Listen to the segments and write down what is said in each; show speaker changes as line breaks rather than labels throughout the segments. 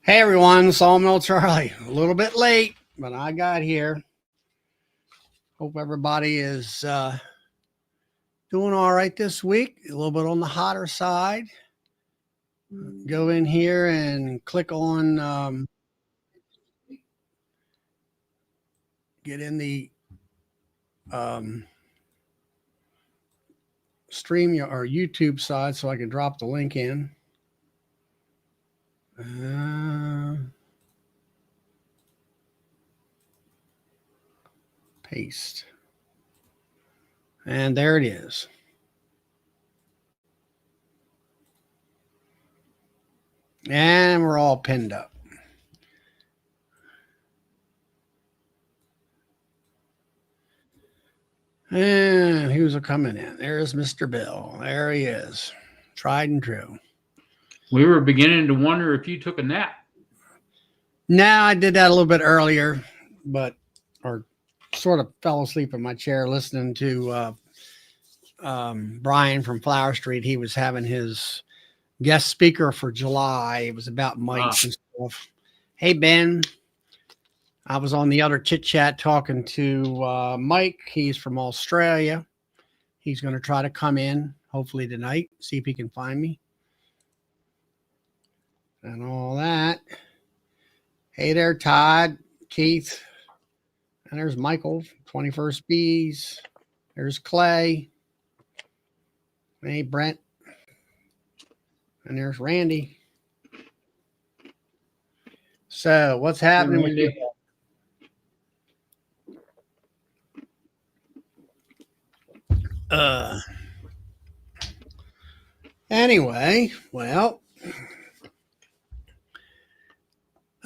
Hey everyone, Sawmill Charlie. A little bit late, but I got here. Hope everybody is doing all right this week. A little bit on the hotter side. Go in here and click on get in the stream or YouTube side so I can drop the link in. Paste. And there it is. And we're all pinned up. And who's coming in? There's Mr. Bill. There he is. Tried and true.
We were beginning to wonder if you took a nap.
No, I did that a little bit earlier, or sort of fell asleep in my chair listening to Brian from Flower Street. He was having his guest speaker for July. It was about mites and stuff. Hey, Ben. I was on the other chit chat talking to Mike. He's from Australia. He's going to try to come in hopefully tonight, see if he can find me and all that. Hey there, Todd, Keith, and there's Michael, 21st Bees. There's Clay. Hey, Brent. And there's Randy. So what's happening with you? Anyway, well,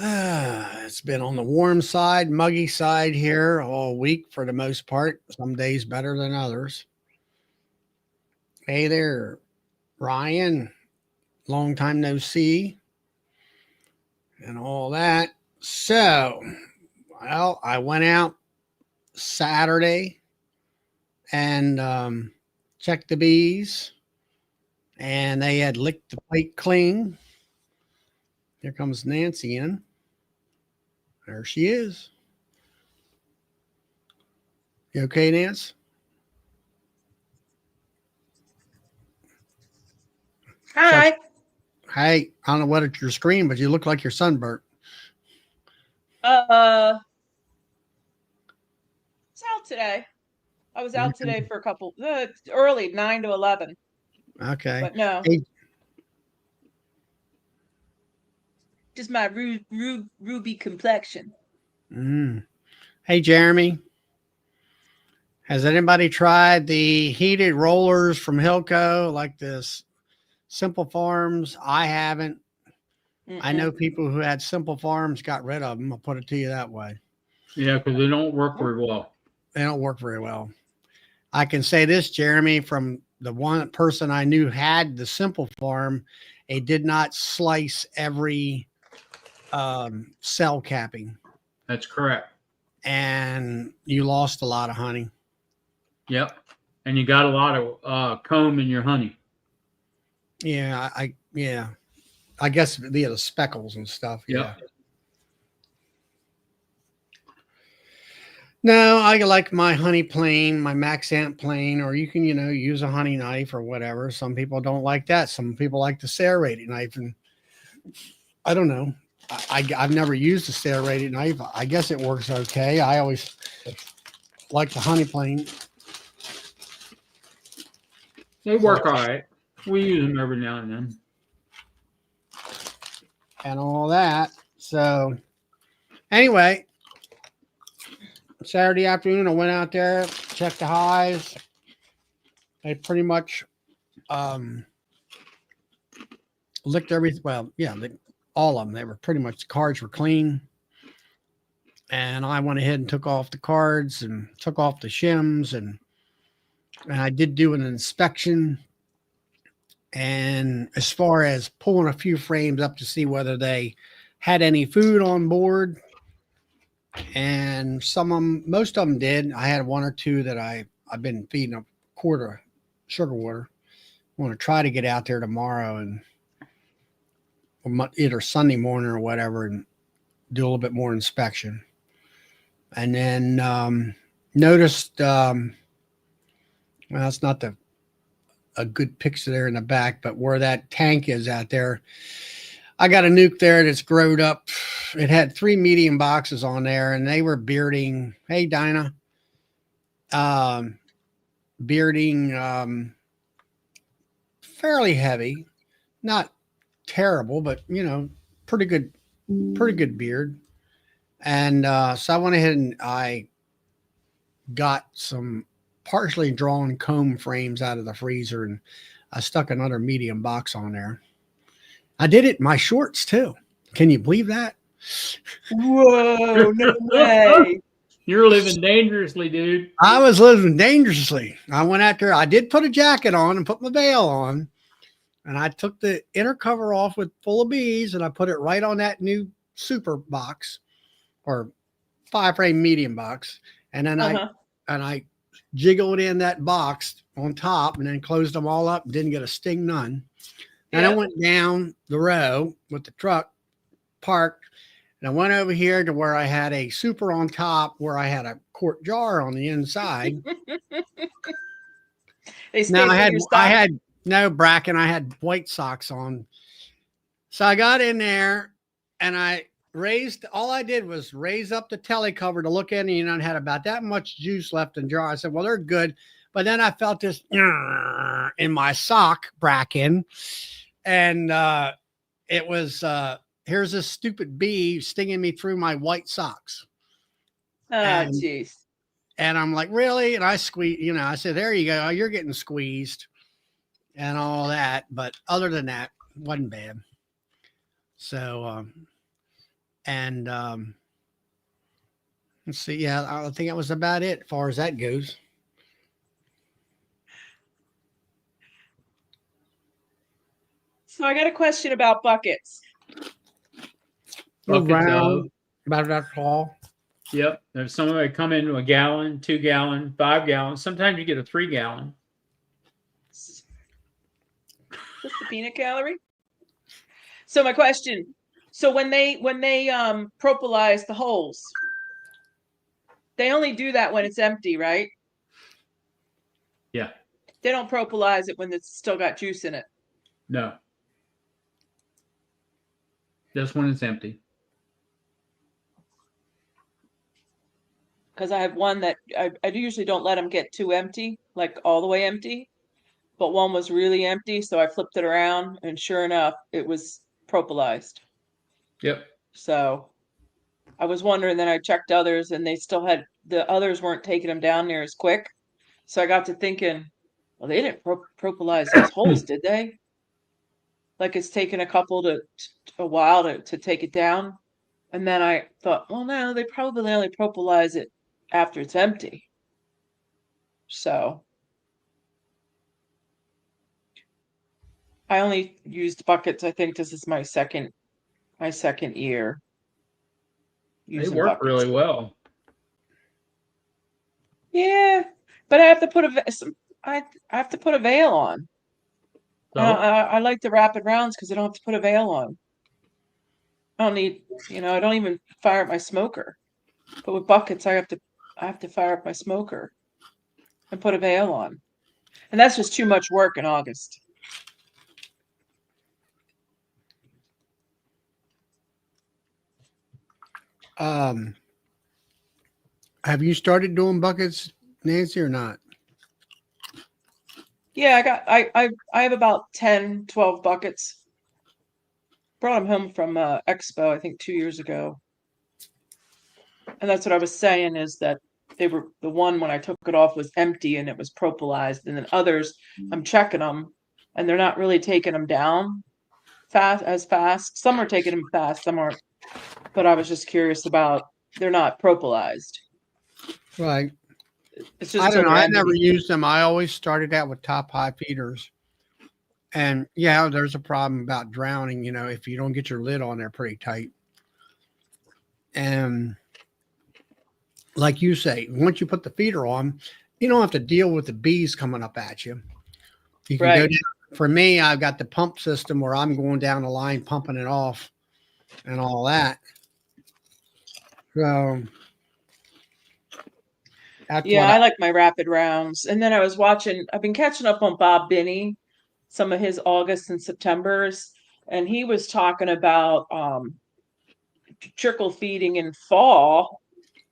it's been on the warm side, muggy side here all week for the most part. Some days better than others. Hey there, Ryan. Long time no see. And all that. So, well, I went out Saturday and checked the bees. And they had licked the plate clean. Here comes Nancy in. There she is. You okay, Nance?
Hi.
Hey, I don't know what it's your screen, but you look like you're sunburnt.
It's out today. I was out today for a couple, early, 9 to 11.
Okay.
But no.
Hey,
just my ruby complexion.
Hey, Jeremy. Has anybody tried the heated rollers from Hilco like this Simple Farms? I haven't. I know people who had Simple Farms got rid of them. I'll put it to you that way.
Yeah, because they don't work very well.
They don't work very well. I can say this, Jeremy, from the one person I knew had the Simple Farm, it did not slice every cell capping.
That's correct.
And you lost a lot of honey.
Yep. And you got a lot of comb in your honey.
Yeah, I guess the speckles and stuff.
Yep.
Yeah. No, I like my honey plain, my Maxant plain, or you can, use a honey knife or whatever. Some people don't like that. Some people like the serrated knife, and I don't know. I've never used a serrated knife. I guess it works okay. I always like the honey plain.
They work all right. We use them every now and then.
And all that. So anyway, Saturday afternoon, I went out there, checked the hives. They pretty much licked everything. Well, yeah, all of them. They were pretty much, the cards were clean. And I went ahead and took off the cards and took off the shims. And I did do an inspection. And as far as pulling a few frames up to see whether they had any food on board, and most of them did. I had one or two that I've been feeding a quart of sugar water. I want to try to get out there tomorrow and either Sunday morning or whatever, and do a little bit more inspection. And then noticed, well, it's not a good picture there in the back, but where that tank is out there, I got a nuke there that's growed up. It had 3 medium boxes on there, and they were bearding. Hey, Dinah. Bearding fairly heavy, not terrible, but pretty good beard. And so I went ahead and I got some partially drawn comb frames out of the freezer, and I stuck another medium box on there. I did it in my shorts too. Can you believe that?
Whoa, no way.
You're living dangerously, dude.
I was living dangerously. I went out there. I did put a jacket on and put my veil on, and I took the inner cover off full of bees, and I put it right on that new super box or 5-frame medium box. And then I jiggled in that box on top and then closed them all up and didn't get a sting, none. And I went down the row with the truck parked, and I went over here to where I had a super on top, where I had a quart jar on the inside. Now I had no bracken. I had white socks on. So I got in there and all I did was raise up the telly cover to look in, and it had about that much juice left in the jar. I said, well, they're good. But then I felt this in my sock bracken, and it was, here's this stupid bee stinging me through my white socks.
Oh, jeez.
And I'm like, really? And I squeezed, I said, there you go. You're getting squeezed and all that. But other than that, wasn't bad. So, let's see. Yeah, I think that was about it as far as that goes.
So I got a question about buckets.
Around about that tall.
Yep. There's some that come into a gallon, 2 gallon, 5 gallons. Sometimes you get a 3 gallon.
Is this the peanut gallery? So my question, so when they propolize the holes, they only do that when it's empty, right?
Yeah.
They don't propolize it when it's still got juice in it.
No. Just when it's empty.
Because I have one that I usually don't let them get too empty, like all the way empty. But one was really empty, so I flipped it around, and sure enough, it was propolized.
Yep.
So I was wondering, then I checked others, and they still had, the others weren't taking them down there as quick. So I got to thinking, well, they didn't propolize those holes, did they? Like it's taken a while to take it down. And then I thought, well, no, they probably only propolize it after it's empty. So I only used buckets. I think this is my second year.
They work really well.
Yeah, but I have to put I have to put a veil on.
So,
I like the rapid rounds because I don't have to put a veil on. I don't need, I don't even fire up my smoker. But with buckets, I have to fire up my smoker and put a veil on. And that's just too much work in August.
Have you started doing buckets, Nancy, or not?
Yeah, I have about 10, 12 buckets. Brought them home from Expo, I think 2 years ago. And that's what I was saying, is that they were, the one when I took it off was empty and it was propolized, and then others, I'm checking them and they're not really taking them down fast. Some are taking them fast, some aren't. But I was just curious about, they're not propolized.
Right.
It's just
I don't know. I
empty.
never used them. I always started out with top high feeders. And yeah, there's a problem about drowning, if you don't get your lid on there pretty tight. And like you say, once you put the feeder on, you don't have to deal with the bees coming up at you. You can
Right.
go down, for me, I've got the pump system where I'm going down the line, pumping it off and all that. So that's
Yeah,
what
I like my rapid rounds. And then I've been catching up on Bob Binney, some of his August and Septembers, and he was talking about trickle feeding in fall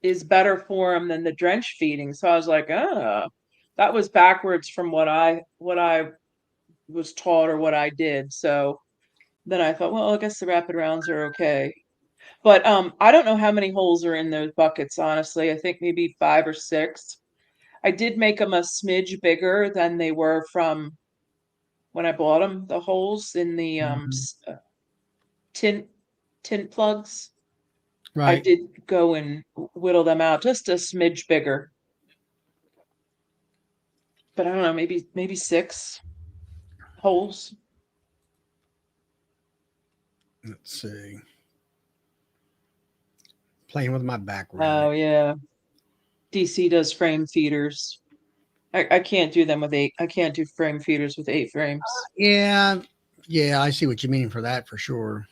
is better for him than the drench feeding. So I was like, oh, that was backwards from what I was taught or what I did. So then I thought, well, I guess the rapid rounds are okay. But I don't know how many holes are in those buckets, honestly. I think maybe 5 or 6. I did make them a smidge bigger than they were from when I bought them, the holes in the tint plugs. I
right.
did go and whittle them out just a smidge bigger. But I don't know, maybe 6 holes.
Let's see. Playing with my background.
Oh yeah. DC does frame feeders. I can't do them with 8. I can't do frame feeders with 8 frames.
Yeah, yeah, I see what you mean for that for sure.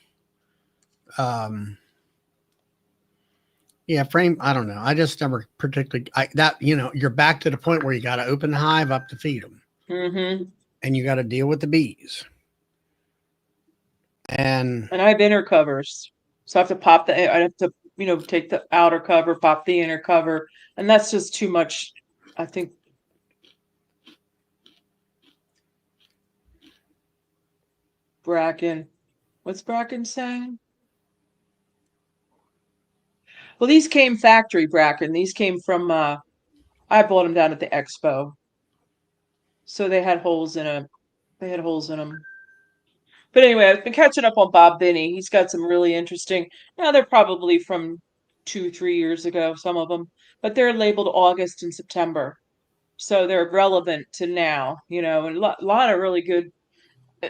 Yeah, frame. I don't know. I just never particularly you're back to the point where you got to open the hive up to feed them, and you got to deal with the bees. And
I have inner covers, so I have to pop the. I have to take the outer cover, pop the inner cover, and that's just too much. I think. Bracken, what's Bracken saying? Well, these came factory Bracken. These came from. I bought them down at the expo, so they had holes in them. They had holes in them. But anyway, I've been catching up on Bob Binney. He's got some really interesting. Now they're probably from 2-3 years ago, some of them, but they're labeled August and September, so they're relevant to now. And a lot of really good,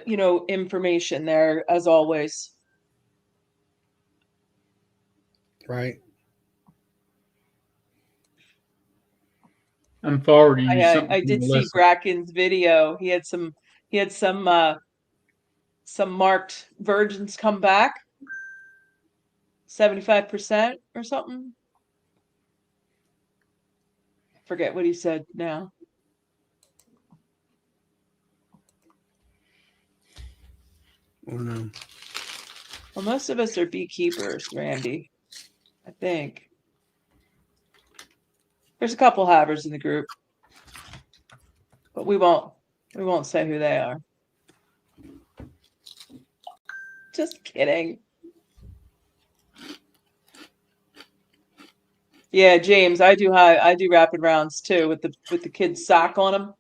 information there as always.
right.
I'm forwarding you something
I
from
did see
Melissa.
Bracken's video. He had some marked virgins come back, 75% or something. Forget what he said now.
Oh no.
Well, most of us are beekeepers, Randy. I think there's a couple havers in the group, but we won't say who they are. Just kidding. Yeah, James, I do rapid rounds too with the kids' sock on them,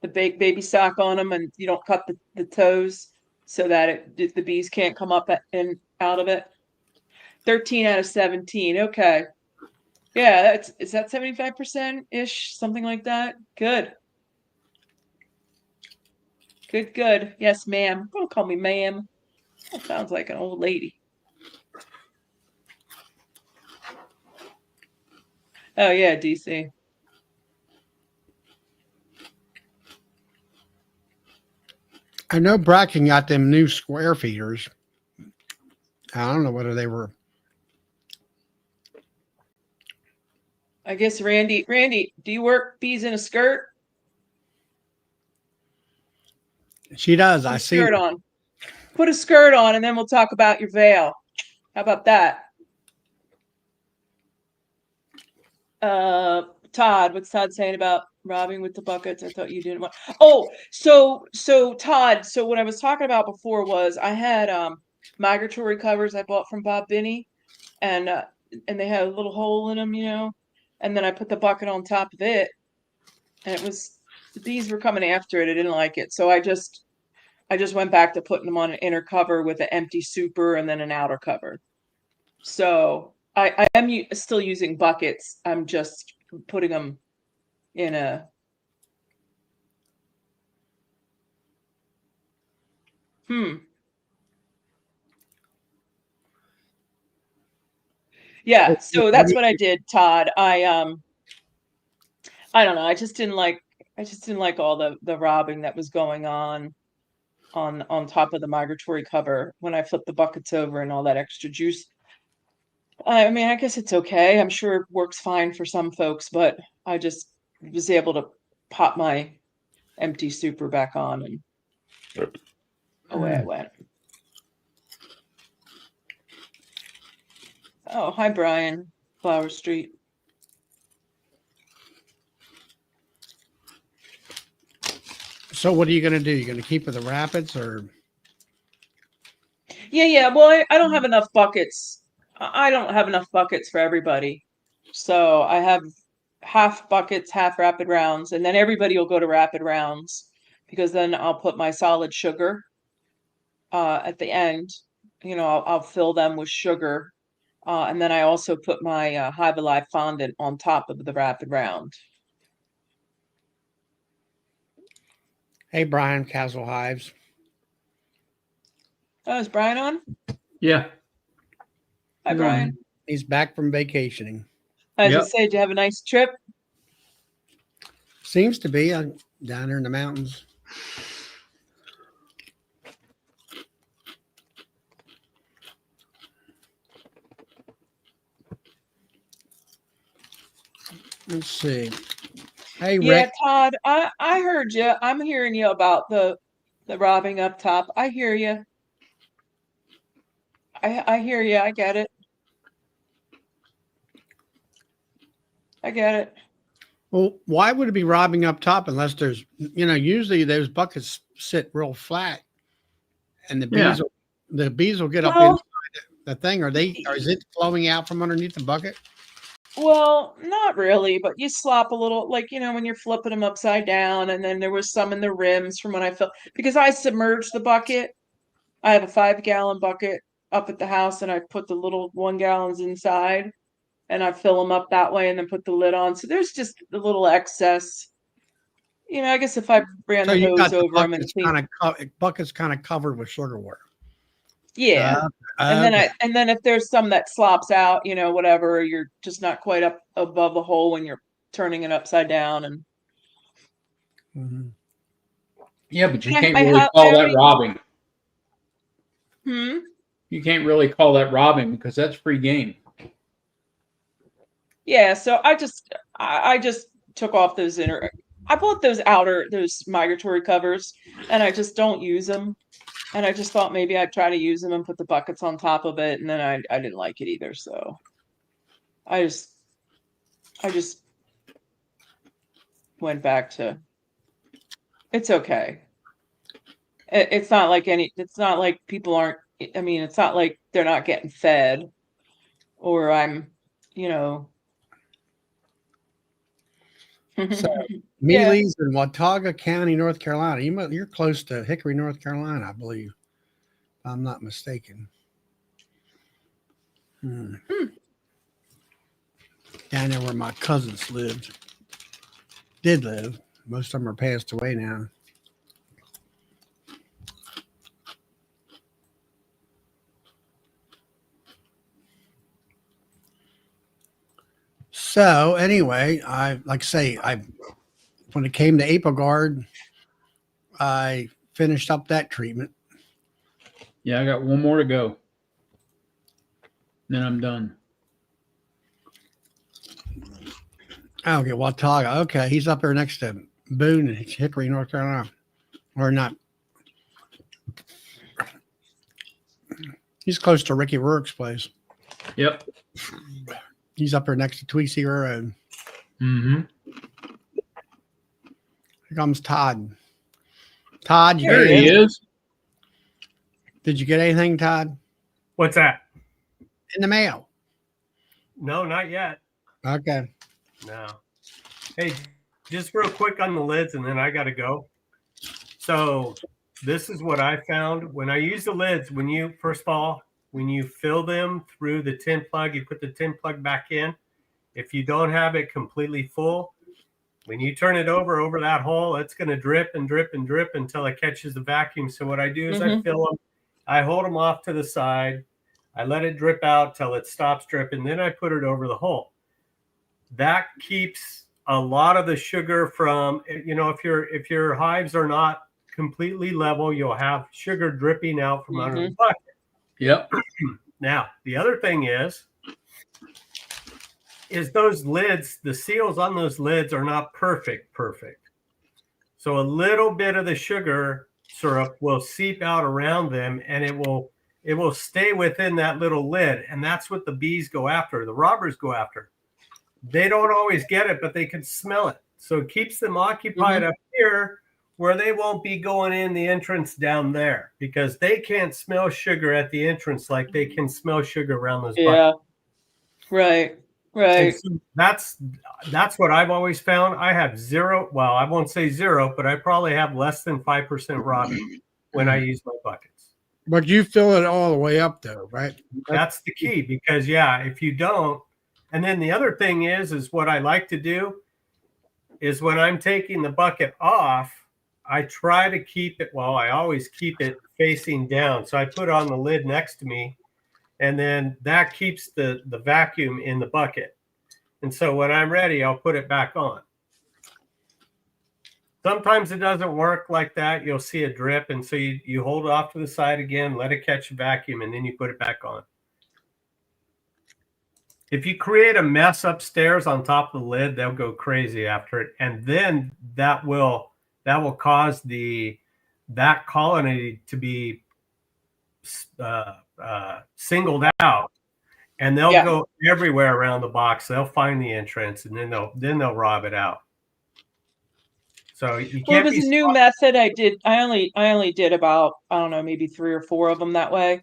the baby sock on them, and you don't cut the toes so that the bees can't come up and out of it. 13 out of 17. Okay. Yeah, is that 75% ish, something like that? Good. Good. Yes, ma'am. Don't call me ma'am. That sounds like an old lady. Oh yeah, DC.
I know Bracken got them new square feeders. I don't know whether they were.
I guess Randy, do you work bees in a skirt?
She does.
Put
I
a
see.
skirt on. Put a skirt on, and then we'll talk about your veil. How about that? Todd, what's Todd saying about robbing with the buckets? I thought you didn't want. Oh, so Todd. So what I was talking about before was I had migratory covers I bought from Bob Binney, and they had a little hole in them, and then I put the bucket on top of it, and the bees were coming after it. I didn't like it, so I just went back to putting them on an inner cover with an empty super and then an outer cover. So I am still using buckets. I'm just putting them in a. Yeah, so that's what I did, Todd. I don't know. I just didn't like all the robbing that was going on. on top of the migratory cover when I flip the buckets over and all that extra juice. I mean, I guess it's okay. I'm sure it works fine for some folks, but I just was able to pop my empty super back on and away I went. Oh, hi, Brian. Flower Street.
So what are you going to do? You're going to keep with the rapids or?
Yeah. Well, I don't have enough buckets. I don't have enough buckets for everybody. So I have half buckets, half rapid rounds, and then everybody will go to rapid rounds because then I'll put my solid sugar at the end. You know, I'll fill them with sugar. And then I also put my Hive Alive fondant on top of the rapid round.
Hey, Brian, Castle Hives.
Oh, is Brian on?
Yeah.
Hi,
He's
Brian.
on.
He's back from vacationing.
I
Yep.
just say, did you have a nice trip?
Seems to be down there in the mountains. Let's see. Hey,
Yeah,
Rick.
Todd, I heard you. I'm hearing you about the robbing up top. I hear you. I hear you. I get it. I get it.
Well, why would it be robbing up top unless there's, usually those buckets sit real flat and
Yeah.
the bees will get up
Well,
inside the thing. Or is it flowing out from underneath the bucket?
well, not really, but you slop a little, like, when you're flipping them upside down, and then there was some in the rims from when I filled, because I submerged the bucket. I have a 5-gallon bucket up at the house, and I put the little 1 gallons inside, and I fill them up that way, and then put the lid on. So there's just a little excess. I guess if I ran
So
the
you
hose
got the
over them and
buckets kind of covered with sugar water.
yeah. And
Okay.
then if there's some that slops out, whatever, you're just not quite up above the hole when you're turning it upside down. And
Mhm.
Yeah, but you
I,
can't
I
really
have, I
call that
already,
robbing.
hmm.
You can't really call that robbing because that's free game.
Yeah, so I just took off those I bought those migratory covers, and I just don't use them. And I just thought maybe I'd try to use them and put the buckets on top of it, and then I didn't like it either. So I just went back to it's okay. It's not like it's not like people aren't, I mean, it's not like they're not getting fed, or I'm, you know.
So
Yeah.
Mealy's in Watauga County, North Carolina. You're close to Hickory, North Carolina, I believe, if I'm not mistaken. Hmm. Down there where my cousins did live. Most of them are passed away now. So anyway, when it came to April Guard, I finished up that treatment.
Yeah, I got one more to go. Then I'm done.
Oh, okay, Watauga. Okay, he's up there next to Boone and Hickory, North Carolina. Or not. He's close to Ricky Rourke's place.
Yep.
He's up there next to Tweezy Road.
Mm-hmm.
Here comes Todd. Todd, you
There
There he is.
Did you get anything, Todd?
What's that?
In the mail.
No, not yet.
Okay.
No. Hey, just real quick on the lids, and then I got to go. So this is what I found. When I use the lids, when you fill them through the tin plug, you put the tin plug back in. If you don't have it completely full, when you turn it over that hole, it's going to drip and drip and drip until it catches the vacuum. So what I do is I fill them, I hold them off to the side, I let it drip out till it stops dripping, then I put it over the hole. That keeps a lot of the sugar from, if your hives are not completely level. You'll have sugar dripping out from under the bucket.
Yep.
Now, the other thing is those lids, the seals on those lids are not perfect. So a little bit of the sugar syrup will seep out around them, and it will stay within that little lid. And that's what the bees go after, the robbers go after. They don't always get it, but they can smell it. So it keeps them occupied up here where they won't be going in the entrance down there, because they can't smell sugar at the entrance like they can smell sugar around those buckets.
Yeah. Right. Right.
So that's what I've always found. I have zero. Well, I won't say zero, but I probably have less than 5% robbing when I use my buckets.
But you fill it all the way up, though, right?
That's the key, because if you don't, and then the other thing is what I like to do is when I'm taking the bucket off, I try to keep it. Well, I always keep it facing down, so I put on the lid next to me. And then that keeps the vacuum in the bucket. And so when I'm ready, I'll put it back on. Sometimes it doesn't work like that. You'll see a drip. And so you hold it off to the side again, let it catch a vacuum, and then you put it back on. If you create a mess upstairs on top of the lid, they'll go crazy after it. And then that will cause that colony to be singled out, and they'll go everywhere around the box. They'll find the entrance, and then they'll rob it out. So you can't.
It was a new method I did. I only did about, I don't know, maybe 3 or 4 of them that way.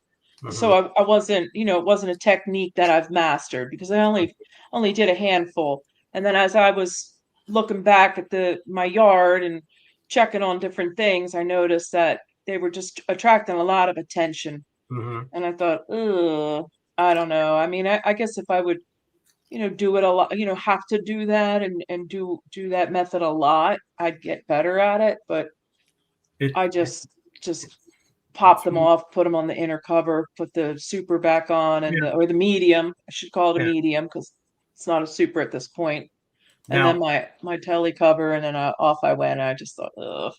So I wasn't, it wasn't a technique that I've mastered, because I only did a handful. And then as I was looking back at my yard and checking on different things, I noticed that they were just attracting a lot of attention. And I thought, I don't know. I mean, I guess if I would, do it a lot, have to do that and do that method a lot, I'd get better at it. But I just pop them off, put them on the inner cover, put the super back on, and or the medium. I should call it a medium, because it's not a super at this point. And then my telly cover, and then off I went. I just thought, ugh.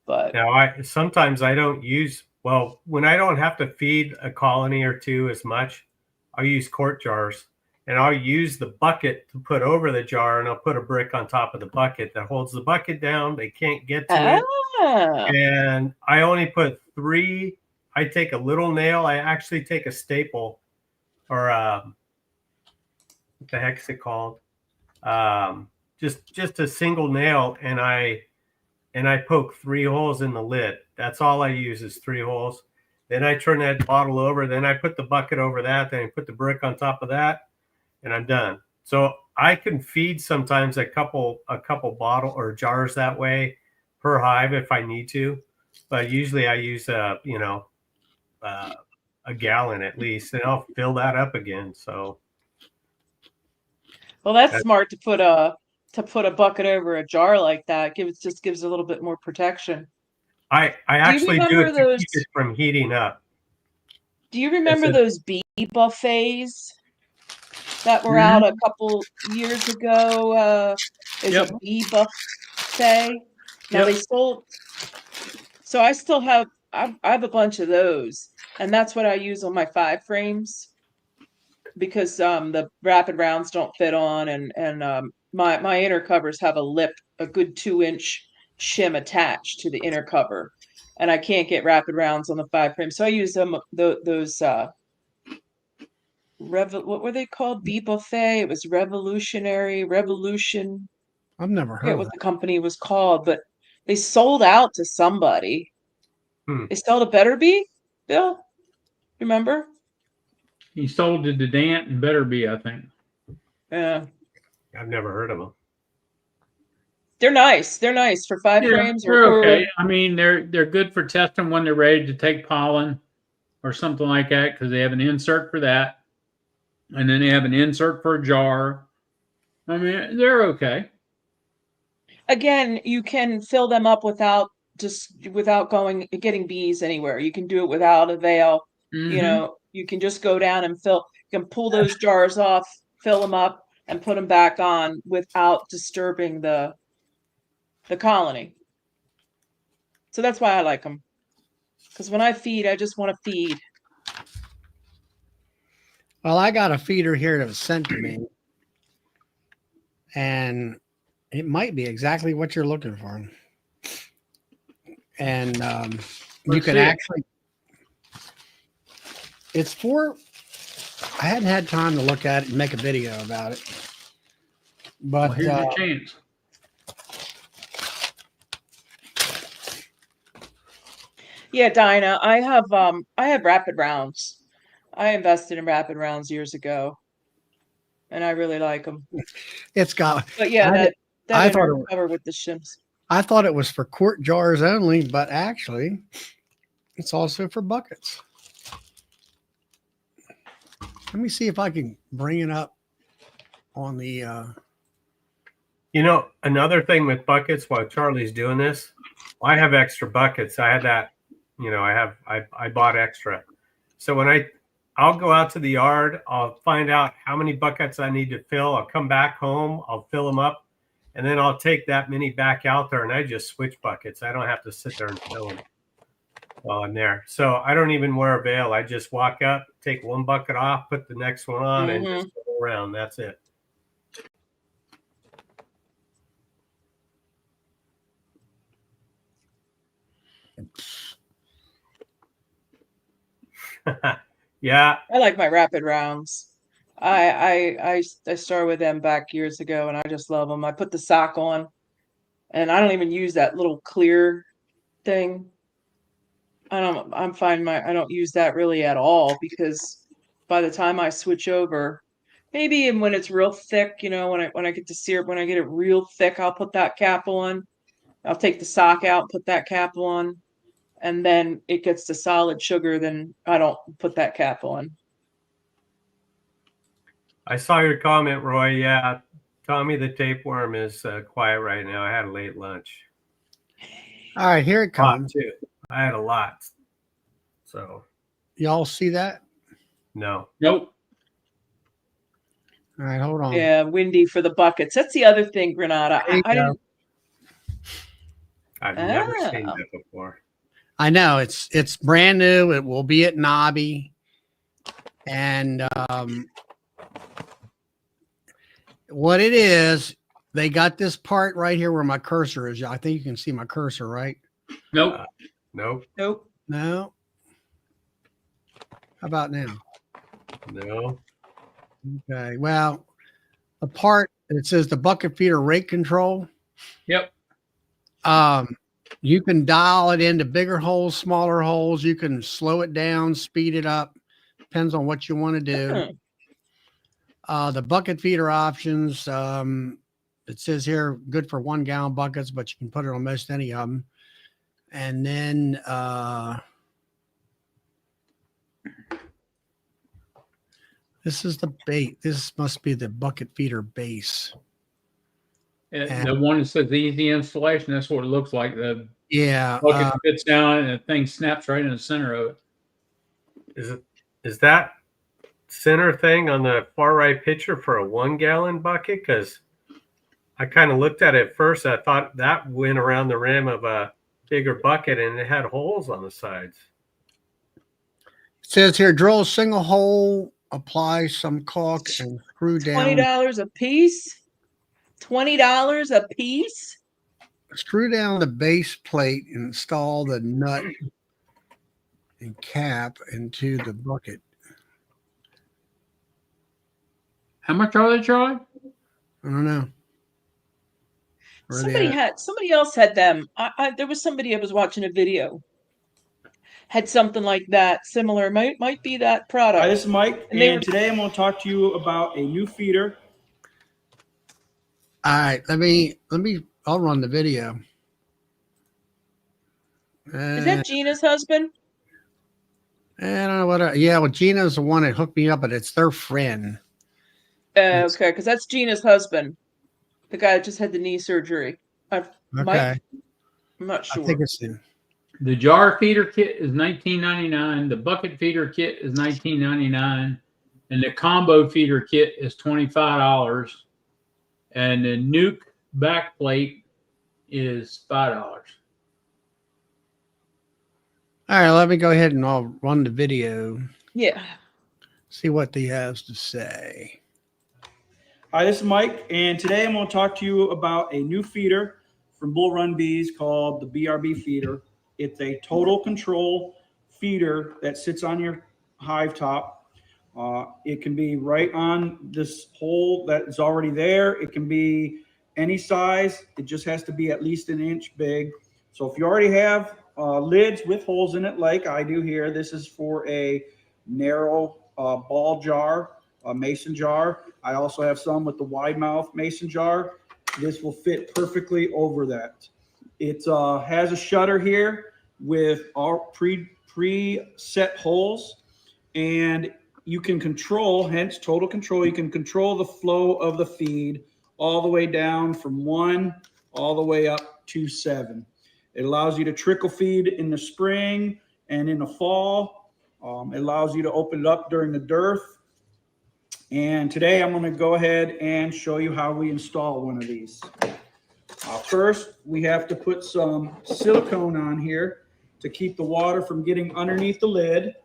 But
now sometimes I don't use, when I don't have to feed a colony or two as much, I'll use quart jars, and I'll use the bucket to put over the jar, and I'll put a brick on top of the bucket that holds the bucket down. They can't get to it. And I only put 3. I take a little nail. I actually take a staple, or what the heck is it called? Just a single nail, and I poke 3 holes in the lid. That's all I use is 3 holes. Then I turn that bottle over. Then I put the bucket over that. Then I put the brick on top of that, and I'm done. So I can feed sometimes a couple bottle or jars that way per hive if I need to, but usually I use a gallon at least, and I'll fill that up again. So,
well, that's smart to put a bucket over a jar like that. Just gives a little bit more protection.
I actually do it to keep it from heating up.
Do you remember those bee buffets that were out a couple years ago? There's a bee buffet. Now they sold. So I still have. I have a bunch of those, and that's what I use on my 5 frames, because the rapid rounds don't fit on, and my inner covers have a good 2-inch shim attached to the inner cover, and I can't get rapid rounds on the 5 frame. So I use those what were they called? Bee Buffet. It was Revolution.
I've never
I
heard
forget
of
what
that.
the company was called, but they sold out to somebody. They sold a Better Bee, Bill? Remember?
He sold it to Dant and Better Be, I think.
Yeah.
I've never heard of them.
They're nice. They're nice for 5 frames.
They're okay. I mean, they're good for testing when they're ready to take pollen or something like that, because they have an insert for that, and then they have an insert for a jar. I mean, they're okay.
Again, you can fill them up without getting bees anywhere. You can do it without a veil. You can just go down and fill. You can pull those jars off, fill them up, and put them back on without disturbing the colony. So that's why I like them. Because when I feed, I just want to feed.
Well, I got a feeder here that was sent to me, and it might be exactly what you're looking for. And you
Let's
can
see it.
actually, it's for, I hadn't had time to look at it and make a video about it.
Well,
But
here's your chance.
Yeah, Dinah, I have rapid rounds. I invested in rapid rounds years ago, and I really like them.
it's got,
But yeah,
I,
that
I thought
inner
it was,
cover with the shims.
I thought it was for quart jars only, but actually it's also for buckets. Let me see if I can bring it up on the,
You know, another thing with buckets while Charlie's doing this, I have extra buckets. I had that, you know, I bought extra. So when I'll go out to the yard, I'll find out how many buckets I need to fill. I'll come back home, I'll fill them up, and then I'll take that mini back out there and I just switch buckets. I don't have to sit there and fill them while I'm there. So I don't even wear a veil. I just walk up, take one bucket off, put the next one on, and just go around. That's it. Yeah.
I like my rapid rounds. I started with them back years ago, and I just love them. I put the sock on, and I don't even use that little clear thing. I don't use that really at all, because by the time I switch over, maybe and when it's real thick, you know, when I get the syrup, when I get it real thick, I'll put that cap on. I'll take the sock out, put that cap on, and then it gets to solid sugar, then I don't put that cap on.
I saw your comment, Roy. Yeah. Tommy the tapeworm is quiet right now. I had a late lunch.
all right, here it
A lot,
comes.
too. I had a lot. So,
Y'all see that?
no.
Nope.
All right, hold on.
Yeah, windy for the buckets. That's the other thing, Granada.
There you
I
go.
didn't.
I've never seen
Oh.
that before.
I know it's brand new. It will be at Nobby, and what it is, they got this part right here where my cursor is. I think you can see my cursor, right?
Nope.
Nope.
Nope.
No. How about now?
No.
Okay. Well, the part that says the bucket feeder rate control.
Yep.
You can dial it into bigger holes, smaller holes. You can slow it down, speed it up. Depends on what you want to do. The bucket feeder options, it says here, good for 1 gallon buckets, but you can put it on most any of them. And then this is the bait. This must be the bucket feeder base.
The one that says easy installation, that's what it looks like. The
Yeah.
bucket fits down and the thing snaps right in the center of it.
Is that center thing on the far right picture for a 1 gallon bucket? Because I kind of looked at it first. I thought that went around the rim of a bigger bucket and it had holes on the sides.
It says here, drill a single hole, apply some caulk, and screw down.
$20 a piece. $20 a piece.
Screw down the base plate and install the nut and cap into the bucket.
How much are they, Charlie?
I don't know. Where they at?
Somebody else had them. There was somebody I was watching a video had something like that, similar. Might be that product.
Hi, this is Mike, and today I'm going to talk to you about a new feeder.
All right, let me. I'll run the video.
Is that Gina's husband?
I don't know what. Yeah, well, Gina's the one that hooked me up, but it's their friend.
Okay, because that's Gina's husband, the guy that just had the knee surgery.
Okay,
Mike? I'm not sure.
I think it's the.
The jar feeder kit is $19.99. The bucket feeder kit is $19.99, and the combo feeder kit is $25. And the nuke back plate is $5.
All right, let me go ahead and I'll run the video,
Yeah.
see what he has to say.
Hi, this is Mike, and today I'm going to talk to you about a new feeder from Bull Run Bees called the BRB feeder. It's a total control feeder that sits on your hive top. It can be right on this hole that is already there. It can be any size. It just has to be at least an inch big. So if you already have lids with holes in it, like I do here, this is for a narrow ball jar, a mason jar. I also have some with the wide mouth mason jar. This will fit perfectly over that. It has a shutter here with all pre-set holes, and you can control, hence total control. You can control the flow of the feed all the way down from 1 all the way up to 7. It allows you to trickle feed in the spring and in the fall. It allows you to open it up during the dearth. And today I'm going to go ahead and show you how we install one of these. First, we have to put some silicone on here to keep the water from getting underneath the lid.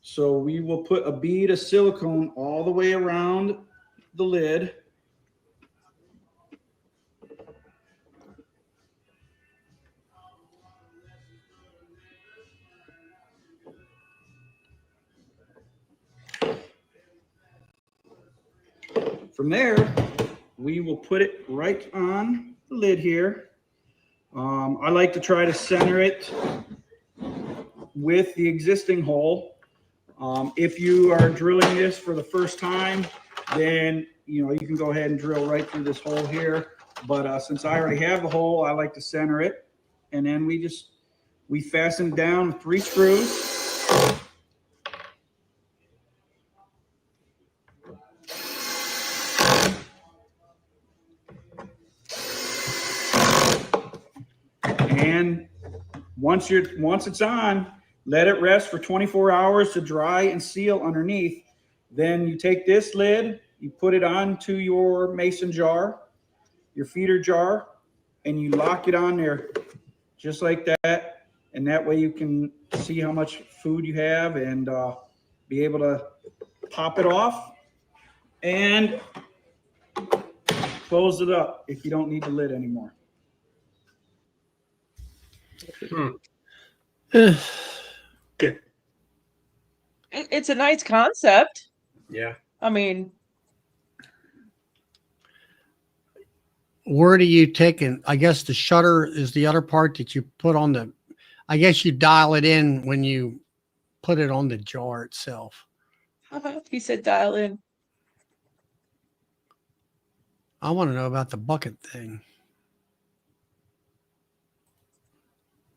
So we will put a bead of silicone all the way around the lid. From there, we will put it right on the lid here. I like to try to center it with the existing hole. If you are drilling this for the first time, then you can go ahead and drill right through this hole here. But since I already have the hole, I like to center it, and then we fasten down 3 screws. And once it's on, let it rest for 24 hours to dry and seal underneath. Then you take this lid, you put it onto your mason jar, your feeder jar, and you lock it on there just like that. And that way you can see how much food you have and be able to pop it off and close it up if you don't need the lid anymore.
It's a nice concept.
Yeah.
I mean,
Where do you take it? I guess the shutter is the other part that you put on the, I guess you dial it in when you put it on the jar itself.
he said dial in.
I want to know about the bucket thing.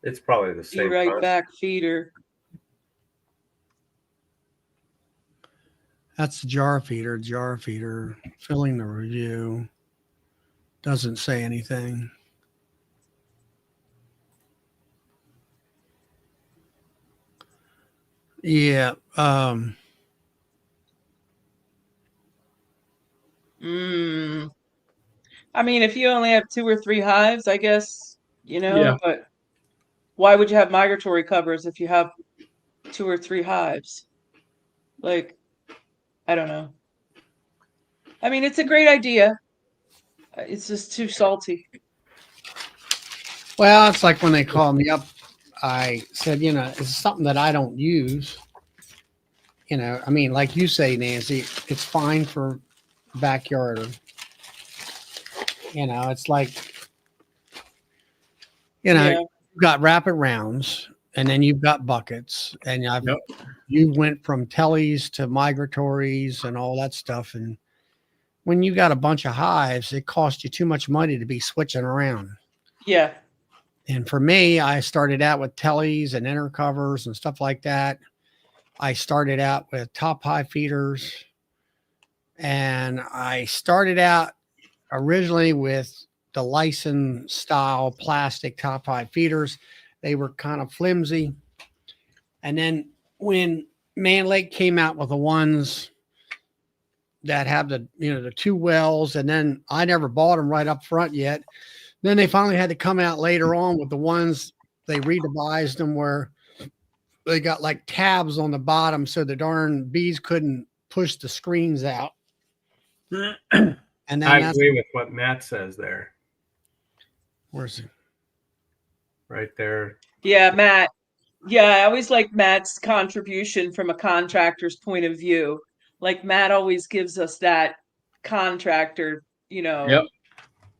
It's probably the
Be
same.
right
concept.
back, feeder.
That's the jar feeder, filling the review. Doesn't say anything. Yeah.
I mean, if you only have 2 or 3 hives, I guess,
Yeah.
but why would you have migratory covers if you have 2 or 3 hives? Like, I don't know. I mean, it's a great idea. It's just too salty.
Well, it's like when they called me up, I said, it's something that I don't use. I mean, like you say, Nancy, it's fine for backyard. Or, it's like,
Yeah.
you've got rapid rounds and then you've got buckets and you went from tellies to migratories and all that stuff. And when you got a bunch of hives, it costs you too much money to be switching around.
Yeah.
And for me, I started out with tellies and inner covers and stuff like that. I started out with top hive feeders, and I started out originally with the Lyson style plastic top hive feeders. They were kind of flimsy. And then when Man Lake came out with the ones that have the 2 wells, and then I never bought them right up front yet. Then they finally had to come out later on with the ones, they redevised them where they got like tabs on the bottom so the darn bees couldn't push the screens out. And then
I
that's
agree with what Matt says there,
where's it?
right there.
Yeah, Matt. Yeah, I always like Matt's contribution from a contractor's point of view. Like Matt always gives us that contractor,
Yep.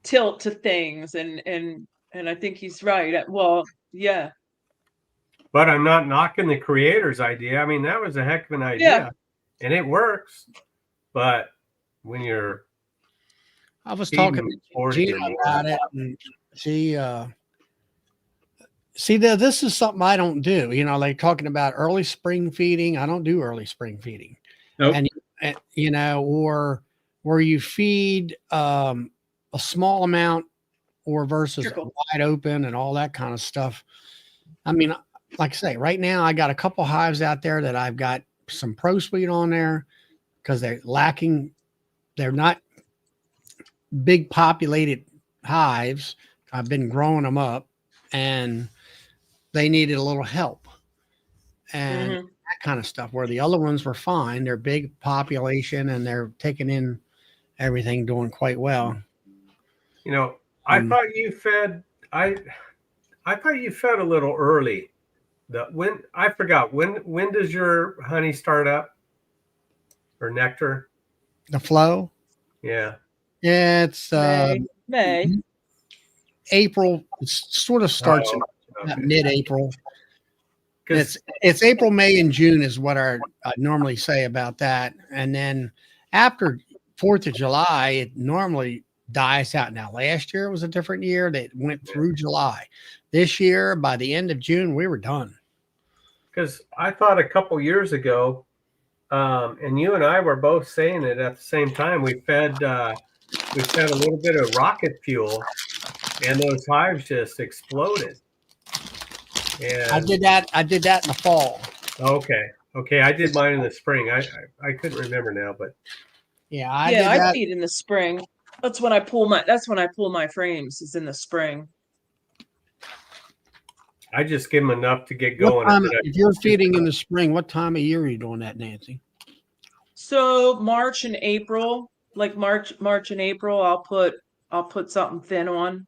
tilt to things, and I think he's right. Well, yeah,
But I'm not knocking the creator's idea. I mean, that was a heck of an idea, and it works. But when you're
I was talking
feeding
to
40
Gina
or more,
about it, and she see that this is something I don't do. Like talking about early spring feeding. I don't do early spring feeding.
Nope.
And or where you feed a small amount or versus
Trickle.
wide open and all that kind of stuff. I mean, like I say, right now I got a couple hives out there that I've got some pro sweet on there because they're lacking. They're not big populated hives. I've been growing them up and they needed a little help and that kind of stuff, where the other ones were fine. They're big population and they're taking in everything, doing quite well.
I thought you fed. I thought you fed a little early. I forgot when does your honey start up or nectar?
The flow.
Yeah.
Yeah, it's
May.
April. It sort of starts
Okay.
mid-April.
'Cause-
It's April, May, and June is what I normally say about that. And then after 4th of July, it normally dies out. Now, last year was a different year. That went through July. This year, by the end of June, we were done.
Because I thought a couple years ago, and you and I were both saying it at the same time. We fed a little bit of rocket fuel, and those hives just exploded. And
I did that in the fall.
okay, I did mine in the spring. I couldn't remember now, but
Yeah, I did
Yeah, I
that.
feed in the spring. That's when I pull my frames, is in the spring.
I just give them enough to get
What
going.
time, if you're feeding in the spring, what time of year are you doing that, Nancy?
So March and April, like March and April, I'll put something thin on,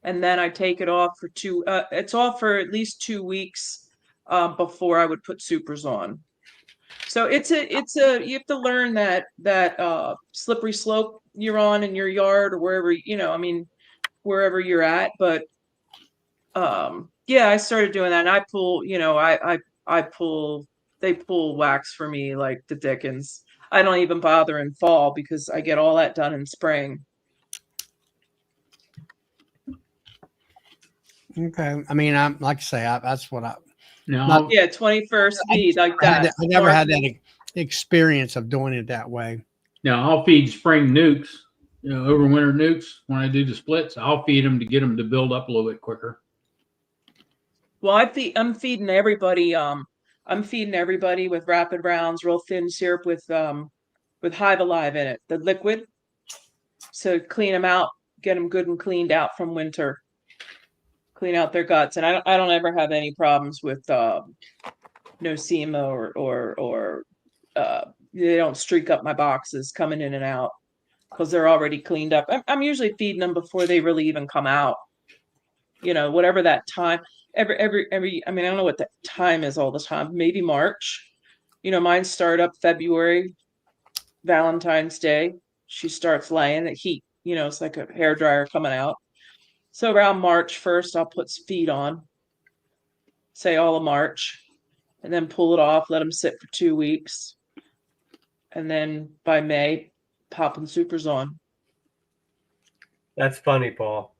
and then I take it off for it's off for at least 2 weeks before I would put supers on. So you have to learn that slippery slope you're on in your yard or wherever, wherever you're at. But yeah, I started doing that, and I pull, they pull wax for me like the dickens. I don't even bother in fall because I get all that done in spring.
Okay. I mean, I'm like I say, that's what I.
No,
Yeah, 21st feed like that.
I never had that experience of doing it that way.
now I'll feed spring nukes, overwinter nukes. When I do the splits, I'll feed them to get them to build up a little bit quicker.
Well, I'm feeding everybody. I'm feeding everybody with rapid rounds, real thin syrup with Hive Alive in it, the liquid. So clean them out, get them good and cleaned out from winter. Clean out their guts, and I don't ever have any problems with no SEMA or they don't streak up my boxes coming in and out because they're already cleaned up. I'm usually feeding them before they really even come out. Whatever that time. Every I mean, I don't know what the time is all the time. Maybe March. Mine start up February, Valentine's Day. She starts laying the heat. It's like a hairdryer coming out. So around March 1st, I'll put feed on, say all of March, and then pull it off, let them sit for 2 weeks. And then by May, popping supers on.
that's funny, Paul.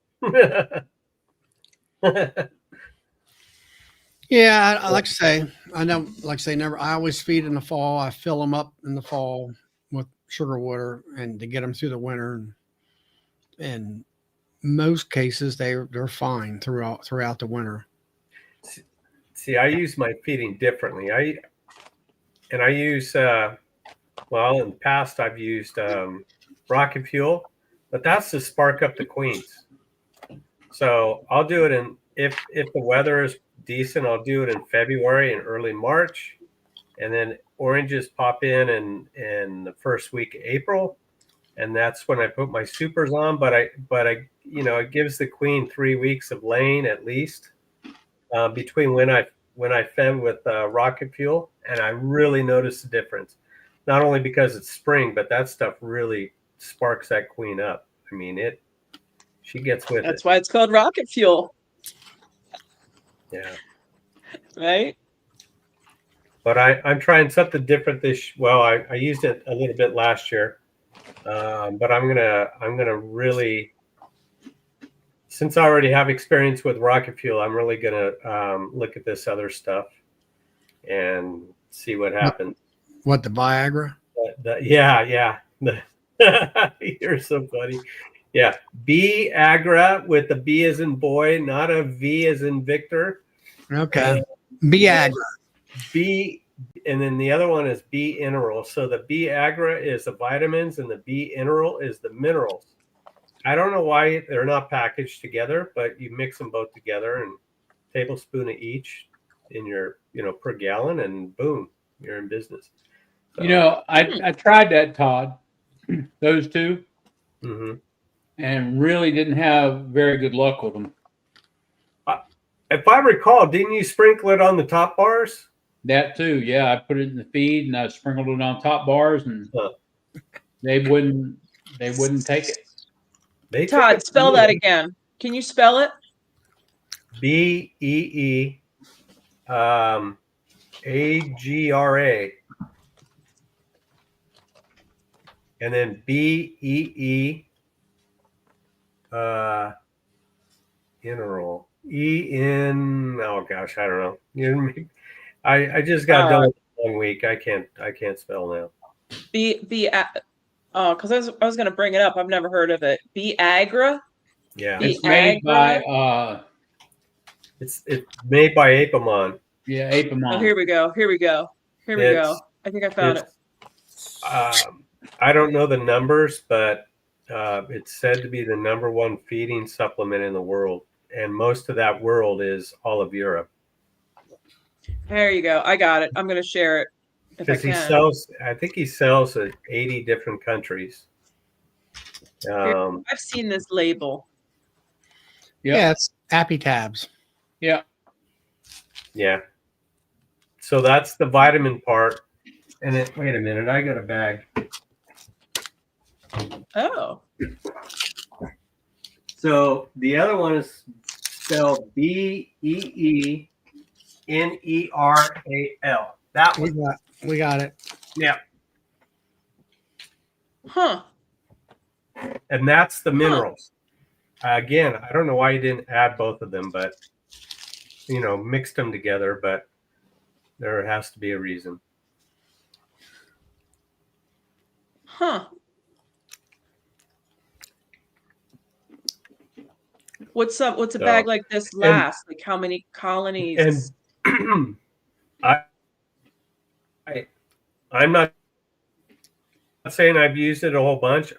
Yeah, I like to say, I know, like I say, never. I always feed in the fall. I fill them up in the fall with sugar water and to get them through the winter. And most cases, they're fine throughout the winter.
See, I use my feeding differently. I use well, in the past I've used rocket fuel, but that's to spark up the queens. So I'll do it if the weather is decent, I'll do it in February and early March, and then oranges pop in the first week of April, and that's when I put my supers on. But I it gives the queen 3 weeks of laying at least between when I fed with rocket fuel, and I really notice the difference. Not only because it's spring, but that stuff really sparks that queen up. I mean, she gets with
That's
it.
why it's called rocket fuel,
Yeah.
right?
But I'm trying something different I used it a little bit last year, but I'm gonna really, since I already have experience with rocket fuel, I'm really gonna look at this other stuff and see what happens.
What, the Viagra?
Yeah. You're so funny. Yeah, B Agra with the B as in boy, not a V as in Victor.
Okay. Viagra.
B, and then the other one is B Interal. So the B Agra is the vitamins, and the B Interal is the minerals. I don't know why they're not packaged together, but you mix them both together and tablespoon of each in your, per gallon, and boom, you're in business. So,
I tried that, Todd, those two,
mhm.
and really didn't have very good luck with them.
If I recall, didn't you sprinkle it on the top bars?
That too, yeah. I put it in the feed and I sprinkled it on top bars, and
Huh.
they wouldn't take it.
They took
Todd,
it
spell
from
that
me.
again. Can you spell it?
BEE AGRA, and then BEE Interal. Oh gosh, I don't know. I just got done with a long week. I can't spell now.
Because I was going to bring it up. I've never heard of it. Viagra.
Yeah,
It's made by
it's made by Apamon.
yeah,
Oh,
Apamon.
here we go. Here we go. I think I found it.
I don't know the numbers, but it's said to be the #1 feeding supplement in the world, and most of that world is all of Europe.
There you go. I got it. I'm going to share it if I can.
I think he sells at 80 different countries.
I've seen this label.
Yeah, it's Appy Tabs.
Yeah.
Yeah. So that's the vitamin part. And then, wait a minute, I got a bag.
Oh.
So the other one is spelled BEENERAL. That one.
We got it.
Yeah.
Huh.
And that's the minerals. Again, I don't know why you didn't add both of them, but mixed them together, but there has to be a reason.
Huh. What's a bag like this last? Like how many colonies?
And I'm not saying I've used it a whole bunch.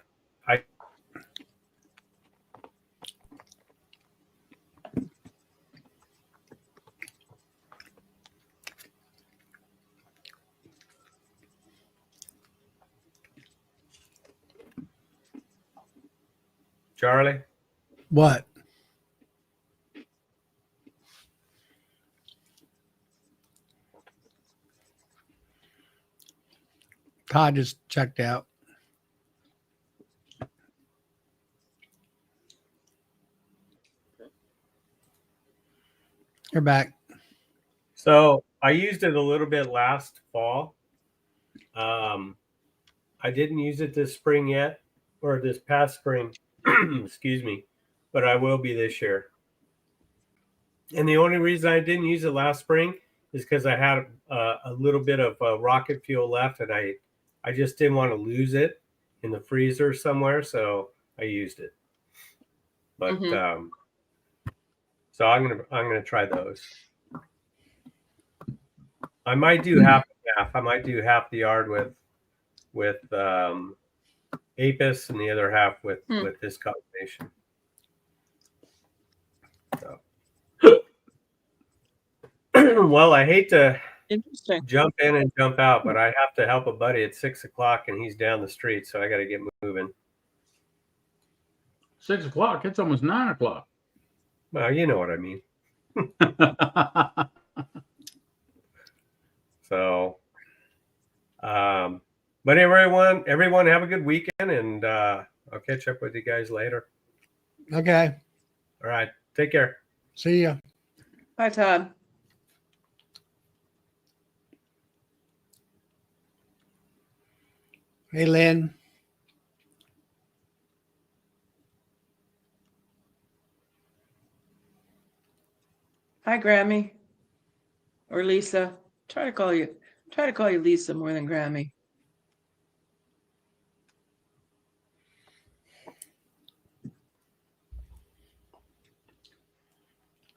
Charlie?
What? Todd just checked out. You're back.
So I used it a little bit last fall. I didn't use it this spring yet, or this past spring, excuse me, but I will be this year. And the only reason I didn't use it last spring is because I had a little bit of rocket fuel left, and I just didn't want to lose it in the freezer somewhere, so I used it. But so I'm gonna try those. I might do half and half. I might do half the yard with Apis and the other half with this combination. So. Well, I hate to
Interesting.
jump in and jump out, but I have to help a buddy at 6 o'clock, and he's down the street, so I got to get moving.
6 o'clock. It's almost 9 o'clock.
Well, you know what I mean. So, but everyone have a good weekend, and I'll catch up with you guys later.
Okay.
All right. Take care.
See ya.
Bye, Todd.
Hey, Lynn.
Hi, Grammy. Or Lisa. Try to call you Lisa more than Grammy.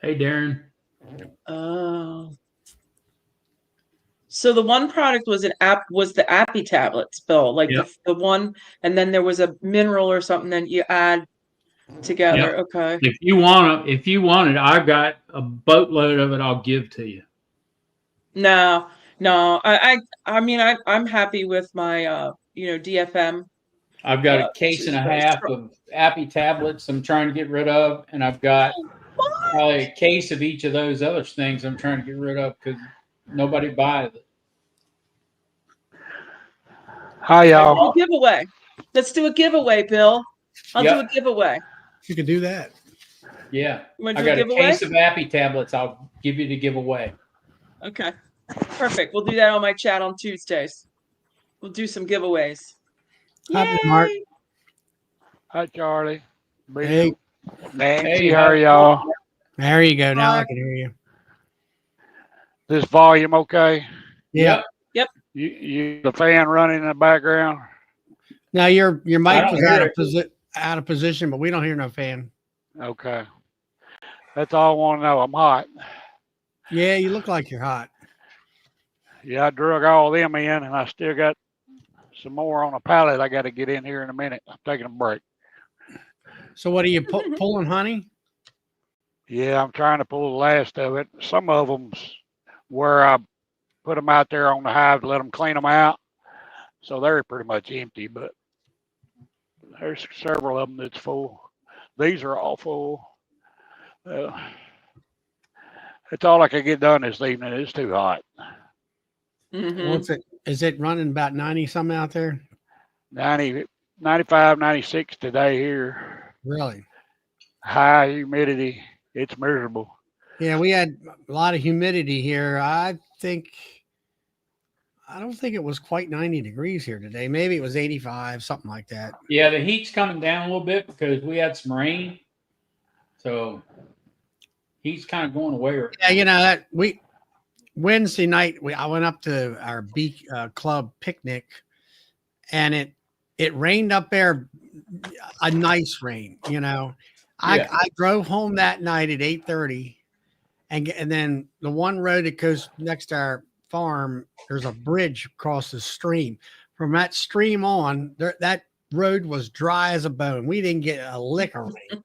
Hey, Darren.
Oh. So the one product was the Appy tablets, Bill, like
Yep.
the one, and then there was a mineral or something that you add together.
Yep.
Okay.
If you want it, I've got a boatload of it. I'll give to you.
No. I mean, I'm happy with my DFM.
I've got a case and a half of Appy tablets I'm trying to get rid of, and I've got probably a case of each of those other things I'm trying to get rid of because nobody buys it.
Hi, y'all.
Giveaway. Let's do a giveaway, Bill. I'll do a giveaway.
You could do that.
Yeah.
You want
I
to do a
got a
giveaway?
case of Appy tablets I'll give you to give away.
Okay. Perfect. We'll do that on my chat on Tuesdays. We'll do some giveaways.
Happy Mark.
Yay!
Hi, Charlie.
Hey,
Nancy,
Hey,
how are y'all?
there you go. Now I
Mark.
can hear you.
This volume okay?
Yeah.
You the fan running in the background?
Now your
I
mic
don't
was
hear
out of position, but we don't hear no fan.
Okay. That's all I want to know. I'm hot.
Yeah, you look like you're hot.
Yeah, I drug all them in, and I still got some more on a pallet. I got to get in here in a minute. I'm taking a break.
So what are you pulling honey?
Yeah, I'm trying to pull the last of it. Some of them's where I put them out there on the hive to let them clean them out. So they're pretty much empty, but there's several of them that's full. These are all full. That's all I could get done this evening. It's too hot.
Mhm.
What's it? Is it running about 90 something out there?
90, 95, 96 today here.
Really?
High humidity. It's miserable.
Yeah, we had a lot of humidity here. I don't think it was quite 90 degrees here today. Maybe it was 85, something like that.
Yeah, the heat's coming down a little bit because we had some rain. So heat's kind of going away right
Yeah,
now.
that Wednesday night I went up to our bee club picnic, and it rained up there, a nice rain. I drove home that night at 8:30, and then the one road that goes next to our farm, there's a bridge across the stream. From that stream on, that road was dry as a bone. We didn't get a lick of rain.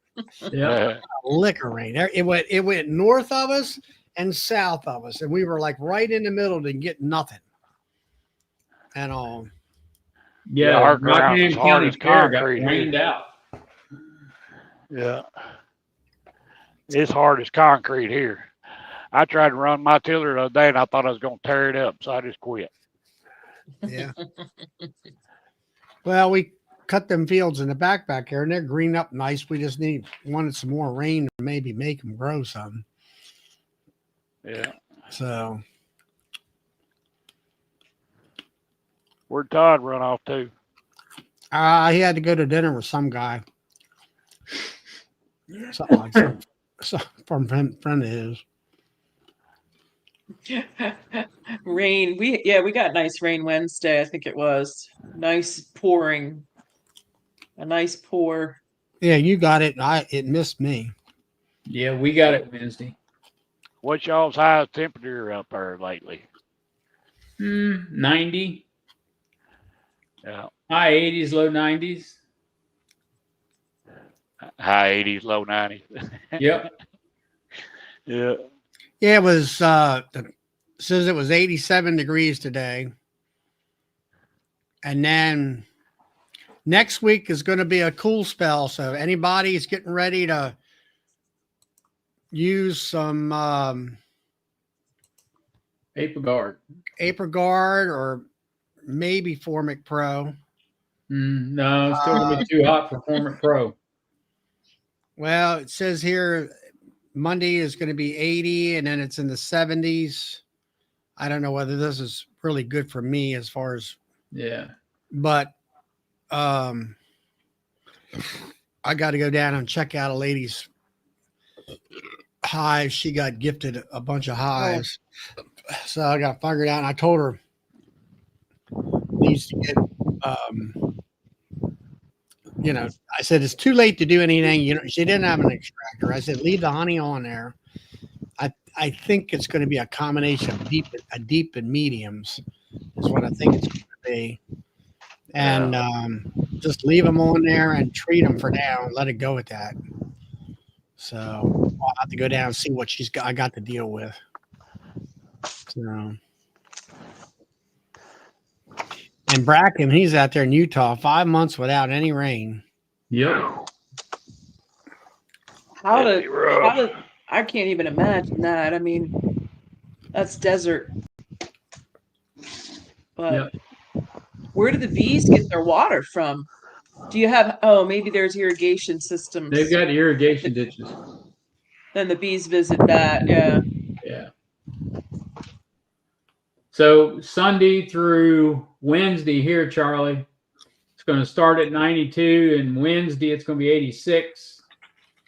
Yeah.
A lick of rain. It went north of us and south of us, and we were like right in the middle, didn't get nothing at all.
Yeah,
our ground
Rockingham
is hard
County
as
Fair got
concrete
rained
here.
out.
Yeah. It's hard as concrete here. I tried to run my tiller the other day and I thought I was going to tear it up, so I just quit.
Yeah. Well, we cut them fields in the back here, and they're green up nice. We just wanted some more rain to maybe make them grow some.
Yeah.
So
Where'd Todd run off to?
he had to go to dinner with some guy. Something like that. From a friend of his.
Rain. We got nice rain Wednesday. I think it was nice pouring. A nice pour.
Yeah, you got it. It missed me.
Yeah, we got it Wednesday.
What's y'all's highest temperature up there lately?
90.
Yeah.
High 80s, low 90s.
High 80s, low 90s.
Yep.
Yeah.
Yeah, it was says it was 87 degrees today. And then next week is going to be a cool spell. So anybody's getting ready to use some
Guard.
Guard or maybe Formic Pro.
No, it's still gonna be too hot for Formic Pro.
Well, it says here Monday is going to be 80 and then it's in the 70s. I don't know whether this is really good for me as far as, but I got to go down and check out a lady's hive. She got gifted a bunch of hives. So I got figured out and I told her needs to get, I said, it's too late to do anything. She didn't have an extractor. I said, leave the honey on there. I think it's going to be a combination of deep and mediums is what I think it's going to be. And just leave them on there and treat them for now and let it go at that. So I'll have to go down and see what I got to deal with. So, and Bracken, he's out there in Utah, 5 months without any rain.
Yep.
How did I can't even imagine that. I mean, that's desert. But where do the bees get their water from? Do you have, maybe there's irrigation systems.
They've got irrigation ditches.
Then the bees visit that, yeah.
Yeah. So Sunday through Wednesday here, Charlie, it's going to start at 92, and Wednesday it's going to be 86.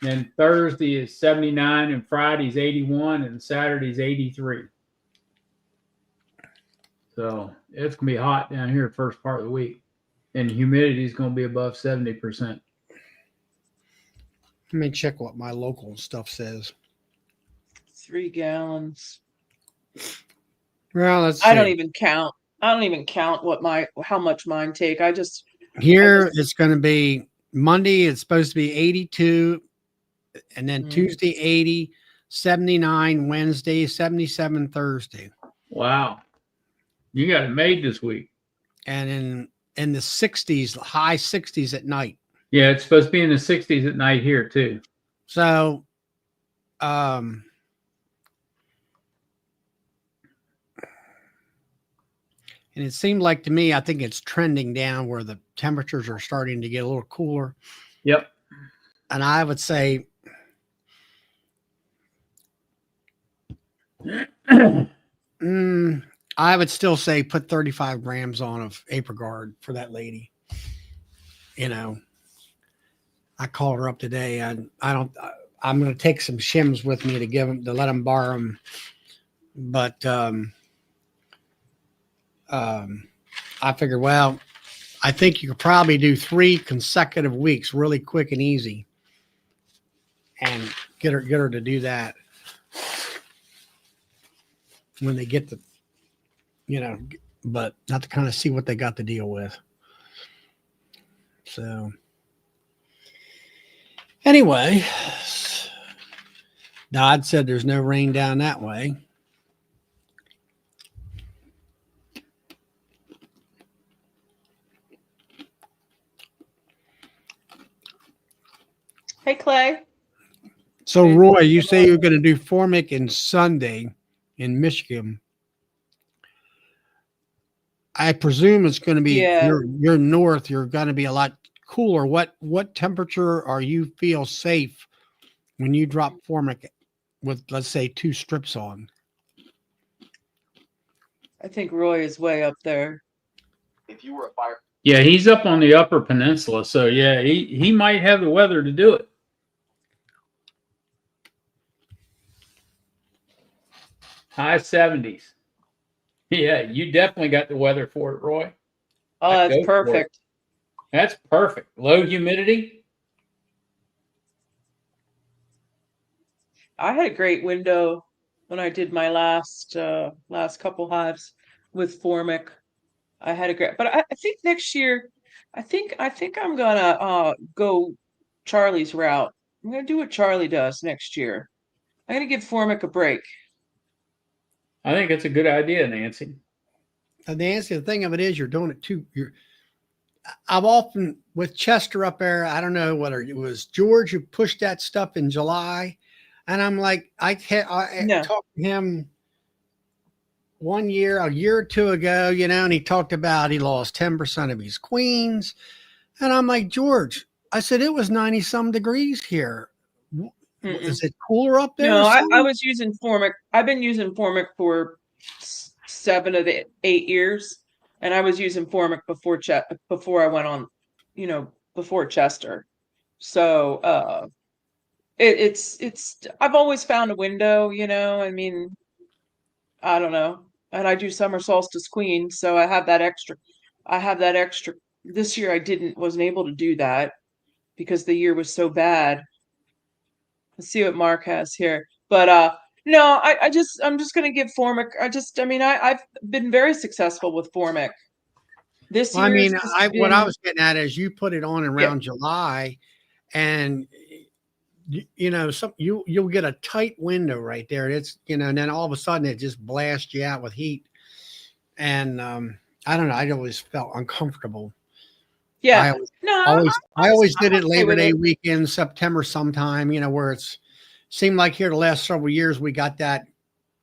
Then Thursday is 79, and Friday's 81, and Saturday's 83. So it's going to be hot down here first part of the week, and humidity is going to be above 70%.
Let me check what my local stuff says.
3 gallons.
Well, let's see.
I don't even count how much mine take.
Here it's going to be Monday. It's supposed to be 82, and then Tuesday 80, 79 Wednesday, 77 Thursday.
Wow, you got it made this week.
And in the 60s, high 60s at night.
Yeah, it's supposed to be in the 60s at night here too.
So, and it seemed like to me, I think it's trending down where the temperatures are starting to get a little cooler.
Yep.
And I would say, I would still say put 35 grams on of Guard for that lady. I called her up today. I'm going to take some shims with me to let them borrow them. But, I figured, well, I think you could probably do 3 consecutive weeks really quick and easy and get her to do that when they get but not to kind of see what they got to deal with. So anyway, Dodd said there's no rain down that way.
Hey, Clay.
So, Roy, you say you're going to do Formic in Sunday in Michigan. I presume it's going to be you're north. You're going to be a lot cooler. What temperature are you feel safe when you drop Formic with, let's say, 2 strips on?
I think Roy is way up there.
If you were a fire,
yeah, he's up on the Upper Peninsula, so yeah, he might have the weather to do it. High 70s. Yeah, you definitely got the weather for it, Roy.
Oh, that's perfect.
That's perfect. Low humidity.
I had a great window when I did my last couple hives with Formic. I had a great, but I think next year, I think I'm gonna go Charlie's route. I'm gonna do what Charlie does next year. I'm gonna give Formic a break.
I think it's a good idea, Nancy.
Nancy, the thing of it is, you're doing it too. I've often with Chester up there. I don't know whether it was George who pushed that stuff in July, and I'm like, I
No.
talked to him a year or two ago, and he talked about he lost 10% of his queens, and I'm like, George, I said it was 90 some degrees here.
Mm-mm.
Is it cooler up there?
No, I was using Formic. I've been using Formic for 7 of the 8 years, and I was using Formic before I went on, before Chester. So it's I've always found a window. I mean, I don't know, and I do summer solstice queen, so I have that extra. This year I wasn't able to do that because the year was so bad. Let's see what Mark has here. But no, I'm just gonna give Formic. I've been very successful with Formic. This
Well, I
year
mean,
has just
what I
been
was getting at is you put it on around July, and you'll get a tight window right there. It's and then all of a sudden it just blasts you out with heat, and I don't know. I always felt uncomfortable.
yeah.
I always did it
okay
Labor
with
Day
it.
weekend, September sometime. Where it's seemed like here the last several years we got that.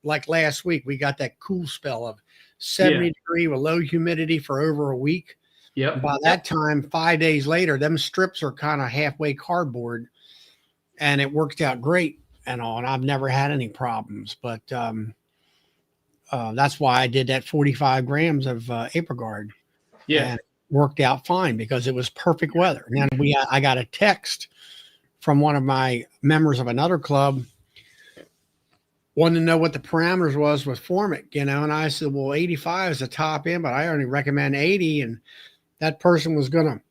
Like last week, we got that cool spell of 70-degree with low humidity for over a week.
Yep.
By that time, 5 days later, them strips are kind of halfway cardboard, and it worked out great and all. And I've never had any problems, but that's why I did that 45 grams of Apricard.
Yeah.
And it worked out fine because it was perfect weather. And then I got a text from one of my members of another club wanted to know what the parameters was with Formic, and I said, well, 85 is the top end, but I only recommend 80. And that person was going to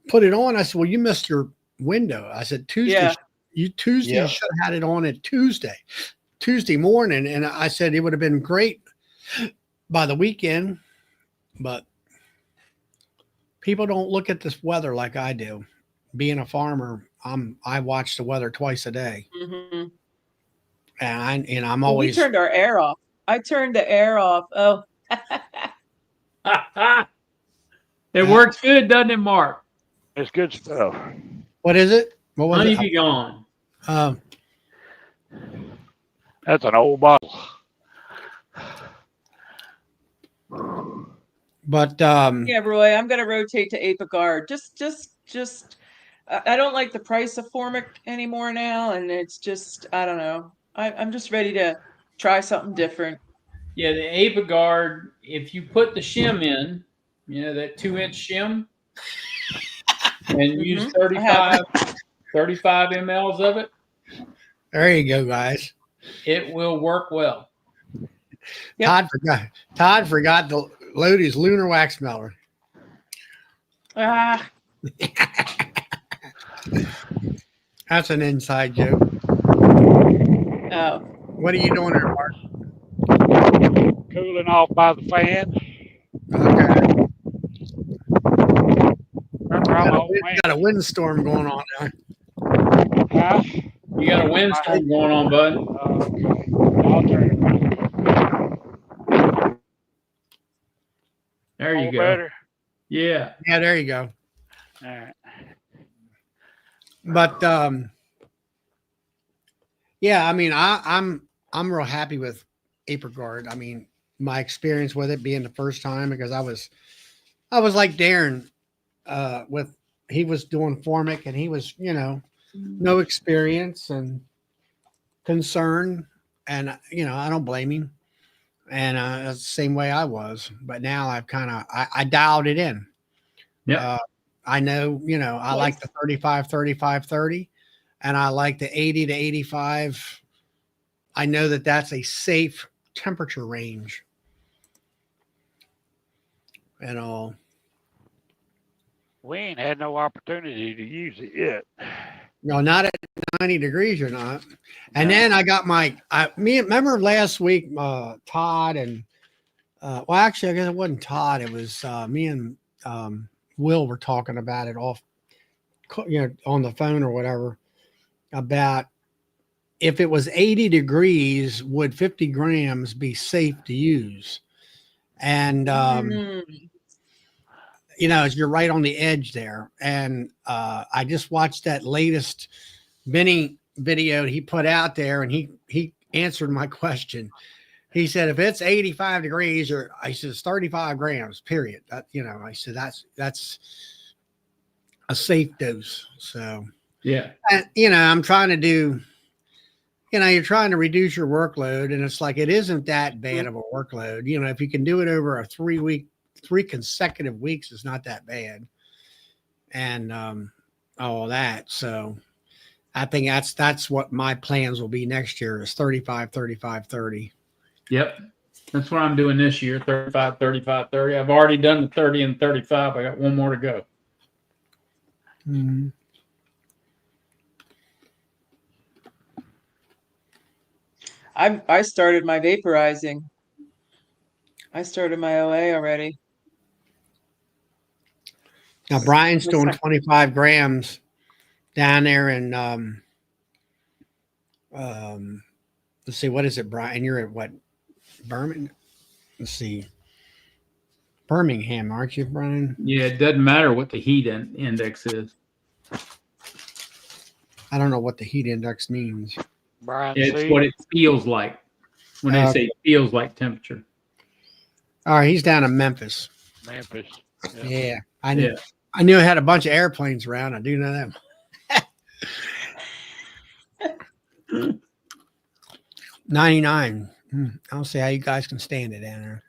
put it on. I said, well, you missed your window. I said, Tuesday,
Yeah.
Tuesday,
Yeah.
you should have had it on at Tuesday morning. And I said, it would have been great by the weekend, but people don't look at this weather like I do. Being a farmer, I watch the weather twice a day.
Mm-hmm.
And I'm
Well, we
always
turned our air off. I turned the air off. Oh,
It works good, doesn't it, Mark?
It's good stuff.
what is it? What was
Honey
it?
be gone.
That's an old bottle.
But
yeah, Roy, I'm gonna rotate to Apicard. Just. I don't like the price of Formic anymore now, and it's just I don't know. I'm just ready to try something different.
Yeah, the Apicard, if you put the shim in, that 2-inch shim, and use
I have
35 mLs of it,
there you go, guys.
it will work well.
Yep.
Todd forgot to load his lunar wax melter.
Ah,
That's an inside joke.
oh,
What are you doing there, Mark?
Cooling off by the fan.
Okay.
Remember, I'm old
Got a windstorm going on now.
man. Huh?
You got a windstorm going on, bud.
Okay. I'll turn it back.
There you
All
go.
better?
Yeah.
Yeah, there you go.
All right.
But yeah, I mean, I'm real happy with Apricard. I mean, my experience with it being the first time because I was like Darren he was doing Formic and he was no experience and concern, and I don't blame him, and that's the same way I was. But now I've kind of I dialed it in.
Yeah.
I know, I like the 35, 35, 30, and I like the 80 to 85. I know that that's a safe temperature range and all.
We ain't had no opportunity to use it yet.
No, not at 90 degrees, you're not. And then I got remember last week, Todd and, well, actually, I guess it wasn't Todd. It was me and Will were talking about it on the phone or whatever about if it was 80 degrees, would 50 grams be safe to use? And, you know, you're right on the edge there. And I just watched that latest Benny video he put out there, and he answered my question. He said, if it's 85 degrees, or I said, it's 35 grams, period. That, you know, I said, that's a safe dose. So,
Yeah.
and, you know, I'm trying to do, you know, you're trying to reduce your workload, and it's like, it isn't that bad of a workload. You know, if you can do it over a 3 consecutive weeks, it's not that bad. And all that. So I think that's what my plans will be next year is 35, 35, 30.
Yep. That's what I'm doing this year, 35, 35, 30. I've already done the 30 and 35. I got one more to go.
Mm-hmm.
I started my vaporizing. I started my OA already.
Now Brian's
The
doing
sec-
25 grams down there in let's see, what is it, Brian? You're at what, Birmingham? Let's see, Birmingham, aren't you, Brian?
Yeah, it doesn't matter what the heat index is.
I don't know what the heat index means.
Brian
It's
C.
what it feels like when they say feels like temperature.
All right, he's down in Memphis.
Memphis.
Yeah, I knew. I knew I had a bunch of airplanes around. I do know that. 99. I don't see how you guys can stand it down there.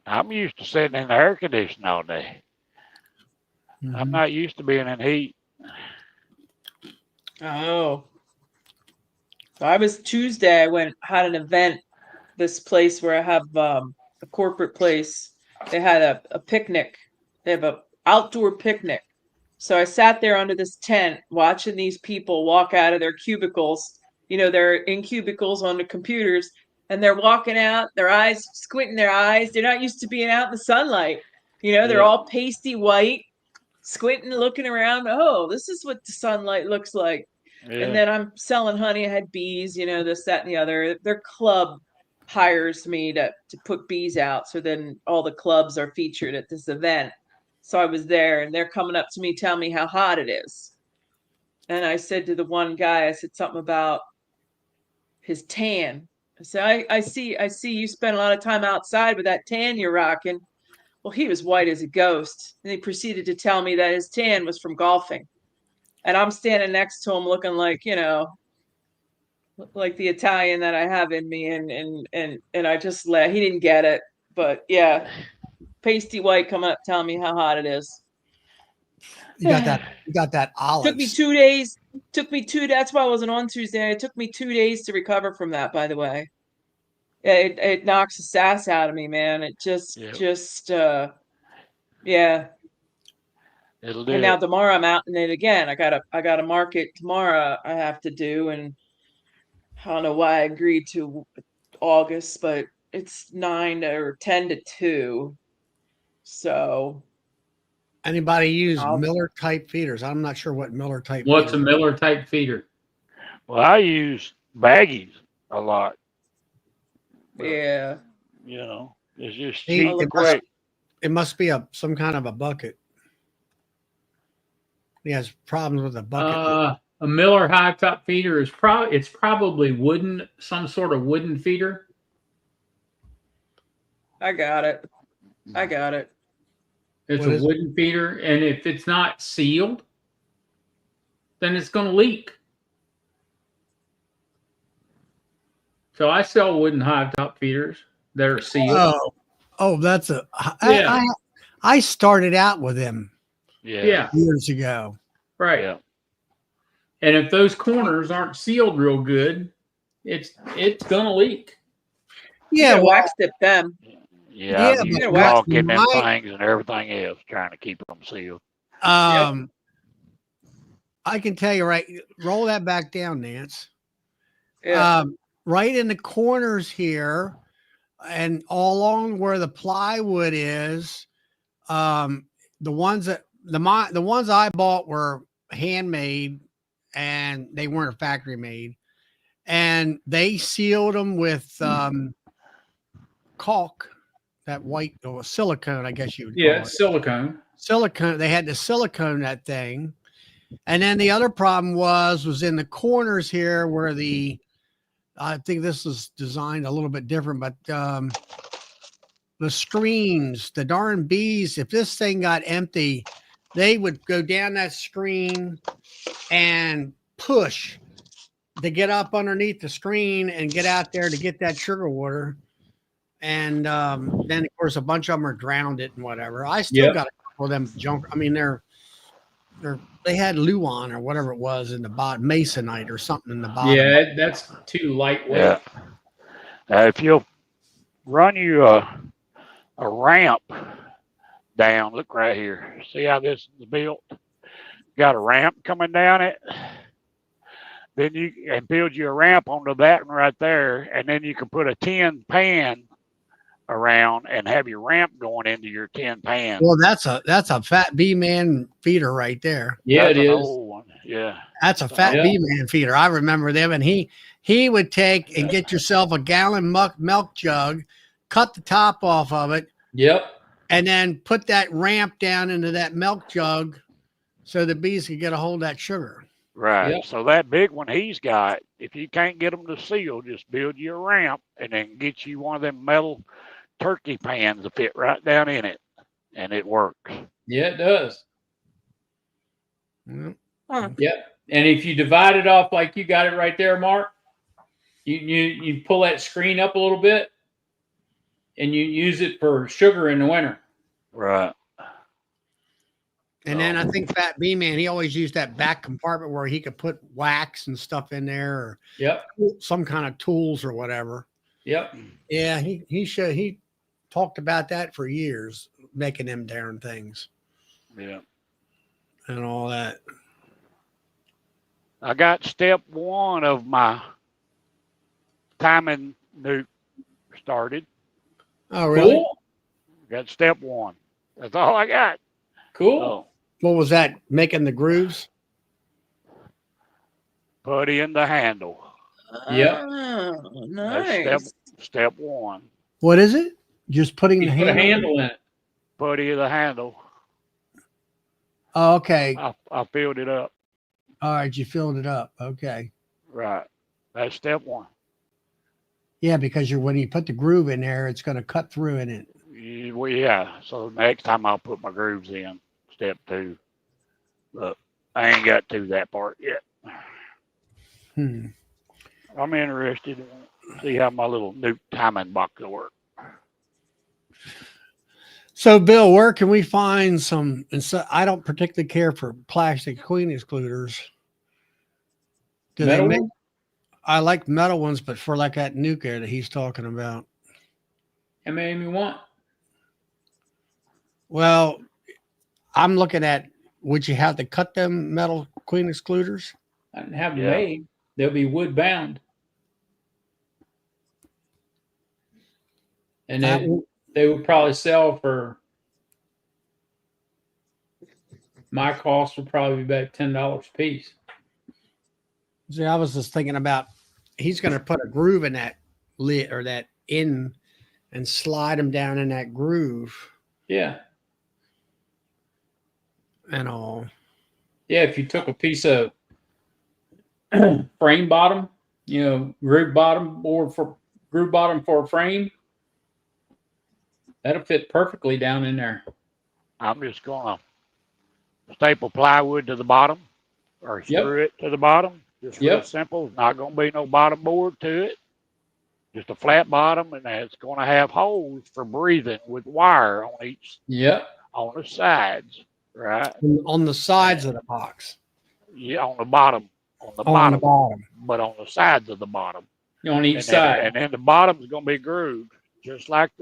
I'm used to sitting in the air conditioning all day. I'm not used to being in heat.
Oh. So I was Tuesday. I had an event. This place where I have a corporate place. They had a picnic. They have a outdoor picnic. So I sat there under this tent watching these people walk out of their cubicles. You know, they're in cubicles on the computers, and they're walking out, their eyes, squinting their eyes. They're not used to being out in the sunlight. You know, they're all pasty white, squinting, looking around. Oh, this is what the sunlight looks like.
Yeah.
And then I'm selling honey. I had bees, you know, this, that, and the other. Their club hires me to put bees out. So then all the clubs are featured at this event. So I was there, and they're coming up to me, telling me how hot it is. And I said to the one guy, I said something about his tan. I said, I see you spend a lot of time outside with that tan you're rocking. Well, he was white as a ghost. And he proceeded to tell me that his tan was from golfing. And I'm standing next to him looking like, you know, like the Italian that I have in me. And I just let, he didn't get it. But yeah, pasty white coming up telling me how hot it is.
You got that. You got that olive.
Took me 2 days. That's why I wasn't on Tuesday. It took me 2 days to recover from that, by the way. It knocks the sass out of me, man. It just yeah.
It'll do
And now
it.
tomorrow I'm out in it again. I got a market tomorrow I have to do, and I don't know why I agreed to August, but it's 9 or 10 to 2. So
Anybody use Miller type feeders? I'm not sure what Miller type.
What's a
feeders
Miller type feeder?
Well, I use baggies a lot. But,
yeah.
you know, it's just
Hey,
cheap
I'll
and
look it up.
quick.
It must be some kind of a bucket. He has problems with a bucket.
A Miller high top feeder is probably wooden, some sort of wooden feeder.
I got it.
It's
What
a
is it?
wooden feeder, and if it's not sealed, then it's going to leak. So I sell wooden hive top feeders that are sealed.
Oh, that's
Yeah.
I started out with them
Yeah.
years ago.
Right.
Yeah.
And if those corners aren't sealed real good, it's going to leak.
Yeah, well,
wax dip them.
Yeah,
Yeah,
I'm using
but
caulk in them
my-
things and everything else, trying to keep them sealed.
I can tell you right. Roll that back down, Nance.
Yeah.
Right in the corners here, and all along where the plywood is. The ones I bought handmade, and they weren't factory made. And they sealed them with caulk, that white or silicone, I guess you would call
Yeah,
it.
silicone.
Silicone. They had to silicone that thing. And then the other problem was in the corners here where I think this was designed a little bit different, but the screens, the darn bees, if this thing got empty, they would go down that screen and push to get up underneath the screen and get out there to get that sugar water. And then, of course, a bunch of them are drowned it and whatever. I still
Yep.
got a couple of them junk. I mean, they had Luan or whatever it was in the bottom, masonite or something in the bottom.
Yeah, that's too lightweight.
Yeah. If you'll run you a ramp down, look right here. See how this is built? Got a ramp coming down it. Then you build you a ramp onto that one right there, and then you can put a tin pan around and have your ramp going into your tin pan.
Well, that's a fat bee man feeder right there.
Yeah,
That's
it
an
is.
old one. Yeah.
That's a fat
Yeah.
bee man feeder. I remember them, and he would take and get yourself a gallon milk jug, cut the top off of it,
Yep.
and then put that ramp down into that milk jug so the bees could get a hold of that sugar.
Right.
Yep.
So that big one he's got, if you can't get them to seal, just build you a ramp and then get you one of them metal turkey pans to fit right down in it, and it works.
Yeah, it does.
Well,
Yep. And if you divide it off like you got it right there, Mark, you pull that screen up a little bit, and you use it for sugar in the winter.
Right.
and then I think Fat Bee Man, he always used that back compartment where he could put wax and stuff in there, or
Yep.
some kind of tools or whatever.
Yep.
Yeah, he talked about that for years, making them darn things
Yeah.
and all that.
I got step one of my timing nuke started.
Oh, really?
Cool.
Got step one. That's all I got.
Cool.
So
What was that? Making the grooves?
put in the handle.
Yep.
Oh,
That's
nice.
step one.
What is it? Just putting
You
the
put a
handle?
handle in it.
Put in the handle.
Oh, okay.
I filled it up.
All right, you filled it up. Okay.
Right. That's step one.
Yeah, because when you put the groove in there, it's going to cut through in it.
Well, yeah. So next time I'll put my grooves in. Step two. But I ain't got to that part yet.
Hmm.
I'm interested in see how my little nuke timing box will work.
So, Bill, where can we find some? And so I don't particularly care for plastic queen excluders. Do
Metal
they make?
one?
I like metal ones, but for like that nuclear that he's talking about.
How many you want?
Well, I'm looking at. Would you have to cut them metal queen excluders?
I didn't have them
Yeah.
made. They'll be wood bound. And they would probably sell for, my cost would probably be about $10 a piece.
See, I was just thinking about he's going to put a groove in that lid or that in and slide them down in that groove
Yeah.
and all.
Yeah. If you took a piece of frame bottom, groove bottom for a frame, that'll fit perfectly down in there.
I'm just gonna staple plywood to the bottom or screw it to the bottom. Just real
Yep.
simple. Not gonna be no bottom board to it. Just a flat bottom, and it's gonna have holes for breathing with wire
Yep.
on the sides, right?
On the sides of the box.
Yeah, on the bottom,
On the bottom.
but on the sides of the bottom.
On each
And
side.
then the bottom's gonna be grooved, just like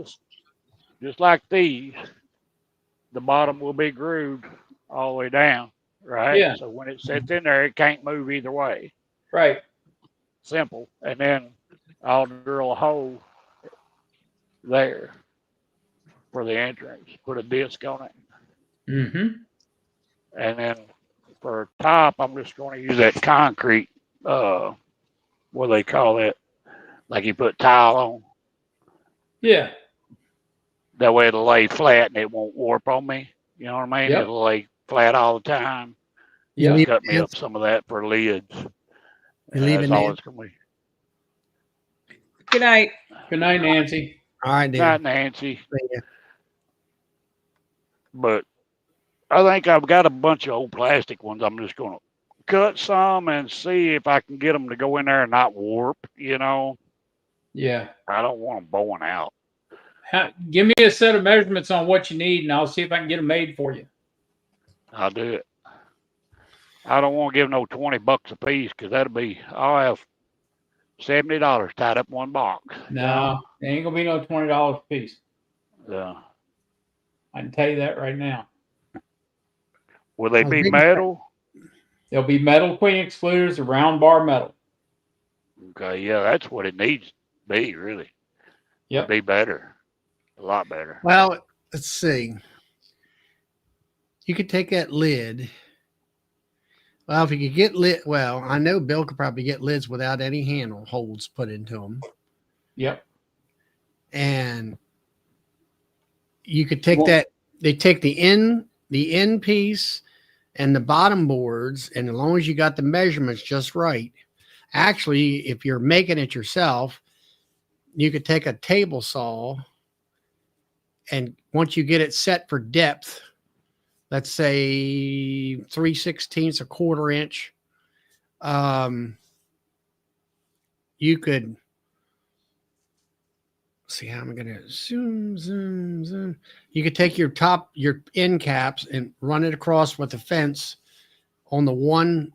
these. The bottom will be grooved all the way down, right?
Yeah.
So when it sits in there, it can't move either way.
Right.
Simple. And then I'll drill a hole there for the entrance. Put a disc on it,
Mm-hmm.
and then for top, I'm just going to use that concrete. What do they call it? Like you put tile on.
Yeah.
That way it'll lay flat and it won't warp on me. You know what I mean?
Yep.
It'll lay flat all the time.
You
Yeah.
leave
Cut me
it,
up some of that for lids.
You leave
That's
it
all
in?
it's going to be.
Good night.
Good night, Nancy.
All right, dude.
Not Nancy,
See ya.
but I think I've got a bunch of old plastic ones. I'm just going to cut some and see if I can get them to go in there and not warp. You know,
Yeah.
I don't want them bowing out.
Give me a set of measurements on what you need, and I'll see if I can get them made for you.
I'll do it. I don't want to give no $20 a piece because I'll have $70 tied up in one box.
No, it ain't gonna be no $20 a piece.
Yeah.
I can tell you that right now.
Will they
How
be
big is
metal?
There'll be metal queen excluders, a round bar metal.
Okay, yeah, that's what it needs to be, really.
Yep.
Be better. A lot better.
Well, let's see. You could take that lid. Well, if you could get lid, well, I know Bill could probably get lids without any handle holes put into them.
Yep.
And you could take
Well-
that. They take the end piece and the bottom boards, and as long as you got the measurements just right, actually, if you're making it yourself, you could take a table saw, and once you get it set for depth, let's say 3/16, a quarter inch, you could see how I'm going to zoom. You could take your end caps and run it across with the fence on the one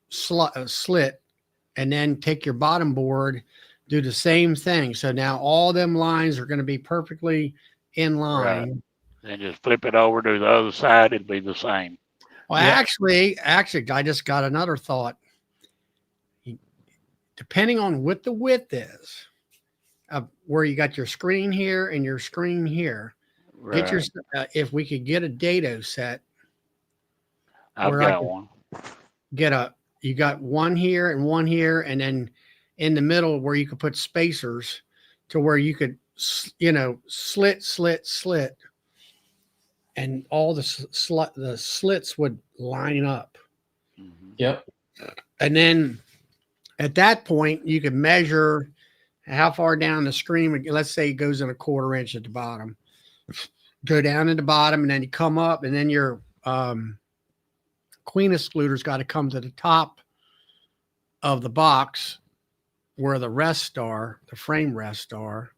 slit, and then take your bottom board, do the same thing. So now all them lines are going to be perfectly in line.
Then just flip it over to the other side. It'll be the same.
Well,
Yeah.
actually, I just got another thought. Depending on what the width is, of where you got your screen here and your screen here,
Right.
get your if we could get a dado set,
I've
where I
got
could
one.
you got one here, and then in the middle where you could put spacers to where you could, slit, and all the slits would line up.
Mhm.
Yep.
And then at that point, you could measure how far down the screen. Let's say it goes in a quarter inch at the bottom. Go down at the bottom, and then you come up, and then your queen excluder's got to come to the top of the box where the frame rests are.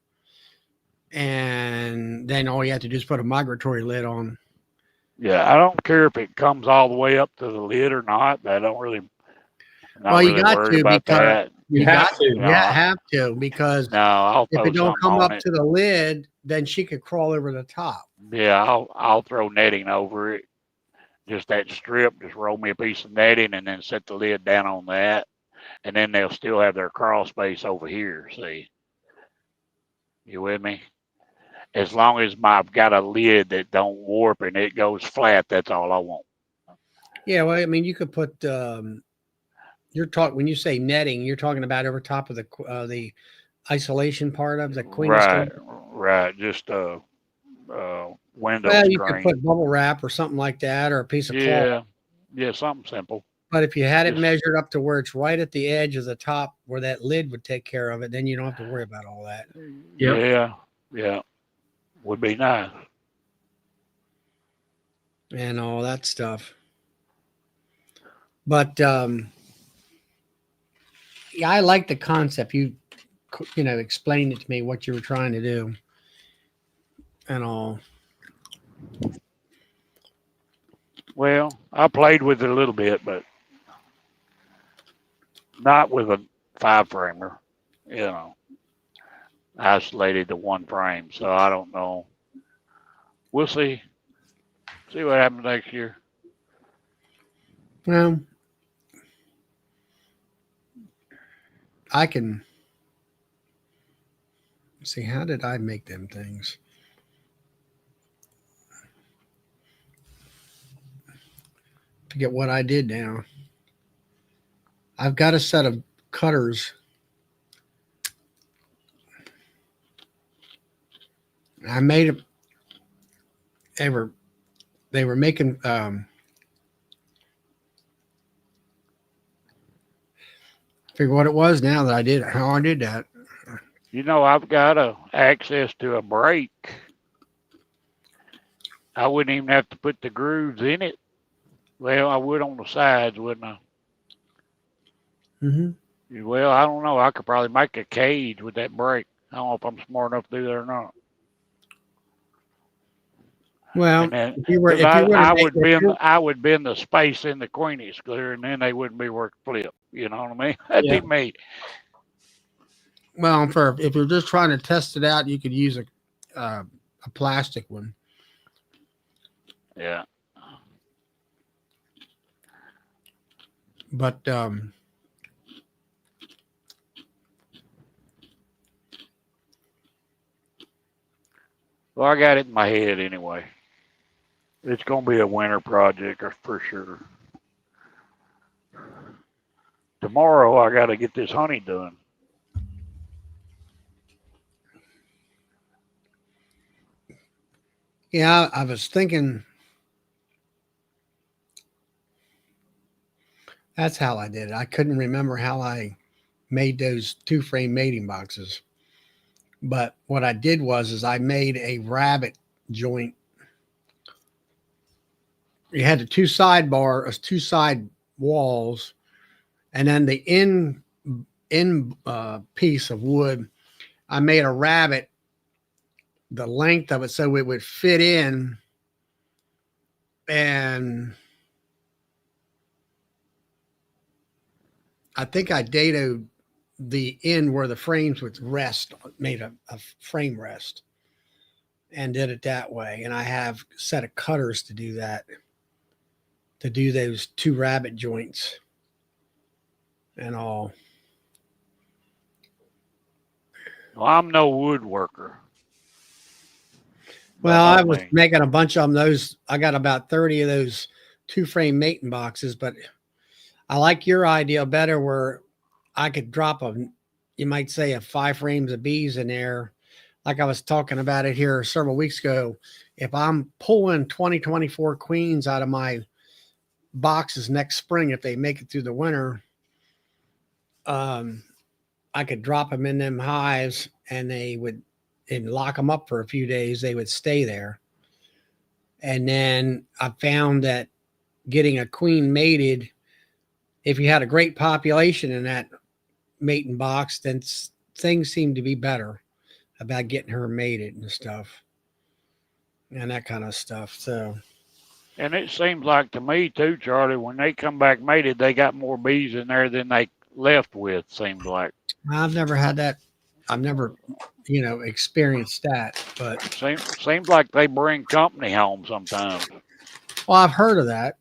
And then all you have to do is put a migratory lid on.
Yeah, I don't care if it comes all the way up to the lid or not. I don't really. Not
Well, you
really
got
worried
to
about
because
that.
You have to.
You have to, because
No, I'll
if
throw
it don't
something
come
on
up
it.
to the lid, then she could crawl over the top.
Yeah, I'll throw netting over it. Just that strip. Just roll me a piece of netting and then set the lid down on that, and then they'll still have their crawl space over here. See, you with me? As long as I've got a lid that don't warp and it goes flat, that's all I want.
Yeah, well, I mean, you could put when you say netting, you're talking about over top of the isolation part of the queen
Right,
excluder.
right. Just window
Well, you could
screen.
put bubble wrap or something like that, or a piece of cloth.
Yeah, yeah, something simple.
But if you had it
Just-
measured up to where it's right at the edge of the top where that lid would take care of it, then you don't have to worry about all that.
Yep.
Yeah, yeah. Would be nice.
And all that stuff. But yeah, I like the concept. You explained it to me what you were trying to do and all.
Well, I played with it a little bit, but not with a 5-framer. Isolated to one frame. So I don't know. We'll see. See what happens next year.
Well, I can see, how did I make them things? forget what I did now. I've got a set of cutters. I made it. They were making figure what it was now that I did it, how I did that.
You know, I've got access to a brake. I wouldn't even have to put the grooves in it. Well, I would on the sides, wouldn't I?
Mm-hmm.
Well, I don't know. I could probably make a cage with that brake. I don't know if I'm smart enough to do that or not.
Well,
And then,
if you were
I would bend the space in the queenies clear, and then they wouldn't be worth flip. You know what I mean? That'd be me.
well, if you're just trying to test it out, you could use a plastic one.
Yeah.
But
Well, I got it in my head anyway. It's gonna be a winter project for sure. Tomorrow I got to get this honey done.
yeah, I was thinking that's how I did it. I couldn't remember how I made those 2-frame mating boxes. But what I did was I made a rabbit joint. You had the two side walls, and then the in piece of wood. I made a rabbit, the length of it, so it would fit in, and I think I dadoed the end where the frames would rest, made a frame rest, and did it that way. And I have a set of cutters to do that, to do those 2 rabbit joints and all.
Well, I'm no woodworker.
Well, I was making a bunch of them. I got about 30 of those 2-frame mating boxes, but I like your idea better where I could drop you might say a 5 frames of bees in there. Like I was talking about it here several weeks ago. If I'm pulling 2024 queens out of my boxes next spring, if they make it through the winter, I could drop them in them hives and and lock them up for a few days. They would stay there. And then I found that getting a queen mated, if you had a great population in that mating box, then things seem to be better about getting her mated and stuff and that kind of stuff. So,
and it seems like to me too, Charlie, when they come back mated, they got more bees in there than they left with. Seems like.
I've never had that. I've never, experienced that, but
seems like they bring company home sometimes.
Well, I've heard of that.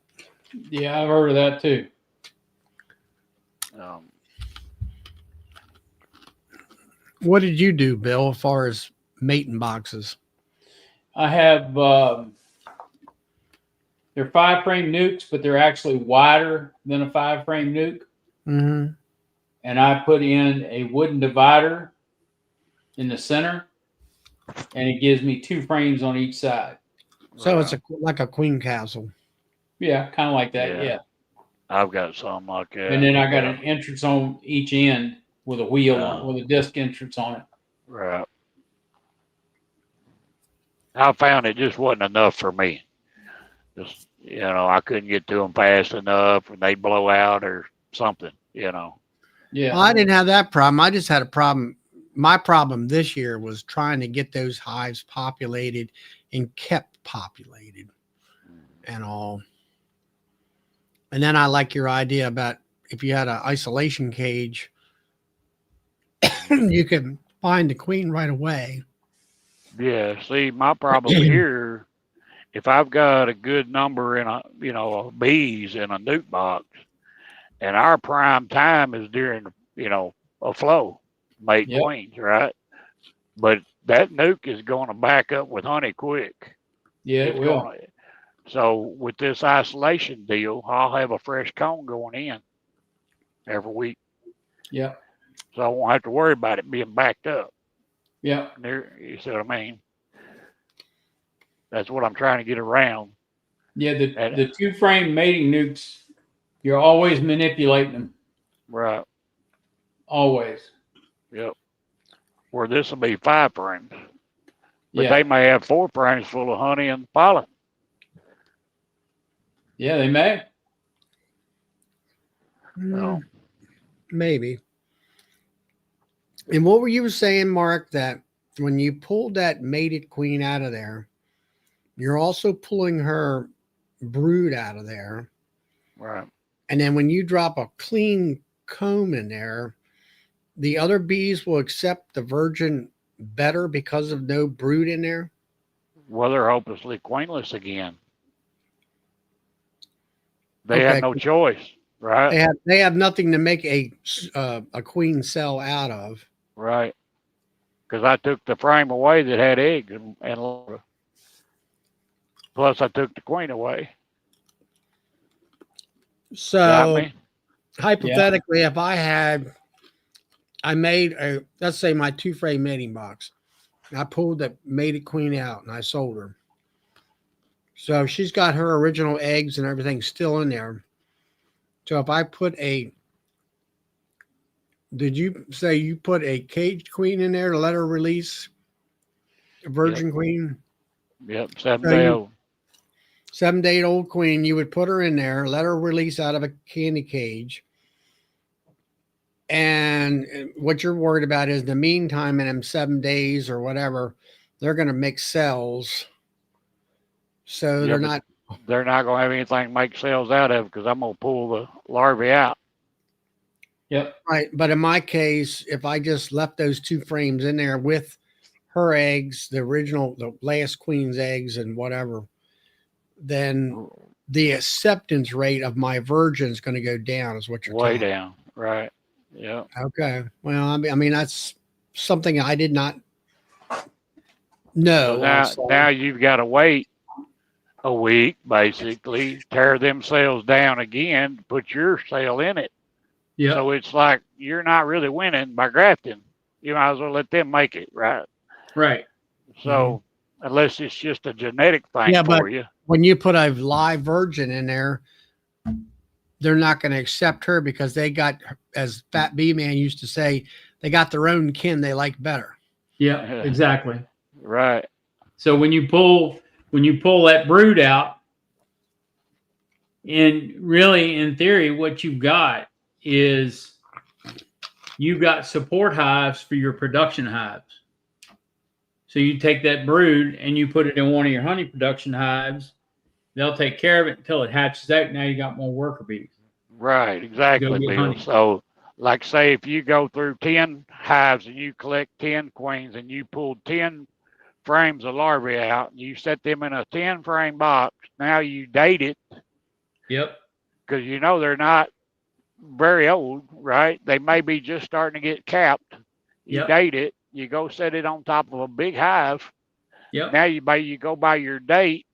Yeah, I've heard of that too.
What did you do, Bill, as far as mating boxes?
I have they're 5-frame nukes, but they're actually wider than a 5-frame nuke.
Mm-hmm.
And I put in a wooden divider in the center, and it gives me 2 frames on each side.
So it's like a queen castle.
Yeah, kind of like that. Yeah.
I've got something like that.
And then I got an entrance on each end with a wheel with a disc entrance on it.
Right. I found it just wasn't enough for me. Just, I couldn't get to them fast enough, and they'd blow out or something,
Yeah.
Well, I didn't have that problem. I just had a problem. My problem this year was trying to get those hives populated and kept populated and all. And then I like your idea about if you had an isolation cage, you could find the queen right away.
Yeah. See, my problem here, if I've got a good number in of bees in a nuke box, and our prime time is during, a flow, mate queens, right? But that nuke is going to back up with honey quick.
Yeah, it will.
So with this isolation deal, I'll have a fresh comb going in every week.
Yeah.
So I won't have to worry about it being backed up.
Yeah.
You see what I mean? That's what I'm trying to get around.
Yeah. The two frame mating nukes, you're always manipulating them.
Right.
Always.
Yep. Where this will be 5 frames. But
Yeah.
they may have 4 frames full of honey and pollen.
Yeah, they may.
So,
Maybe. And what were you saying, Mark, that when you pulled that mated queen out of there, you're also pulling her brood out of there.
right.
And then when you drop a clean comb in there, the other bees will accept the virgin better because of no brood in there.
Well, they're hopelessly queenless again. They
Okay.
had no choice, right?
They have nothing to make a queen cell out of.
Right. Because I took the frame away that had eggs and larvae. Plus, I took the queen away. Got
So
me?
hypothetically, if I made let's say my 2-frame mating box, I pulled the mated queen out and I sold her. So she's got her original eggs and everything still in there. So if I did you say you put a caged queen in there to let her release a virgin queen?
Yep. 7
So
day old.
7-day-old queen, you would put her in there, let her release out of a candy cage. And what you're worried about is the meantime, in them 7 days or whatever, they're going to make cells. So
Yeah,
they're
but
not
they're not going to have anything to make cells out of because I'm going to pull the larvae out.
Yep.
right. But in my case, if I just left those 2 frames in there with her eggs, the last queen's eggs and whatever, then the acceptance rate of my virgin is going to go down, is what you're
Way
telling me.
down. Right. Yeah.
Okay. Well, I mean, that's something I did not know.
So now you've got to wait a week, basically, tear them cells down again, put your cell in it.
Yeah.
So it's like you're not really winning by grafting. You might as well let them make it, right?
Right.
So unless it's just a genetic thing
Yeah, but
for you.
when you put a live virgin in there, they're not going to accept her because they got, as Fat B Man used to say, they got their own kin they like better.
Yeah, exactly.
Right.
So when you pull that brood out, and really in theory, what you've got is you've got support hives for your production hives. So you take that brood and you put it in one of your honey production hives. They'll take care of it until it hatches out. Now you got more worker bees.
Right. Exactly,
get
Bill.
honey.
So like say if you go through 10 hives and you collect 10 queens and you pulled 10 frames of larvae out and you set them in a 10 frame box, now you date it
Yep.
because you know they're not very old, right? They may be just starting to get capped. You
Yep.
date it, you go set it on top of a big hive.
Yep.
Now you go by your date,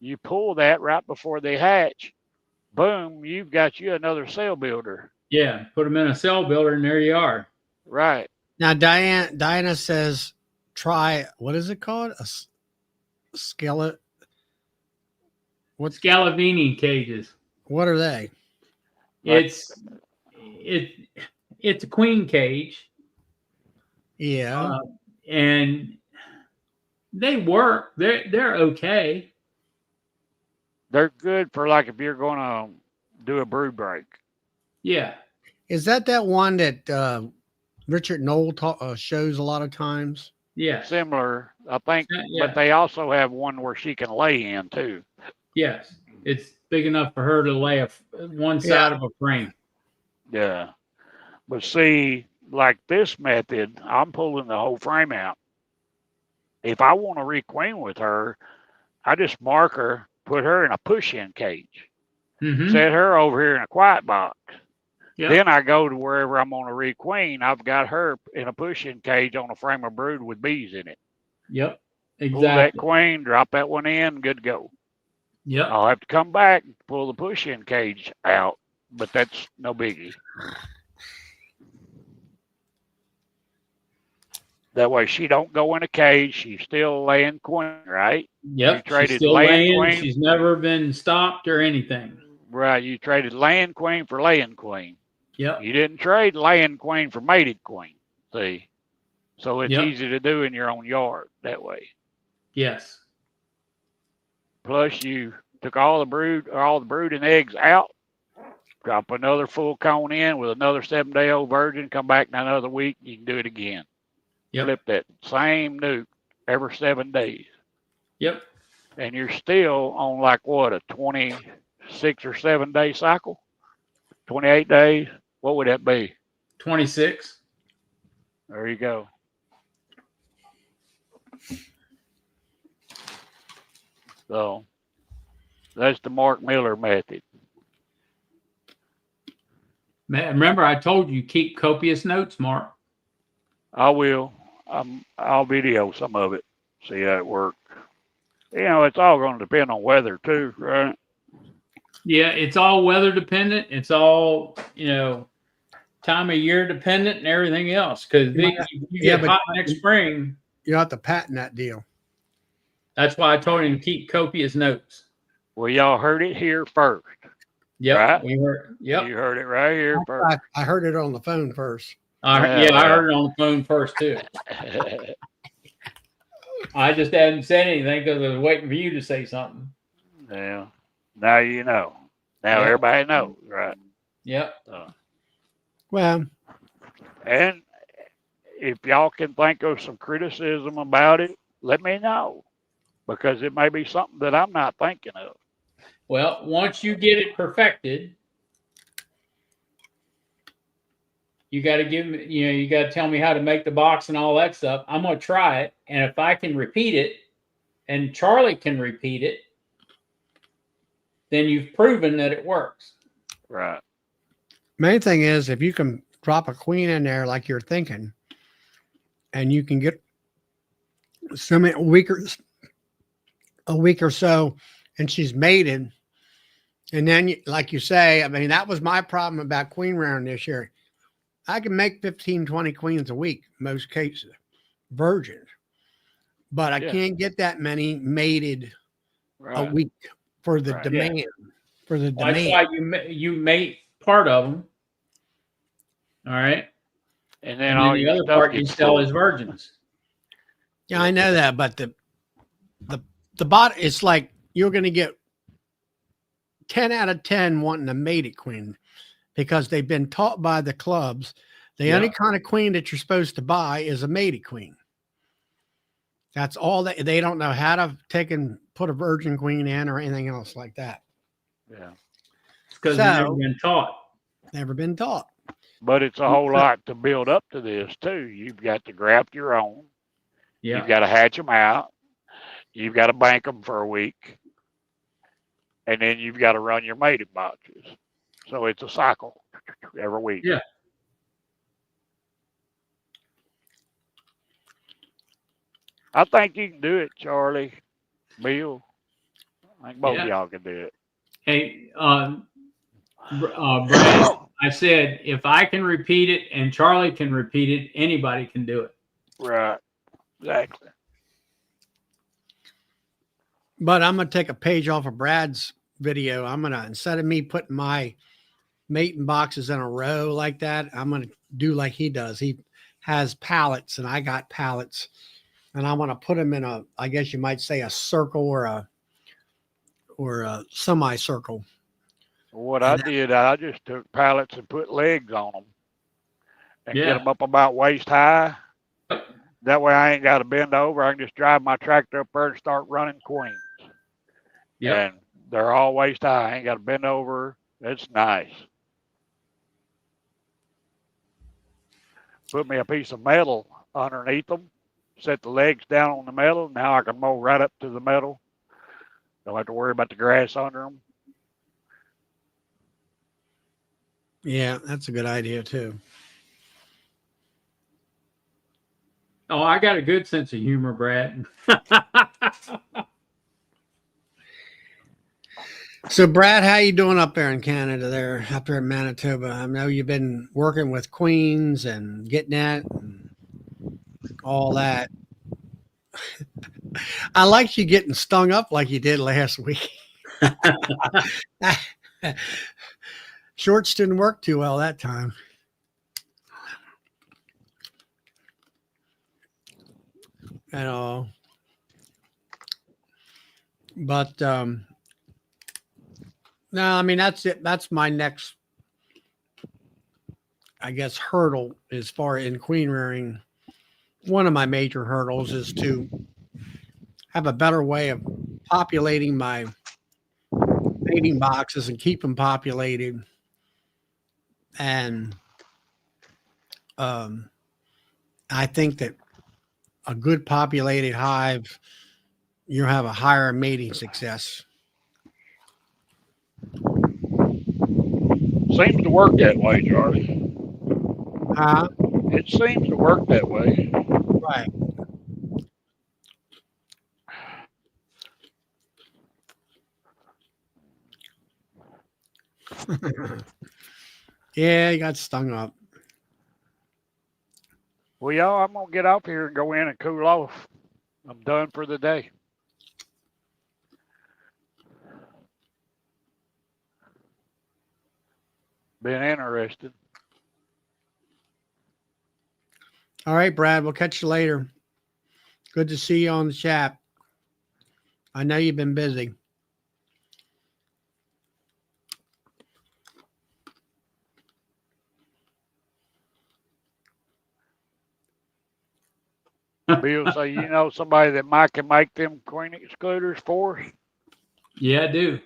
you pull that right before they hatch. Boom, you've got you another cell builder.
Yeah. Put them in a cell builder and there you are.
Right.
Now, Diana says, try, what is it called? A skeleton.
Scalavini cages.
What are they?
It's a queen cage.
Yeah.
And they work. They're okay.
They're good for like if you're going to do a brood break.
Yeah.
Is that one that Richard Knoll shows a lot of times?
Yeah.
Similar, I think,
Yeah.
but they also have one where she can lay in too.
Yes. It's big enough for her to lay one side of a frame.
Yeah. But see, like this method, I'm pulling the whole frame out. If I want to requeen with her, I just mark her, put her in a push-in cage,
Mm-hmm.
set her over here in a quiet box.
Yep.
Then I go to wherever I'm going to requeen. I've got her in a push-in cage on a frame of brood with bees in it.
Yep.
Pull that
Exactly.
queen, drop that one in, good to go.
Yep.
I'll have to come back and pull the push-in cage out, but that's no biggie. That way she don't go in a cage. She's still laying queen, right?
Yep.
You traded
She's still
laying
laying.
queen.
She's never been stopped or anything.
Right. You traded laying queen for laying queen.
Yep.
You didn't trade laying queen for mated queen. See? So it's
Yep.
easy to do in your own yard that way.
Yes.
Plus you took all the brood and eggs out, drop another full cone in with another 7-day-old virgin, come back in another week, you can do it again.
Yep.
Flip that same nuke every 7 days.
Yep.
And you're still on like what, a 26 or 7 day cycle? 28 days? What would that be?
26.
There you go. So that's the Mark Miller method.
Remember, I told you keep copious notes, Mark.
I will. I'll video some of it, see how it works. You know, it's all going to depend on weather too, right?
Yeah, it's all weather dependent. It's all, time of year dependent and everything else. Because you
Yeah,
get
but-
hot next spring.
You have to patent that deal.
That's why I told him to keep copious notes.
Well, y'all heard it here first.
Yep.
Right.
We heard. Yep.
You heard it right here first.
I heard it on the phone first.
I heard it on the phone first too. I just hadn't said anything because I was waiting for you to say something.
Yeah. Now you know. Now
Yep.
everybody knows, right?
Yep.
Well,
And if y'all can think of some criticism about it, let me know. Because it may be something that I'm not thinking of.
Well, once you get it perfected, you got to give me, you got to tell me how to make the box and all that stuff. I'm going to try it. And if I can repeat it and Charlie can repeat it, then you've proven that it works.
Right.
main thing is if you can drop a queen in there like you're thinking, and you can get a week or so, and she's mated, and then like you say, I mean, that was my problem about queen rearing this year. I can make 15, 20 queens a week, most cases, virgins, but I can't get that many mated a week for the demand.
Yeah.
For the
Well,
demand.
that's why you mate part of them. All right.
And then
And
all
then the
your
other
stuff
part you
gets
sell
full.
as virgins.
Yeah, I know that, but the bot, it's like you're going to get 10 out of 10 wanting a mated queen because they've been taught by the clubs the only kind of queen that you're supposed to buy is a mated queen. That's all they don't know how to take and put a virgin queen in or anything else like that.
Yeah.
It's because they've never been taught.
Never been taught.
But it's a whole lot to build up to this too. You've got to graft your own.
Yeah.
You've got to hatch them out. You've got to bank them for a week. And then you've got to run your mated boxes. So it's a cycle every week.
Yeah.
I think you can do it, Charlie, Bill. I think both of
Yeah.
y'all can do it.
Hey, Brad, I said if I can repeat it and Charlie can repeat it, anybody can do it.
Right. Exactly.
But I'm going to take a page off of Brad's video. I'm going to, instead of me putting my mating boxes in a row like that, I'm going to do like he does. He has pallets and I got pallets, and I want to put them in a, I guess you might say a circle or a semicircle.
What I did, I just took pallets and put legs on them and
Yeah.
get them up about waist high. That way I ain't got to bend over. I can just drive my tractor up there and start running queens.
Yeah.
And they're all waist high. I ain't got to bend over. It's nice. Put me a piece of metal underneath them. Set the legs down on the metal. Now I can mow right up to the metal. Don't have to worry about the grass under them.
Yeah, that's a good idea too.
Oh, I got a good sense of humor, Brad.
So, Brad, how you doing up there in Canada? There, up there in Manitoba. I know you've been working with queens and getting that and all that. I liked you getting stung up like you did last week. Shorts didn't work too well that time. At all. But no, I mean that's it. That's my next, I guess, hurdle as far in queen rearing. One of my major hurdles is to have a better way of populating my mating boxes and keep them populated. And I think that a good populated hive, you have a higher mating success.
Seems to work that way, Charlie.
Huh?
It seems to work that way.
Right. Yeah, you got stung up.
Well, y'all, I'm gonna get off here and go in and cool off. I'm done for the day. Been interested.
All right, Brad, we'll catch you later. Good to see you on the chat. I know you've been busy.
Bill say, you know somebody that might can make them queen excluders for us?
Yeah, I do.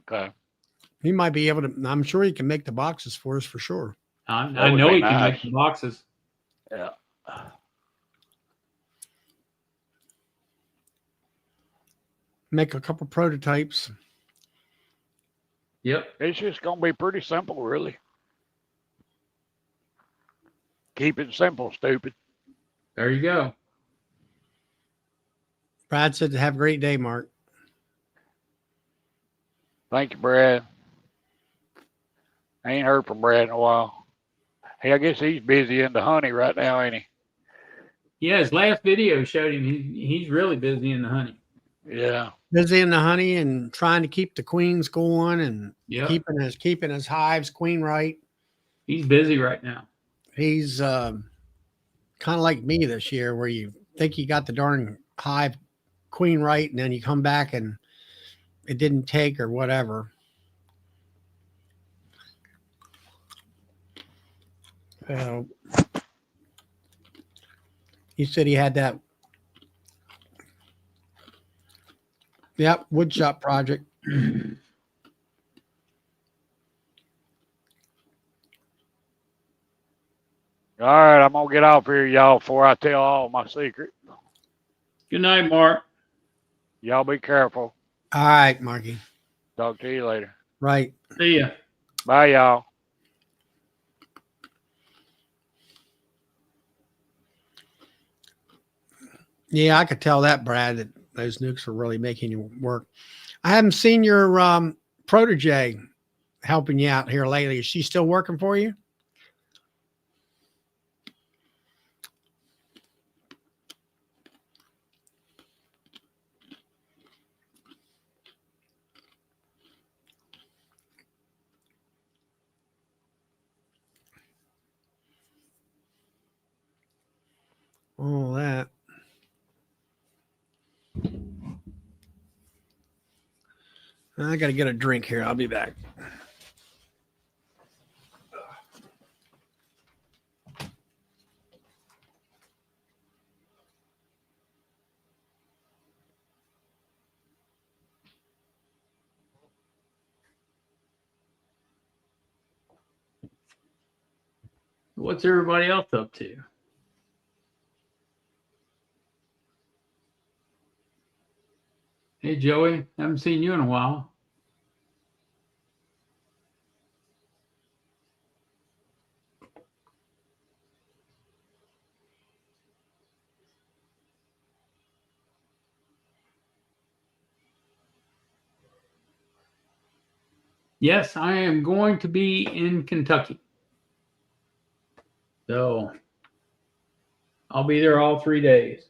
Okay.
He might be able to. I'm sure he can make the boxes for us for sure.
I
That would
know
be
he can
nice.
make the boxes.
Yeah.
Make a couple prototypes.
Yep.
It's just gonna be pretty simple, really. Keep it simple, stupid.
There you go.
Brad said to have a great day, Mark.
Thank you, Brad. I ain't heard from Brad in a while. Hey, I guess he's busy in the honey right now, ain't he?
Yeah, his last video showed him he's really busy in the honey.
Yeah.
Busy in the honey and trying to keep the queens going and
Yep.
keeping his hives queen right.
He's busy right now.
He's kind of like me this year, where you think you got the darn hive queen right, and then you come back and it didn't take or whatever. He said he had that. Yep, woodshop project.
All right, I'm gonna get off here, y'all, before I tell all my secret.
Good night, Mark.
Y'all be careful.
All right, Marky.
Talk to you later.
Right.
See ya.
Bye, y'all.
Yeah, I could tell that, Brad, that those nukes are really making you work. I haven't seen your protege helping you out here lately. Is she still working for you? All that. I got to get a drink here. I'll be back.
What's everybody else up to? Hey, Joey. Haven't seen you in a while. Yes, I am going to be in Kentucky. So I'll be there all 3 days.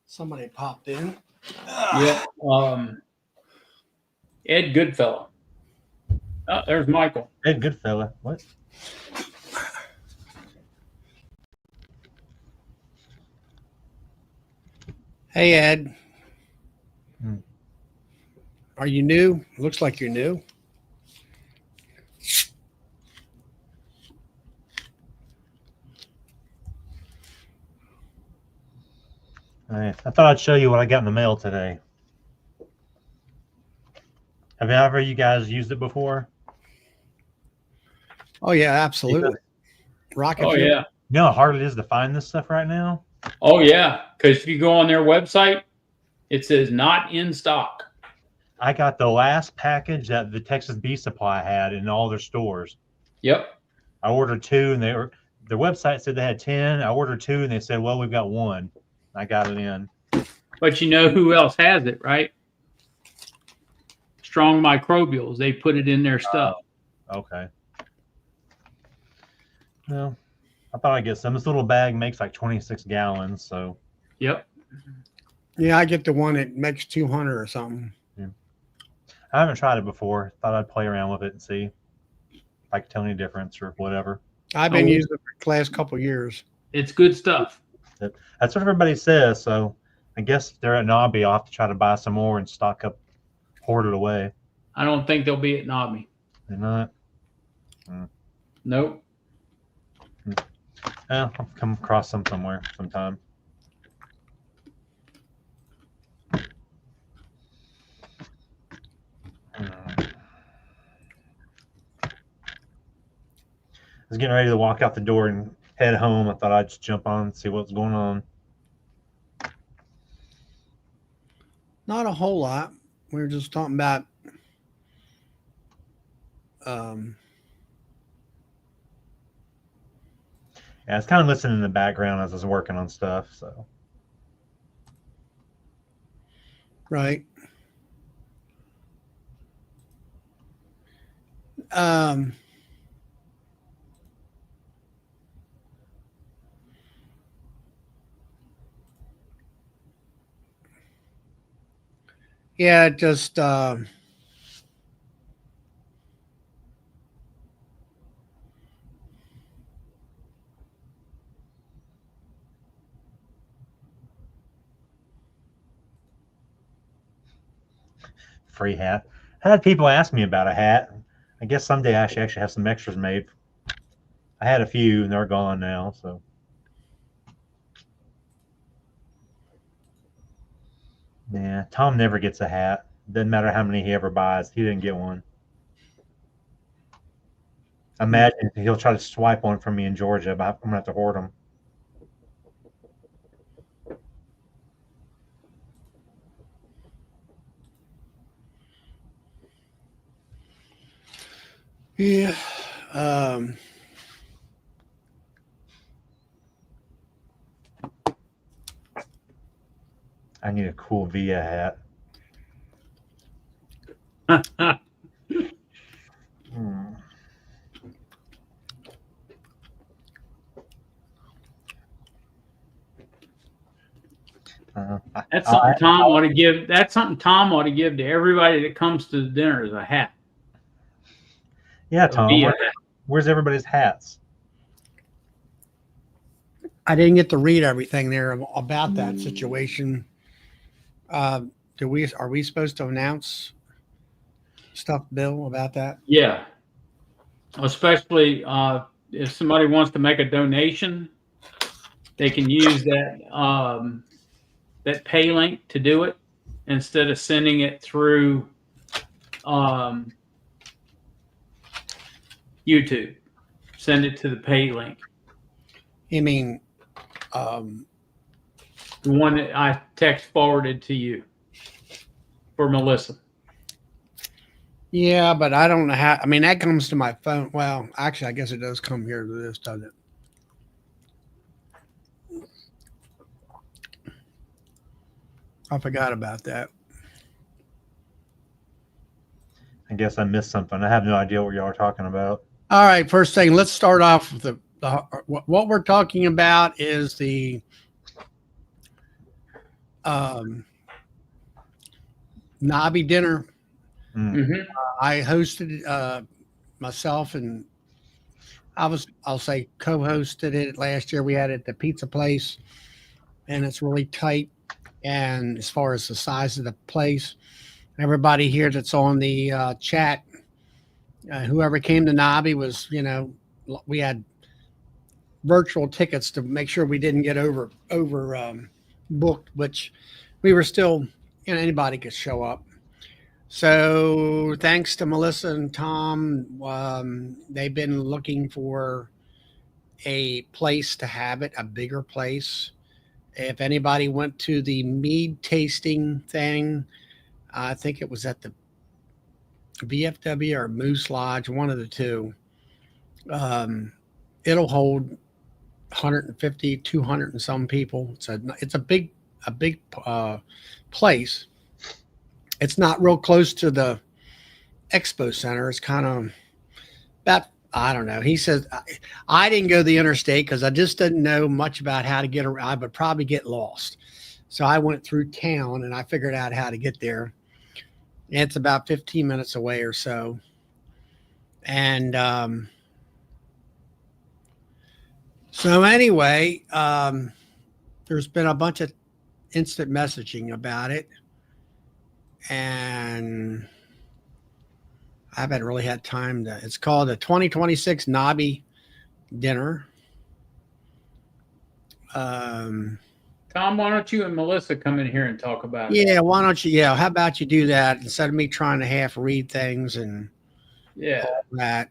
Somebody popped in.
Yeah. Ed Goodfellow. Oh, there's Michael.
Ed Goodfella. What?
Hey, Ed.
Hmm.
Are you new? Looks like you're new.
I thought I'd show you what I got in the mail today. Have ever you guys used it before?
Oh, yeah, absolutely. Rocket
Oh,
fuel.
yeah.
You know how hard it is to find this stuff right now?
Oh, yeah. Because if you go on their website, it says not in stock.
I got the last package that the Texas Bee Supply had in all their stores.
Yep.
I ordered 2 and their website said they had 10. I ordered 2 and they said, well, we've got 1. I got it in.
But you know who else has it, right? Strong Microbials. They put it in their stuff.
Okay. Well, I thought I'd get some. This little bag makes like 26 gallons, so.
Yep.
Yeah, I get the one that makes 200 or something.
I haven't tried it before. Thought I'd play around with it and see if I could tell any difference or whatever.
I've been
Oh.
using it for the last couple of years.
It's good stuff.
That's what everybody says. So I guess they're at Nobby. I'll have to try to buy some more and stock up, hoard it away.
I don't think they'll be at Nobby.
They're not.
Nope.
I'll come across some somewhere sometime. I was getting ready to walk out the door and head home. I thought I'd just jump on and see what's going on.
Not a whole lot. We were just talking about
Yeah, I was kind of listening in the background as I was working on stuff. So
right. Yeah, just
free hat. I had people ask me about a hat. I guess someday I should actually have some extras made. I had a few and they're gone now. So yeah, Tom never gets a hat. Doesn't matter how many he ever buys. He didn't get one. Imagine he'll try to swipe one from me in Georgia, but I'm gonna have to hoard them.
yeah.
I need a cool Via hat. Hmm.
That's something Tom ought to give. That's something Tom ought to give to everybody that comes to the dinner is a hat.
Yeah, Tom.
Via hat.
Where's everybody's hats?
I didn't get to read everything there about that situation. Are we supposed to announce stuff, Bill, about that?
Yeah. Especially if somebody wants to make a donation, they can use that that pay link to do it instead of sending it through YouTube. Send it to the pay link.
You mean,
The one that I text forwarded to you for Melissa.
yeah, but I don't know how. I mean, that comes to my phone. Well, actually, I guess it does come here to this, doesn't it? I forgot about that.
I guess I missed something. I have no idea what y'all are talking about.
All right, first thing, let's start off with what we're talking about is the Nobby dinner.
Mm-hmm.
I hosted myself, and I'll say co-hosted it last year. We had it at the pizza place, and it's really tight. And as far as the size of the place, everybody here that's on the chat, whoever came to Nobby was, we had virtual tickets to make sure we didn't get over booked, which we were still, anybody could show up. So thanks to Melissa and Tom, they've been looking for a place to have it, a bigger place. If anybody went to the mead tasting thing, I think it was at the VFW or Moose Lodge, one of the two. It'll hold 150, 200 and some people. It's a big place. It's not real close to the expo center. It's kind of about, I don't know. He says, I didn't go the interstate because I just didn't know much about how to get around. I would probably get lost. So I went through town and I figured out how to get there. It's about 15 minutes away or so. And so anyway, there's been a bunch of instant messaging about it. And I haven't really had time to. It's called the 2026 Nobby Dinner.
Tom, why don't you and Melissa come in here and talk about it?
Yeah, why don't you? Yeah, how about you do that instead of me trying to half read things and
Yeah.
all that.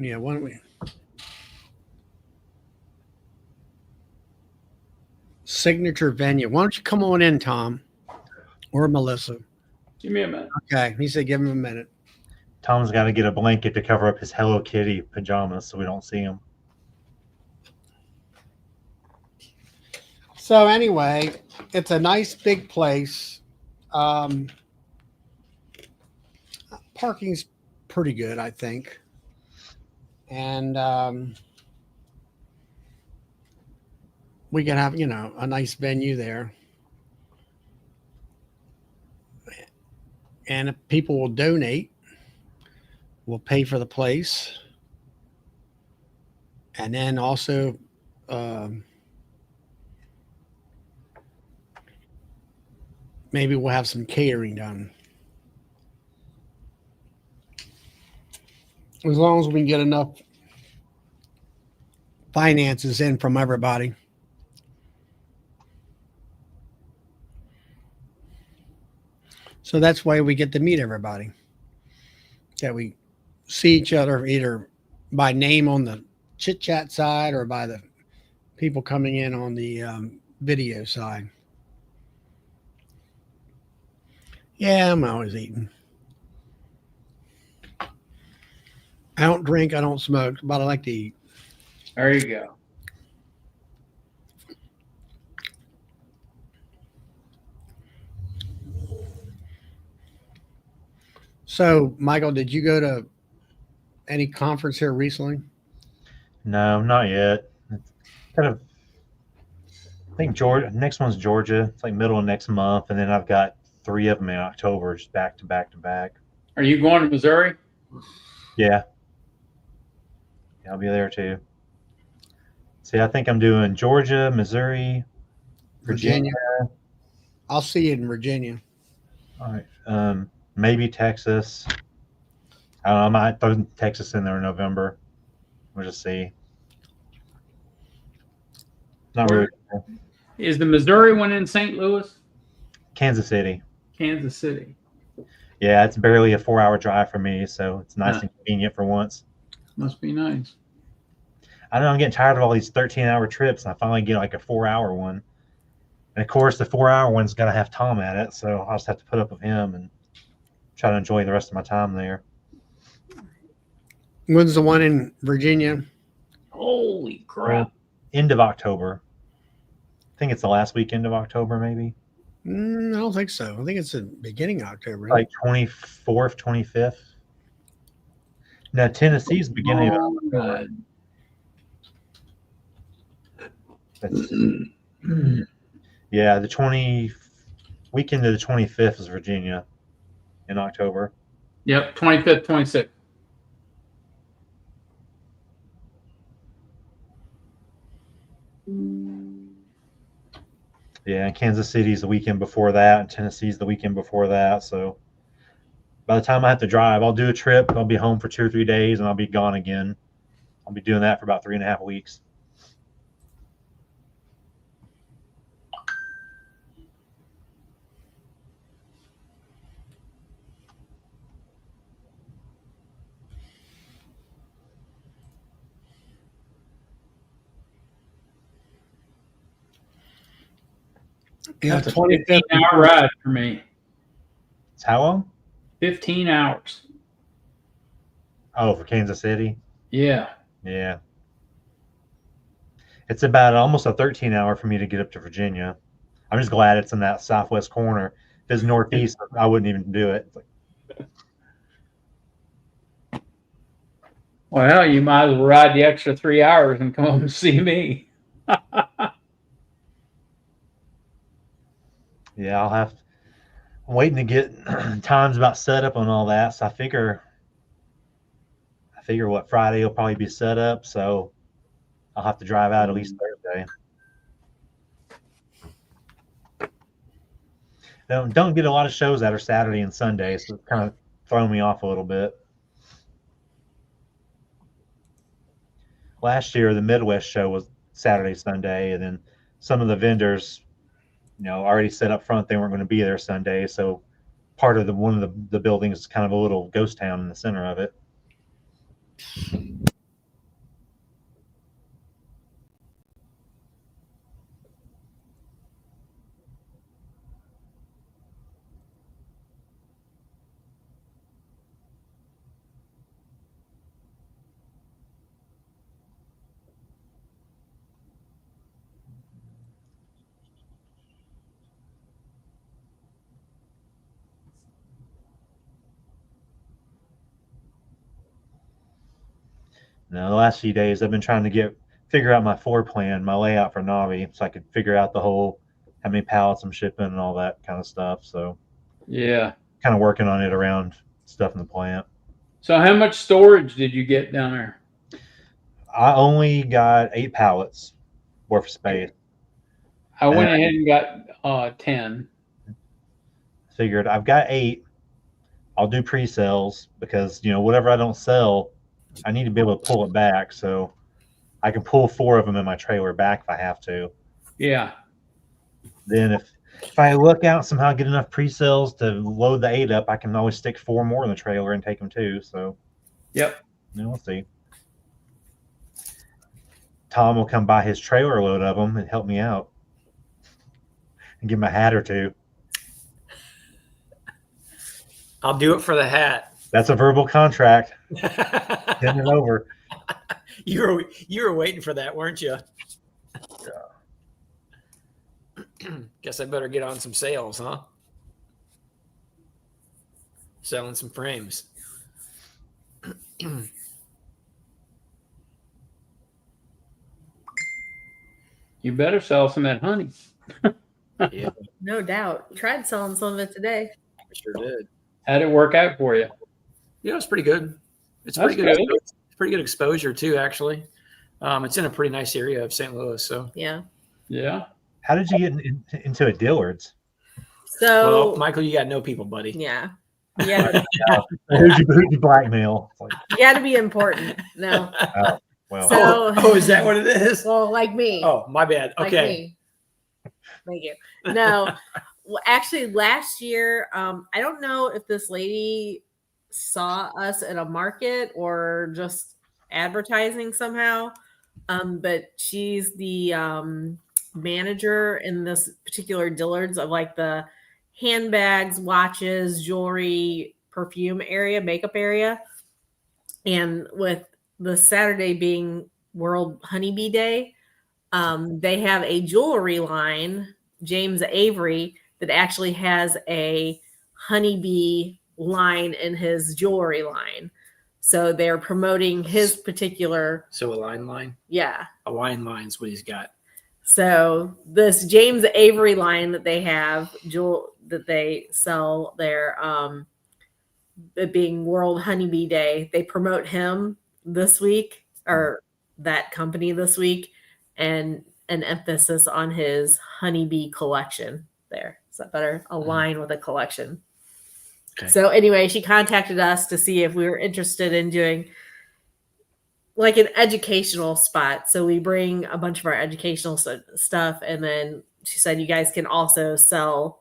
Yeah, why don't we? Signature venue. Why don't you come on in, Tom, or Melissa?
Give me a minute.
Okay, he said give him a minute.
Tom's got to get a blanket to cover up his Hello Kitty pajamas so we don't see him.
So anyway, it's a nice big place. Parking's pretty good, I think. And we can have, a nice venue there. And if people will donate, we'll pay for the place. And then also maybe we'll have some catering done. As long as we can get enough finances in from everybody. So that's why we get to meet everybody. That we see each other either by name on the chit chat side or by the people coming in on the video side. Yeah, I'm always eating. I don't drink, I don't smoke, but I like to eat.
There you go.
So, Michael, did you go to any conference here recently?
No, not yet. It's kind of. I think Georgia. Next one's Georgia. It's like middle of next month, and then I've got 3 of them in October, just back to back to back.
Are you going to Missouri?
Yeah. I'll be there too. See, I think I'm doing Georgia, Missouri, Virginia.
I'll see you in Virginia.
All right. Maybe Texas. I don't know. I might throw Texas in there in November. We'll just see. Not
Where-
really sure.
Is the Missouri one in St. Louis?
Kansas City.
Kansas City.
Yeah, it's barely a 4-hour drive for me, so it's nice
Huh.
and convenient for once.
Must be nice.
I know I'm getting tired of all these 13-hour trips, and I finally get like a 4-hour one. And of course, the 4-hour one's got to have Tom at it, so I'll just have to put up with him and try to enjoy the rest of my time there.
When's the one in Virginia?
Holy crap.
End of October. I think it's the last weekend of October, maybe.
I don't think so. I think it's the beginning of October.
Like 24th, 25th. No, Tennessee's beginning of
Oh,
October.
God.
That's, yeah, the weekend of the 25th is Virginia in October.
Yep, 25th, 26th.
Yeah, and Kansas City's the weekend before that, and Tennessee's the weekend before that. So by the time I have to drive, I'll do a trip. I'll be home for 2 or 3 days, and I'll be gone again. I'll be doing that for about 3.5 weeks.
Yeah,
That's a
25th.
15-hour ride for me.
It's how long?
15 hours.
Oh, for Kansas City?
Yeah.
Yeah. It's about almost a 13-hour for me to get up to Virginia. I'm just glad it's in that southwest corner. If it's northeast, I wouldn't even do it. It's like,
Well, you might as well ride the extra 3 hours and come home and see me.
yeah, I'm waiting to get times about set up on all that. So I figure what Friday will probably be set up. So I'll have to drive out at least Thursday. Don't get a lot of shows that are Saturday and Sunday, so it's kind of throwing me off a little bit. Last year, the Midwest show was Saturday, Sunday, and then some of the vendors, already set up front they weren't going to be there Sunday. So part of one of the buildings is kind of a little ghost town in the center of it. Now, the last few days, I've been trying to figure out my floor plan, my layout for Navi, so I could figure out how many pallets I'm shipping and all that kind of stuff. So,
Yeah.
kind of working on it around stuff in the plant.
So how much storage did you get down there?
I only got 8 pallets worth of space.
I went ahead and got 10.
Figured I've got 8. I'll do pre-sales because, whatever I don't sell, I need to be able to pull it back. So I can pull 4 of them in my trailer back if I have to.
Yeah.
Then if I look out somehow get enough pre-sales to load the 8 up, I can always stick 4 more in the trailer and take them too. So,
Yep.
we'll see. Tom will come buy his trailer load of them and help me out and give him a hat or 2.
I'll do it for the hat.
That's a verbal contract. Send it over.
You were waiting for that, weren't you? Guess I better get on some sales, huh? Selling some frames.
You better sell some at Honey.
Yeah,
No doubt. Tried selling some of it today.
I sure did.
How'd it work out for you?
Yeah, it's pretty good. It's
That's
pretty good.
good.
It's pretty good exposure too, actually. It's in a pretty nice area of St. Louis. So,
Yeah.
Yeah.
How did you get into a Dillard's?
So
well, Michael, you got to know people, buddy.
yeah. Yeah,
Who'd you blackmail? It's like,
you got to be important. No.
oh, well,
So,
Oh, is that what it is?
well, like me.
Oh, my bad.
Like
Okay.
me. Thank you. No, well, actually, last year, I don't know if this lady saw us at a market or just advertising somehow, but she's the manager in this particular Dillard's of like the handbags, watches, jewelry, perfume area, makeup area. And with the Saturday being World Honeybee Day, they have a jewelry line, James Avery, that actually has a honeybee line in his jewelry line. So they're promoting his particular,
So a line.
yeah.
A line's what he's got.
So this James Avery line that they have, that they sell there, it being World Honeybee Day, they promote him this week, or that company this week, and an emphasis on his honeybee collection there. Is that better? A line with a collection.
Okay.
So anyway, she contacted us to see if we were interested in doing like an educational spot. So we bring a bunch of our educational stuff, and then she said you guys can also sell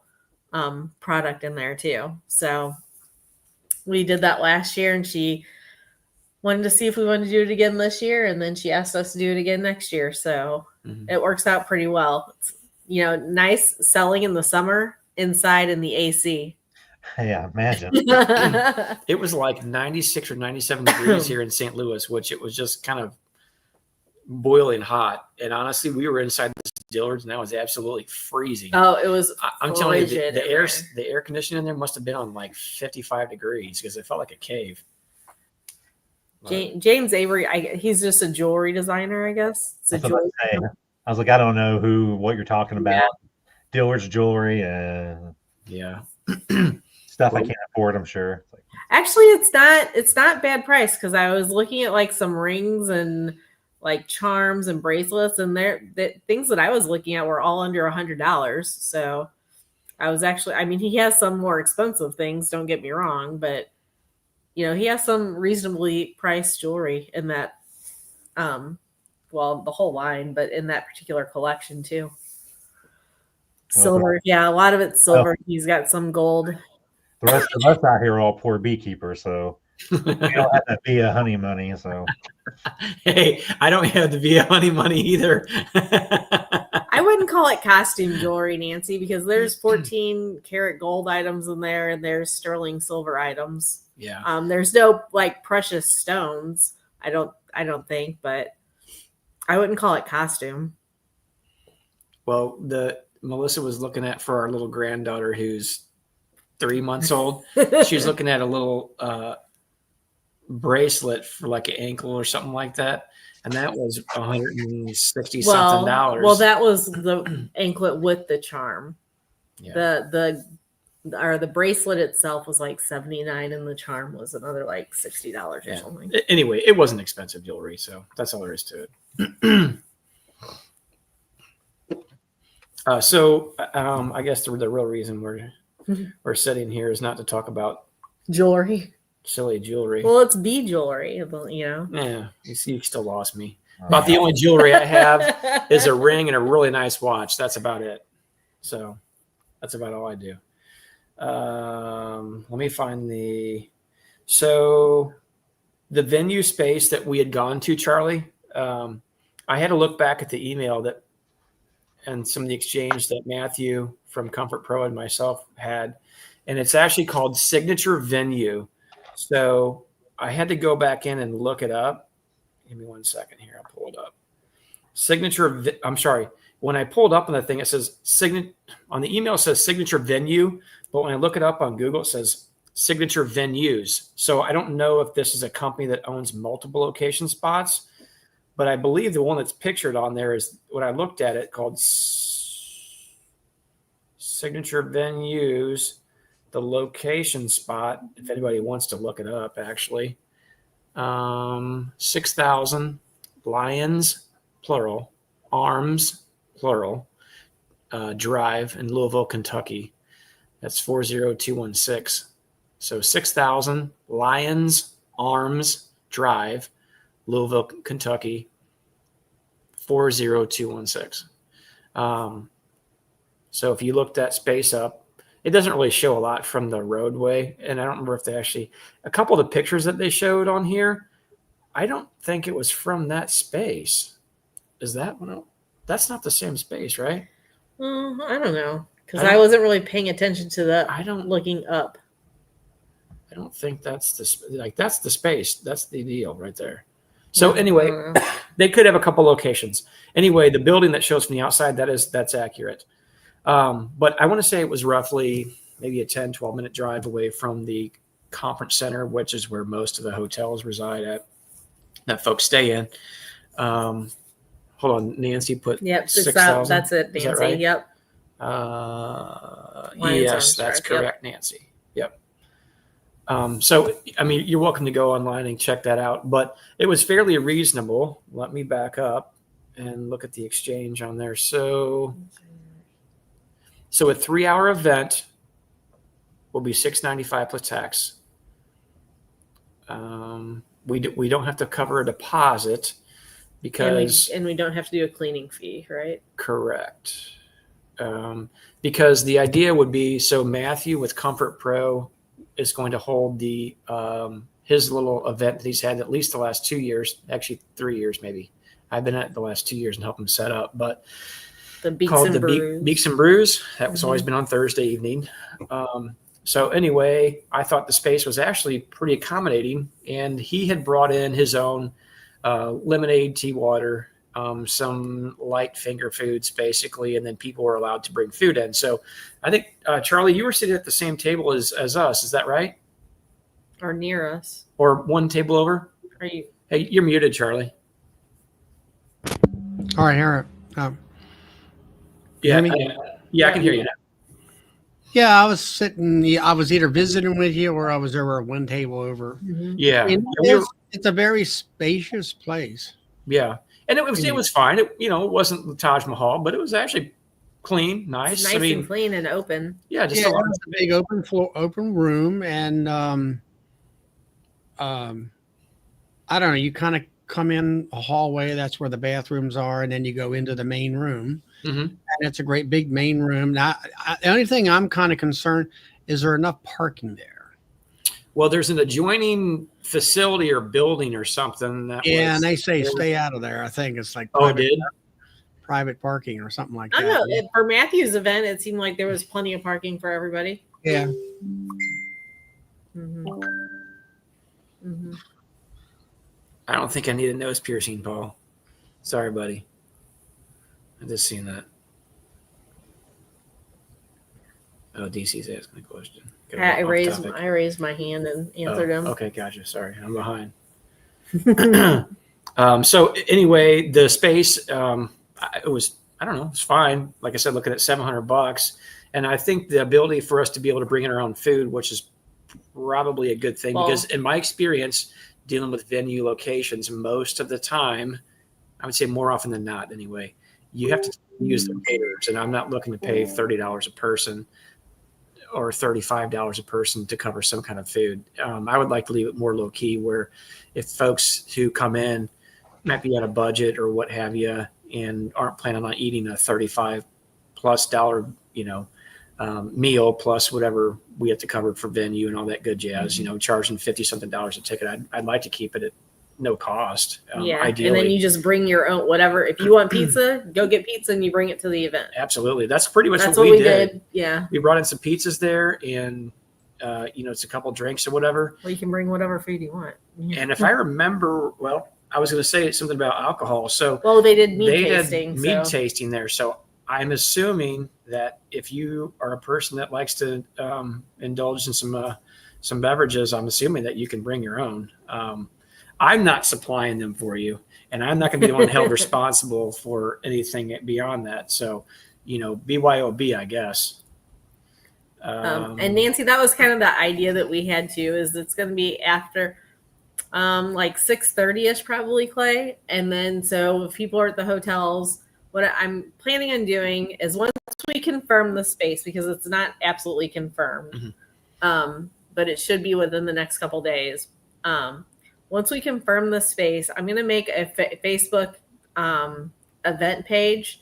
product in there too. So we did that last year, and she wanted to see if we wanted to do it again this year, and then she asked us to do it again next year. So it works out pretty well. It's, nice selling in the summer inside in the AC.
yeah, imagine.
It was like 96 or 97 degrees here in St. Louis, which it was just kind of boiling hot. And honestly, we were inside this Dillard's, and that was absolutely freezing.
Oh, it was.
I'm telling you,
frigid
the
in
air conditioning in there must have been on like 55 degrees because it felt like a cave.
James Avery, he's just a jewelry designer, I guess. It's a
That's what I'm saying. I was like, I don't know what you're talking about. Dillard's jewelry and
Yeah.
stuff I can't afford, I'm sure. It's like,
Actually, it's not bad price, because I was looking at like some rings and like charms and bracelets, and the things that I was looking at were all under $100. So I was actually, I mean, he has some more expensive things, don't get me wrong, but he has some reasonably priced jewelry in that, well, the whole line, but in that particular collection too. Silver, yeah, a lot of it's silver. He's got some gold.
the rest of us out here are all poor beekeepers, so we don't have that via honey money. So
Hey, I don't have the Via Honey money either.
I wouldn't call it costume jewelry, Nancy, because there's 14 karat gold items in there, and there's sterling silver items.
Yeah.
There's no like precious stones. I don't think, but I wouldn't call it costume.
Well, Melissa was looking at for our little granddaughter who's 3 months old. She was looking at a little bracelet for like an ankle or something like that, and that was $160 something dollars.
Well, that was the anklet with the charm.
Yeah.
The bracelet itself was like $79, and the charm was another like $60 or something.
Anyway, it wasn't expensive jewelry, so that's all there is to it. So I guess the real reason we're sitting here is not to talk about
Jewelry.
silly jewelry.
Well, it's bee jewelry,
Yeah, you still lost me. About the only jewelry I have is a ring and a really nice watch. That's about it. So that's about all I do. Let me find so the venue space that we had gone to, Charlie. I had to look back at the email and some of the exchange that Matthew from Comfort Pro and myself had, and it's actually called Signature Venue. So I had to go back in and look it up. Give me 1 second here. I'll pull it up. I'm sorry. When I pulled up on the thing, it says on the email, it says Signature Venue, but when I look it up on Google, it says Signature Venues. So I don't know if this is a company that owns multiple location spots, but I believe the one that's pictured on there is what I looked at it called Signature Venues, the location spot, if anybody wants to look it up, actually. 6,000 Lions, plural, Arms, plural, Drive in Louisville, Kentucky. That's 40216. So 6,000 Lions Arms Drive, Louisville, Kentucky, 40216. So if you look that space up, it doesn't really show a lot from the roadway. And I don't remember if they actually, a couple of the pictures that they showed on here, I don't think it was from that space. Is that one? That's not the same space, right?
I don't know. Because
I
I wasn't really paying attention to the
I don't
looking up.
I don't think that's that's the space. That's the deal right there. So anyway, they could have a couple locations. Anyway, the building that shows from the outside, that's accurate. But I want to say it was roughly maybe a 10, 12-minute drive away from the conference center, which is where most of the hotels reside at that folks stay in. Hold on, Nancy put 6,000.
That's it, Nancy.
Is that right?
Yep.
Yes, that's correct, yep. Nancy. Yep. So, I mean, you're welcome to go online and check that out, but it was fairly reasonable. Let me back up and look at the exchange on there. So a 3-hour event will be $695 plus tax. We don't have to cover a deposit because
and we don't have to do a cleaning fee, right?
Correct. Because the idea would be, so Matthew with Comfort Pro is going to hold the his little event that he's had at least the last 2 years, actually 3 years maybe. I've been at the last 2 years and helped him set up, but
the Beaks
called
and
the
Brews.
Beaks and Brews. That was always been on Thursday evening. So anyway, I thought the space was actually pretty accommodating, and he had brought in his own lemonade, tea, water, some light finger foods basically, and then people were allowed to bring food in. So I think, Charlie, you were sitting at the same table as us. Is that right?
Or near us.
Or one table over?
Are you?
Hey, you're muted, Charlie.
All right, here.
Yeah,
hear
I can hear you now.
Yeah, I was sitting. I was either visiting with you or I was over at one table over.
Yeah.
I mean, it's a very spacious place.
Yeah. And it was fine. It wasn't the Taj Mahal, but it was actually clean, nice.
It's nice and clean and open.
Yeah, just
it was a big open room, and I don't know. You kind of come in a hallway. That's where the bathrooms are, and then you go into the main room. And it's a great big main room. Now, the only thing I'm kind of concerned is there enough parking there?
Well, there's an adjoining facility or building or something.
And they say stay out of there. I think it's like private parking or something like that.
I don't know. For Matthew's event, it seemed like there was plenty of parking for everybody.
Yeah.
I don't think I need a nose piercing, Paul. Sorry, buddy. I just seen that. Oh, DC's asking a question.
I raised my hand and answered him.
Okay, gotcha. Sorry, I'm behind. So anyway, the space, it was, I don't know, it's fine. Like I said, looking at $700, and I think the ability for us to be able to bring in our own food, which is probably a good thing, because in my experience dealing with venue locations, most of the time, I would say more often than not, anyway, you have to use the caterers, and I'm not looking to pay $30 a person or $35 a person to cover some kind of food. I would like to leave it more low key, where if folks who come in might be on a budget or what have you, and aren't planning on eating a $35+ meal plus whatever we have to cover for venue and all that good jazz, charging $50-something a ticket. I'd like to keep it at no cost. Ideally.
And then you just bring your own, whatever. If you want pizza, go get pizza and you bring it to the event.
Absolutely. That's pretty much what we did. Yeah. We brought in some pizzas there, and it's a couple drinks or whatever.
Well, you can bring whatever food you want.
And if I remember, I was going to say something about alcohol. So
they did meat
tasting there. So I'm assuming that if you are a person that likes to indulge in some beverages, I'm assuming that you can bring your own. I'm not supplying them for you, and I'm not going to be the one held responsible for anything beyond that. So, BYOB, I guess.
And Nancy, that was kind of the idea that we had too, is it's going to be after like 6:30ish probably, Clay. And then so if people are at the hotels, what I'm planning on doing is once we confirm the space, because it's not absolutely confirmed, but it should be within the next couple days. Once we confirm the space, I'm going to make a Facebook event page,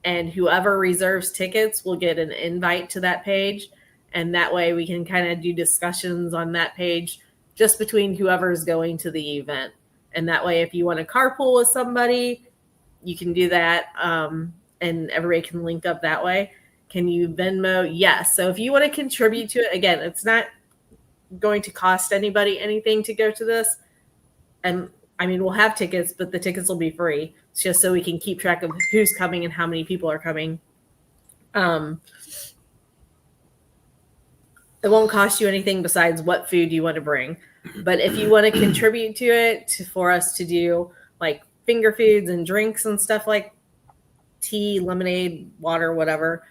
and whoever reserves tickets will get an invite to that page. And that way we can kind of do discussions on that page just between whoever's going to the event. And that way, if you want to carpool with somebody, you can do that. And everybody can link up that way. Can you Venmo? Yes. So if you want to contribute to it, again, it's not going to cost anybody anything to go to this. And I mean, we'll have tickets, but the tickets will be free. It's just so we can keep track of who's coming and how many people are coming. It won't cost you anything besides what food you want to bring. But if you want to contribute to it for us to do like finger foods and drinks and stuff like tea, lemonade, water, whatever,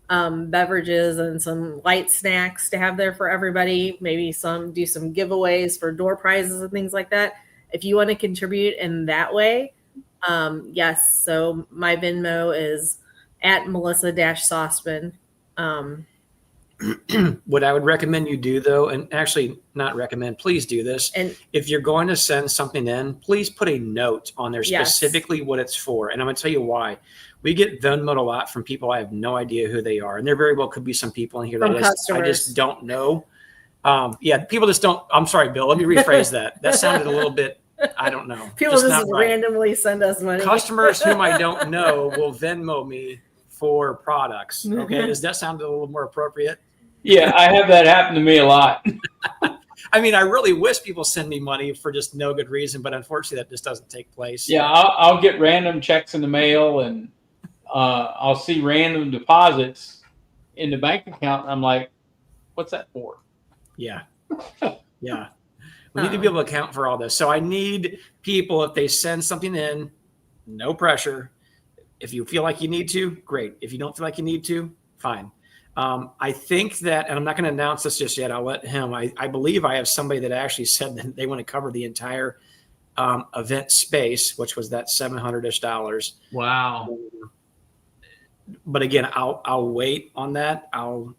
beverages and some light snacks to have there for everybody, maybe do some giveaways for door prizes and things like that. If you want to contribute in that way, yes. So my Venmo is at Melissa-Sauceman.
What I would recommend you do, though, and actually not recommend, please do this. And if you're going to send something in, please put a note on there specifically what it's for. And I'm going to tell you why. We get Venmoed a lot from people I have no idea who they are. And there very well could be some people in here that I just don't know. People just don't. I'm sorry, Bill. Let me rephrase that. That sounded a little bit, I don't know.
People just randomly send us money.
Customers whom I don't know will Venmo me for products. Okay. Does that sound a little more appropriate?
Yeah, I have that happen to me a lot.
I mean, I really wish people send me money for just no good reason, but unfortunately that just doesn't take place.
Yeah, I'll get random checks in the mail, and I'll see random deposits in the bank account. And I'm like, what's that for?
Yeah. Yeah. We need to be able to account for all this. So I need people, if they send something in, no pressure. If you feel like you need to, great. If you don't feel like you need to, fine. I think that, and I'm not going to announce this just yet. I'll let him. I believe I have somebody that actually said that they want to cover the entire event space, which was that $700-ish.
Wow.
But again, I'll wait on that. I'll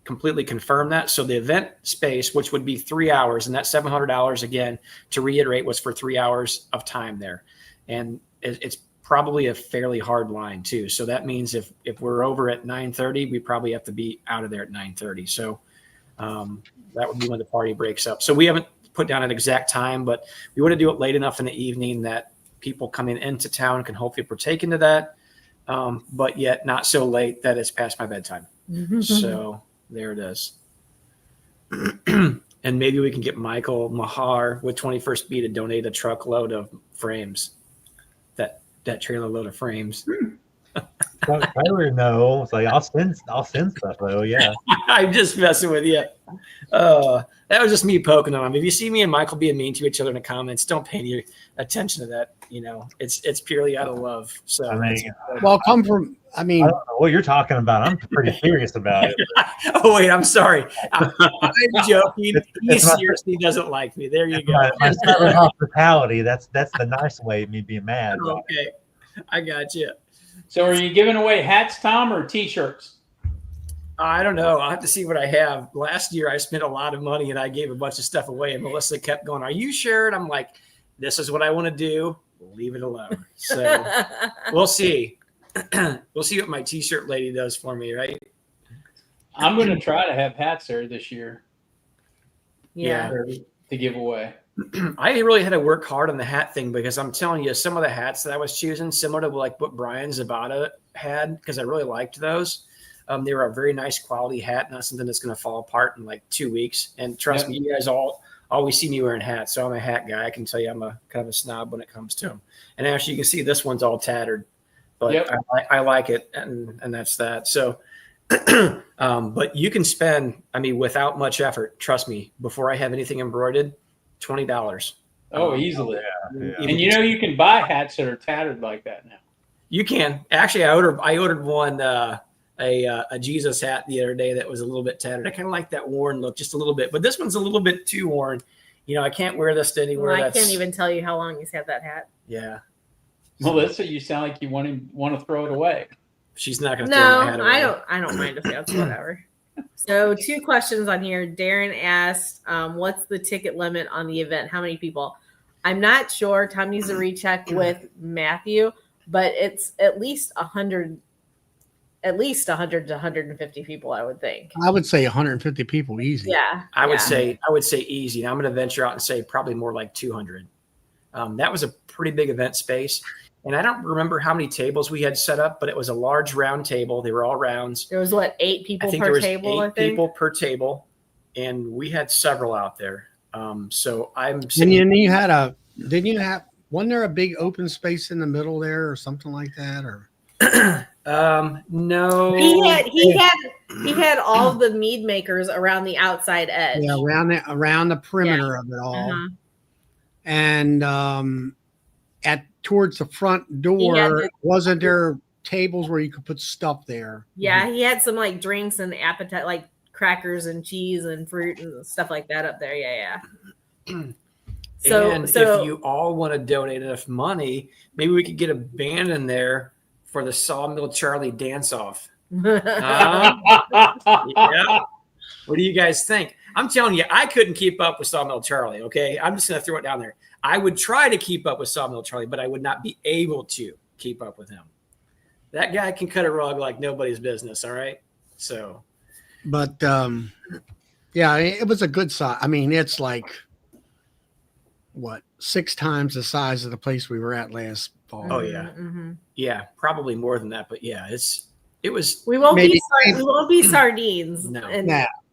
completely confirm that. So the event space, which would be 3 hours, and that $700 again, to reiterate, was for 3 hours of time there, and it's probably a fairly hard line too. So that means if we're over at 9:30, we probably have to be out of there at 9:30. So that would be when the party breaks up. So we haven't put down an exact time, but we want to do it late enough in the evening that people coming into town can hopefully partake into that, but yet not so late that it's past my bedtime. So there it is. And maybe we can get Michael Mahar with 21st Bee to donate a truckload of frames. That trailer load of frames.
Tyler, no. It's like I'll send stuff though. Yeah.
I'm just messing with you. That was just me poking on him. If you see me and Michael being mean to each other in the comments, don't pay any attention to that. You know, it's purely out of love. So
I mean,
I mean,
I don't know what you're talking about. I'm pretty serious about it.
Oh wait, I'm sorry. I'm joking. He seriously doesn't like me. There you go.
My Southern hospitality. That's the nice way of me being mad.
Okay, I got you.
So are you giving away hats, Tom, or T-shirts?
I don't know. I'll have to see what I have. Last year, I spent a lot of money and I gave a bunch of stuff away. And Melissa kept going, "Are you sure?" And I'm like, "This is what I want to do. Leave it alone." So we'll see. We'll see what my T-shirt lady does for me, right?
I'm going to try to have hats there this year.
Yeah.
To give away.
I really had to work hard on the hat thing because I'm telling you, some of the hats that I was choosing, similar to like what Brian Zabata had, because I really liked those. They were a very nice quality hat, not something that's going to fall apart in like 2 weeks. And trust me, you guys all always see me wearing hats, so I'm a hat guy. I can tell you I'm a kind of a snob when it comes to them. And actually, you can see this one's all tattered, but I like it, and that's that. So, but you can spend, I mean, without much effort, trust me, before I have anything embroidered, $20.
Oh, easily.
Yeah.
And you know, you can buy hats that are tattered like that now.
You can. Actually, I ordered one, a Jesus hat the other day that was a little bit tattered. I kind of like that worn look just a little bit, but this one's a little bit too worn. You know, I can't wear this to anywhere.
Well, I can't even tell you how long he's had that hat.
Yeah.
Melissa, you sound like you want to throw it away.
She's not going to throw my hat away.
I don't mind if that's whatever. So 2 questions on here. Darren asked, what's the ticket limit on the event? How many people? I'm not sure. Tom needs to recheck with Matthew, but it's at least 100 to 150 people, I would think.
I would say 150 people easy.
Yeah.
I would say easy. And I'm going to venture out and say probably more like 200. That was a pretty big event space. And I don't remember how many tables we had set up, but it was a large round table. They were all rounds.
There was 8 people
I think
per
there was
table,
8 people per table. And we had several out there. So I'm
And
saying,
wasn't there a big open space in the middle there or something like that? Or
no.
He had all the mead makers around the outside edge.
yeah, around the perimeter of it all.
Uh-huh.
And towards the front door, wasn't there tables where you could put stuff there?
Yeah, he had some like drinks and appetite, like crackers and cheese and fruit and stuff like that up there. Yeah. So
if you all want to donate enough money, maybe we could get a band in there for the Sawmill Charlie dance off. Yeah. What do you guys think? I'm telling you, I couldn't keep up with Sawmill Charlie. Okay, I'm just going to throw it down there. I would try to keep up with Sawmill Charlie, but I would not be able to keep up with him. That guy can cut a rug like nobody's business. All right. So,
but yeah, it was a good size. I mean, it's like 6 times the size of the place we were at last fall.
oh yeah, yeah, probably more than that. But yeah, it was.
We won't
Maybe-
we won't be sardines.
No.
and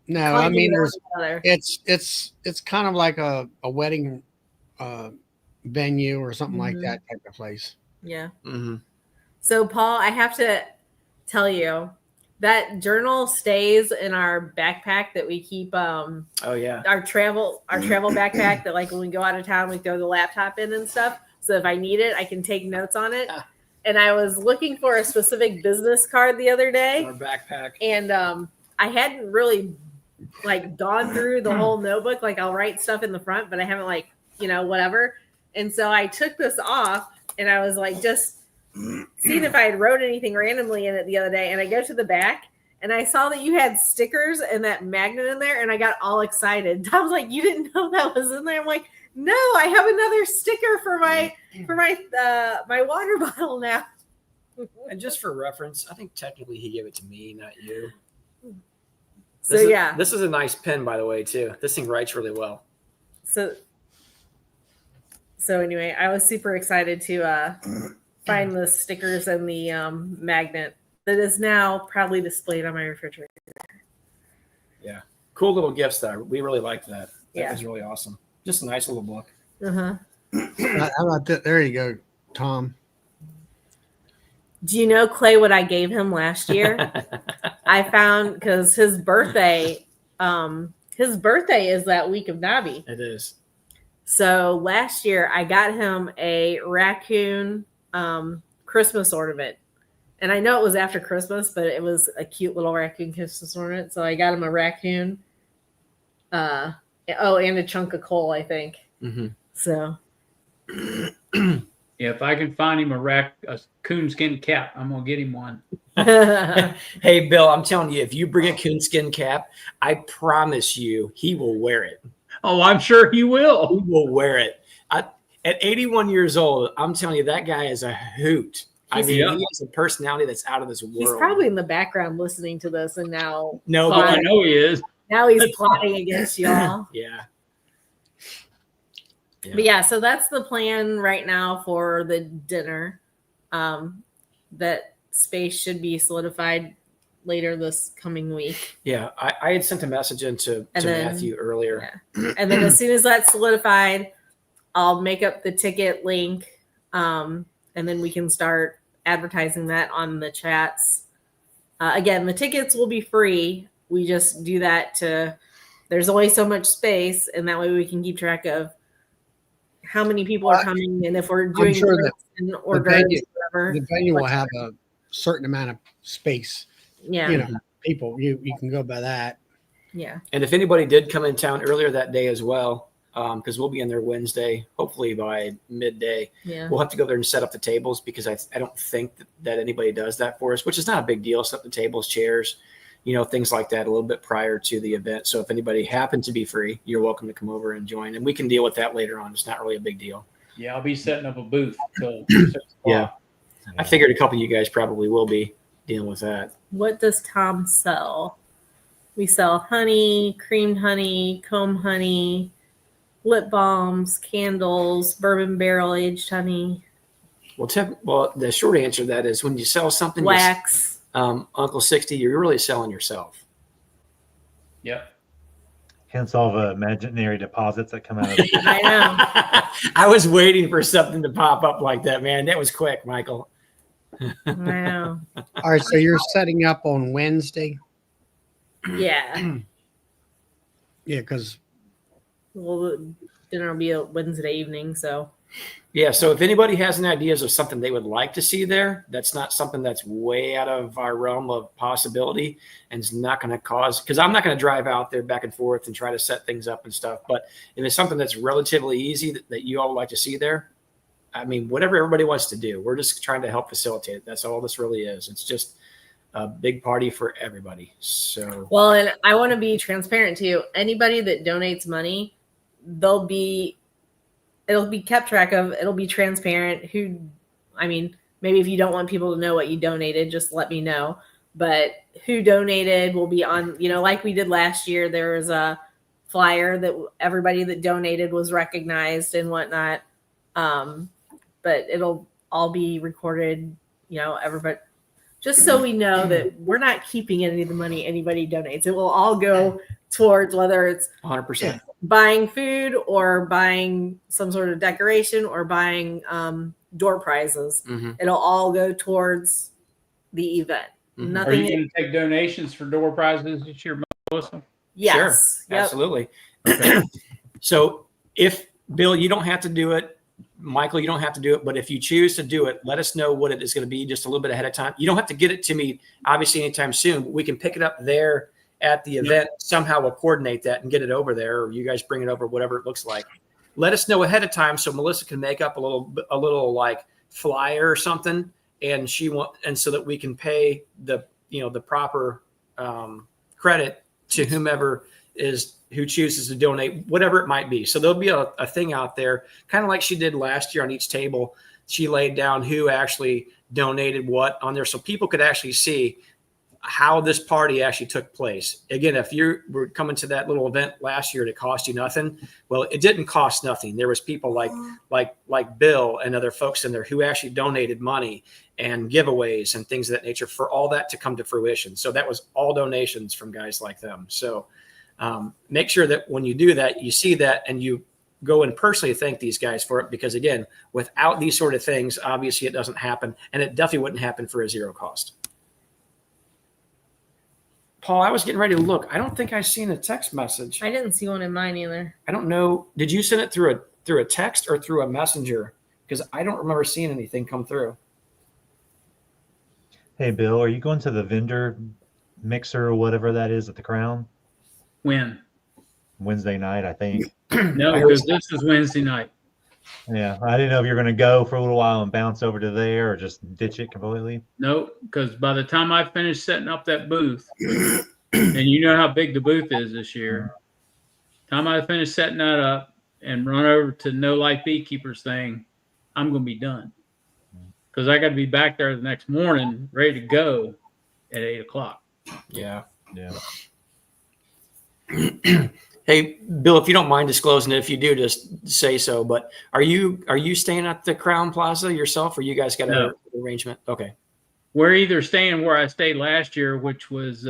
No, I mean,
other.
it's kind of like a wedding venue or something like that type of place.
Yeah.
Mm-hmm.
So Paul, I have to tell you that journal stays in our backpack that we keep.
Oh yeah.
Our travel backpack that like when we go out of town, we throw the laptop in and stuff. So if I need it, I can take notes on it. And I was looking for a specific business card the other day.
Our backpack.
And I hadn't really like gone through the whole notebook. Like I'll write stuff in the front, but I haven't whatever. And so I took this off and I was like, just seeing if I had wrote anything randomly in it the other day. And I go to the back and I saw that you had stickers and that magnet in there. And I got all excited. I was like, you didn't know that was in there? I'm like, no, I have another sticker for my water bottle now.
And just for reference, I think technically he gave it to me, not you.
So
This is a nice pen, by the way, too. This thing writes really well.
So anyway, I was super excited to find the stickers and the magnet that is now proudly displayed on my refrigerator.
Yeah. Cool little gifts, though. We really liked that. That
Yeah.
was really awesome. Just a nice little book.
Uh-huh.
How about that? There you go, Tom.
Do you know, Clay, what I gave him last year? I found because his birthday is that week of Nabi.
It is.
So last year I got him a raccoon Christmas ornament. And I know it was after Christmas, but it was a cute little raccoon Christmas ornament. So I got him a raccoon. And a chunk of coal, I think.
Mm-hmm.
So
If I can find him a coonskin cap, I'm gonna get him one.
Hey, Bill, I'm telling you, if you bring a coonskin cap, I promise you he will wear it.
Oh, I'm sure he will.
He will wear it. At 81 years old, I'm telling you, that guy is a hoot. I mean, he has a personality that's out of this world.
he's probably in the background listening to this, and now
No,
Oh,
but
I know he is.
now he's plotting against y'all.
yeah.
But yeah, so that's the plan right now for the dinner. That space should be solidified later this coming week.
Yeah, I had sent a message into Matthew earlier.
Yeah. And then as soon as that's solidified, I'll make up the ticket link. And then we can start advertising that on the chats. Again, the tickets will be free. We just do that there's only so much space, and that way we can keep track of how many people are coming, and if we're doing
sure
hors d'oeuvres, whatever.
The venue will have a certain amount of space.
Yeah.
People, you can go by that.
Yeah.
And if anybody did come in town earlier that day as well, because we'll be in there Wednesday, hopefully by midday,
Yeah.
we'll have to go there and set up the tables because I don't think that anybody does that for us, which is not a big deal. Set up the tables, chairs, things like that a little bit prior to the event. So if anybody happened to be free, you're welcome to come over and join, and we can deal with that later on. It's not really a big deal.
Yeah, I'll be setting up a booth till 6 o'clock.
Yeah. I figured a couple of you guys probably will be dealing with that.
What does Tom sell? We sell honey, creamed honey, comb honey, lip balms, candles, bourbon barrel aged honey,
Well, the short answer to that is when you sell something,
wax.
Uncle 60, you're really selling yourself.
Yep.
Hence all the imaginary deposits that come out of it.
I know.
I was waiting for something to pop up like that, man. That was quick, Michael.
I know.
All right, so you're setting up on Wednesday?
Yeah.
Yeah, because
Well, the dinner will be a Wednesday evening, so
Yeah. So if anybody has any ideas of something they would like to see there, that's not something that's way out of our realm of possibility and it's not going to cause, because I'm not going to drive out there back and forth and try to set things up and stuff. But if it's something that's relatively easy that you all would like to see there, I mean, whatever everybody wants to do, we're just trying to help facilitate it. That's all this really is. It's just a big party for everybody. So,
well, and I want to be transparent to you. Anybody that donates money, it'll be kept track of. It'll be transparent. Maybe if you don't want people to know what you donated, just let me know. But who donated will be on, like we did last year. There was a flyer that everybody that donated was recognized and whatnot. But it'll all be recorded, everybody, just so we know that we're not keeping any of the money anybody donates. It will all go towards whether it's
100%.
buying food or buying some sort of decoration or buying door prizes.
Mm-hmm.
It'll all go towards the event.
Mhm.
Are
Nothing.
you going to take donations for door prizes this year, Melissa?
Yes.
Sure,
Yep.
absolutely. So if Bill, you don't have to do it. Michael, you don't have to do it. But if you choose to do it, let us know what it is going to be just a little bit ahead of time. You don't have to get it to me, obviously, anytime soon. But we can pick it up there at the event. Somehow we'll coordinate that and get it over there, or you guys bring it over, whatever it looks like. Let us know ahead of time so Melissa can make up a little like flyer or something, and so that we can pay the proper credit to whomever who chooses to donate, whatever it might be. So there'll be a thing out there, kind of like she did last year on each table. She laid down who actually donated what on there, so people could actually see how this party actually took place. Again, if you were coming to that little event last year and it cost you nothing, well, it didn't cost nothing. There was people like Bill and other folks in there who actually donated money and giveaways and things of that nature for all that to come to fruition. So that was all donations from guys like them. So make sure that when you do that, you see that and you go and personally thank these guys for it, because again, without these sort of things, obviously it doesn't happen, and it definitely wouldn't happen for a zero cost. Paul, I was getting ready to look. I don't think I've seen a text message.
I didn't see one in mine either.
I don't know. Did you send it through a text or through a messenger? Because I don't remember seeing anything come through.
Hey, Bill, are you going to the vendor mixer or whatever that is at the Crown?
When?
Wednesday night, I think.
No, because this is Wednesday night.
Yeah, I didn't know if you're going to go for a little while and bounce over to there or just ditch it completely.
No, because by the time I finish setting up that booth, and you know how big the booth is this year, time I finish setting that up and run over to No Life Beekeepers thing, I'm going to be done. Because I got to be back there the next morning, ready to go at 8 o'clock.
Yeah.
Yeah.
Hey, Bill, if you don't mind disclosing it, if you do, just say so. But are you staying at the Crown Plaza yourself, or you guys got an arrangement? Okay.
We're either staying where I stayed last year, which was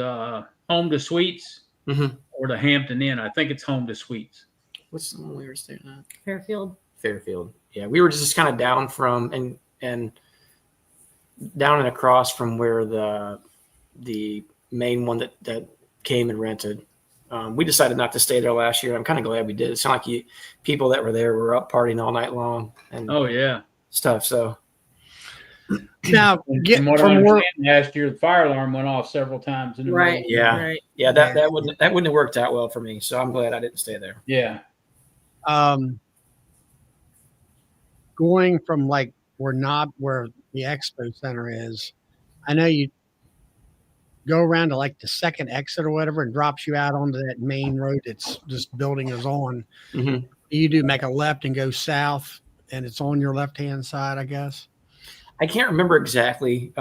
Home to Suites, or the Hampton Inn. I think it's Home to Suites.
What's the one we were staying at?
Fairfield.
Yeah, we were just kind of down from and down and across from where the main one that came and rented. We decided not to stay there last year. I'm kind of glad we did. It sounded like people that were there were up partying all night long and stuff. So
now,
from what I understand, last year the fire alarm went off several times. In the
Right.
middle.
yeah,
Right.
yeah, that wouldn't have worked out well for me. So I'm glad I didn't stay there.
Yeah.
Going from like where the expo center is, I know go around to like the second exit or whatever and drops you out onto that main road that's this building is on.
Mhm.
You do make a left and go south, and it's on your left-hand side, I guess.
I can't remember exactly.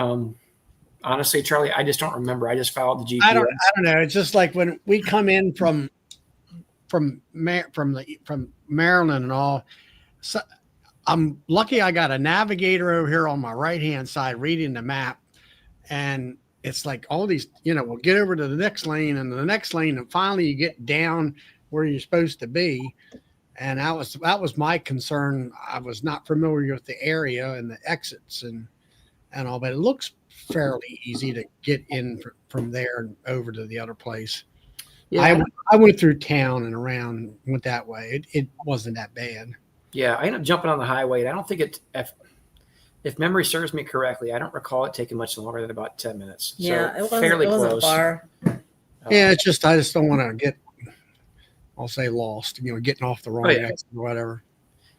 Honestly, Charlie, I just don't remember. I just followed the GPS.
I don't know. It's just like when we come in from Maryland and all. So I'm lucky I got a navigator over here on my right-hand side reading the map, and it's like all these, we'll get over to the next lane and the next lane, and finally you get down where you're supposed to be. And that was my concern. I was not familiar with the area and the exits and all, but it looks fairly easy to get in from there and over to the other place.
Yeah,
I went through town and around, went that way. It wasn't that bad.
yeah. I ended up jumping on the highway. And I don't think if memory serves me correctly, I don't recall it taking much longer than about 10 minutes.
Yeah,
so
it wasn't,
fairly
it wasn't
close.
far.
Yeah, it's just I just don't want to get, I'll say lost, getting off the wrong exit or whatever.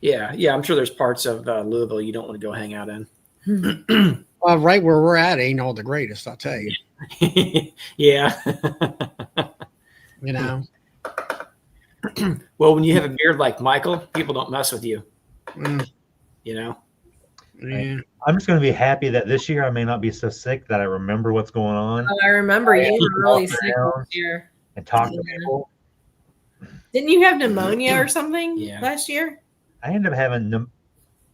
Yeah. I'm sure there's parts of Louisville you don't want to go hang out in.
Well, right where we're at ain't all the greatest, I'll tell you.
Yeah. Well, when you have a beard like Michael, people don't mess with you.
Mm,
Yeah.
I'm just going to be happy that this year I may not be so sick that I remember what's going on
Oh, I remember you were really sick
around
this year.
and talk to
Yeah.
people.
Didn't you have pneumonia or something
Yeah.
last year?
I ended up having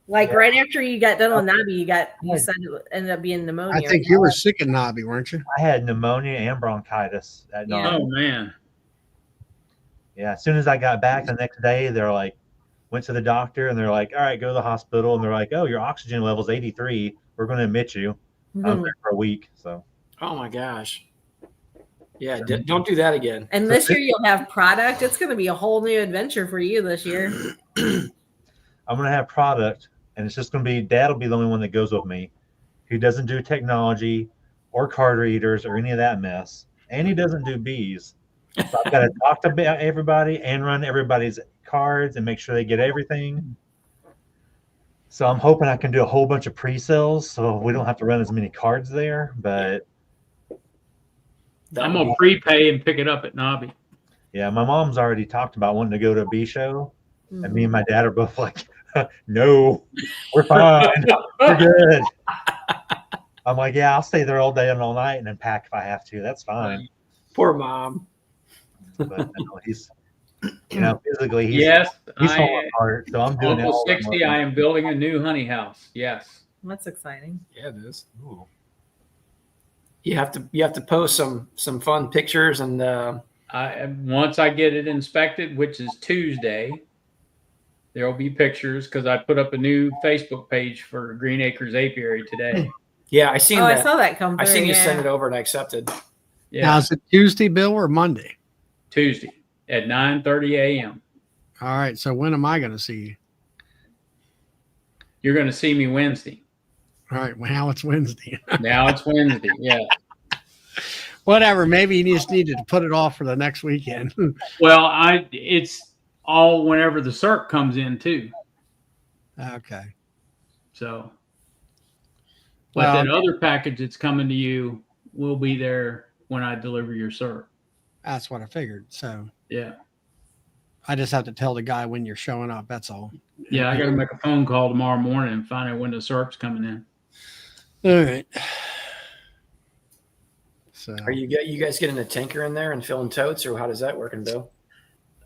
Like right after you got done with Nabi, you said it ended up being pneumonia.
I think you were sick at Nobby, weren't you?
I had pneumonia and bronchitis that
Yeah.
night.
Oh man.
Yeah, as soon as I got back the next day, they're like, went to the doctor and they're like, all right, go to the hospital. And they're like, oh, your oxygen level's 83. We're going to admit you. I was there for a week. So
Oh my gosh. Yeah. Don't do that again.
And this year you'll have product. It's going to be a whole new adventure for you this year.
I'm going to have product, and it's just going to be, Dad will be the only one that goes with me, who doesn't do technology or card readers or any of that mess. And he doesn't do bees. So I've got to talk to everybody and run everybody's cards and make sure they get everything. So I'm hoping I can do a whole bunch of pre-sales so we don't have to run as many cards there. But
I'm gonna prepay and pick it up at Nobby.
yeah, my mom's already talked about wanting to go to a bee show. And me and my dad are both like, no, we're fine. We're good. I'm like, yeah, I'll stay there all day and all night and then pack if I have to. That's fine.
Poor mom.
But no, he's, physically,
Yes,
he's
I
falling apart. So I'm doing it
almost
all.
60. I am building a new honey house. Yes.
That's exciting.
Yeah, it is. Ooh. You have to post some fun pictures and
Once I get it inspected, which is Tuesday, there will be pictures because I put up a new Facebook page for Green Acres Apiary today.
yeah, I seen that.
I saw that come through.
I seen you
yeah.
send it over and I accepted.
Yeah,
Now, is it Tuesday, Bill, or Monday?
Tuesday at 9:30 a.m.
All right. So when am I going to see you?
You're going to see me Wednesday.
All right. Well, now it's Wednesday.
Now it's Wednesday. Yeah.
Whatever. Maybe you just needed to put it off for the next weekend.
Well, it's all whenever the CERC comes in too.
Okay.
So, but
Well,
that other package that's coming to you will be there when I deliver your CERC.
that's what I figured. So
Yeah.
I just have to tell the guy when you're showing up. That's all.
Yeah. I got to make a phone call tomorrow morning and find out when the CERC's coming in.
All right. So
Are you guys getting a tanker in there and filling totes, or how does that work, Bill?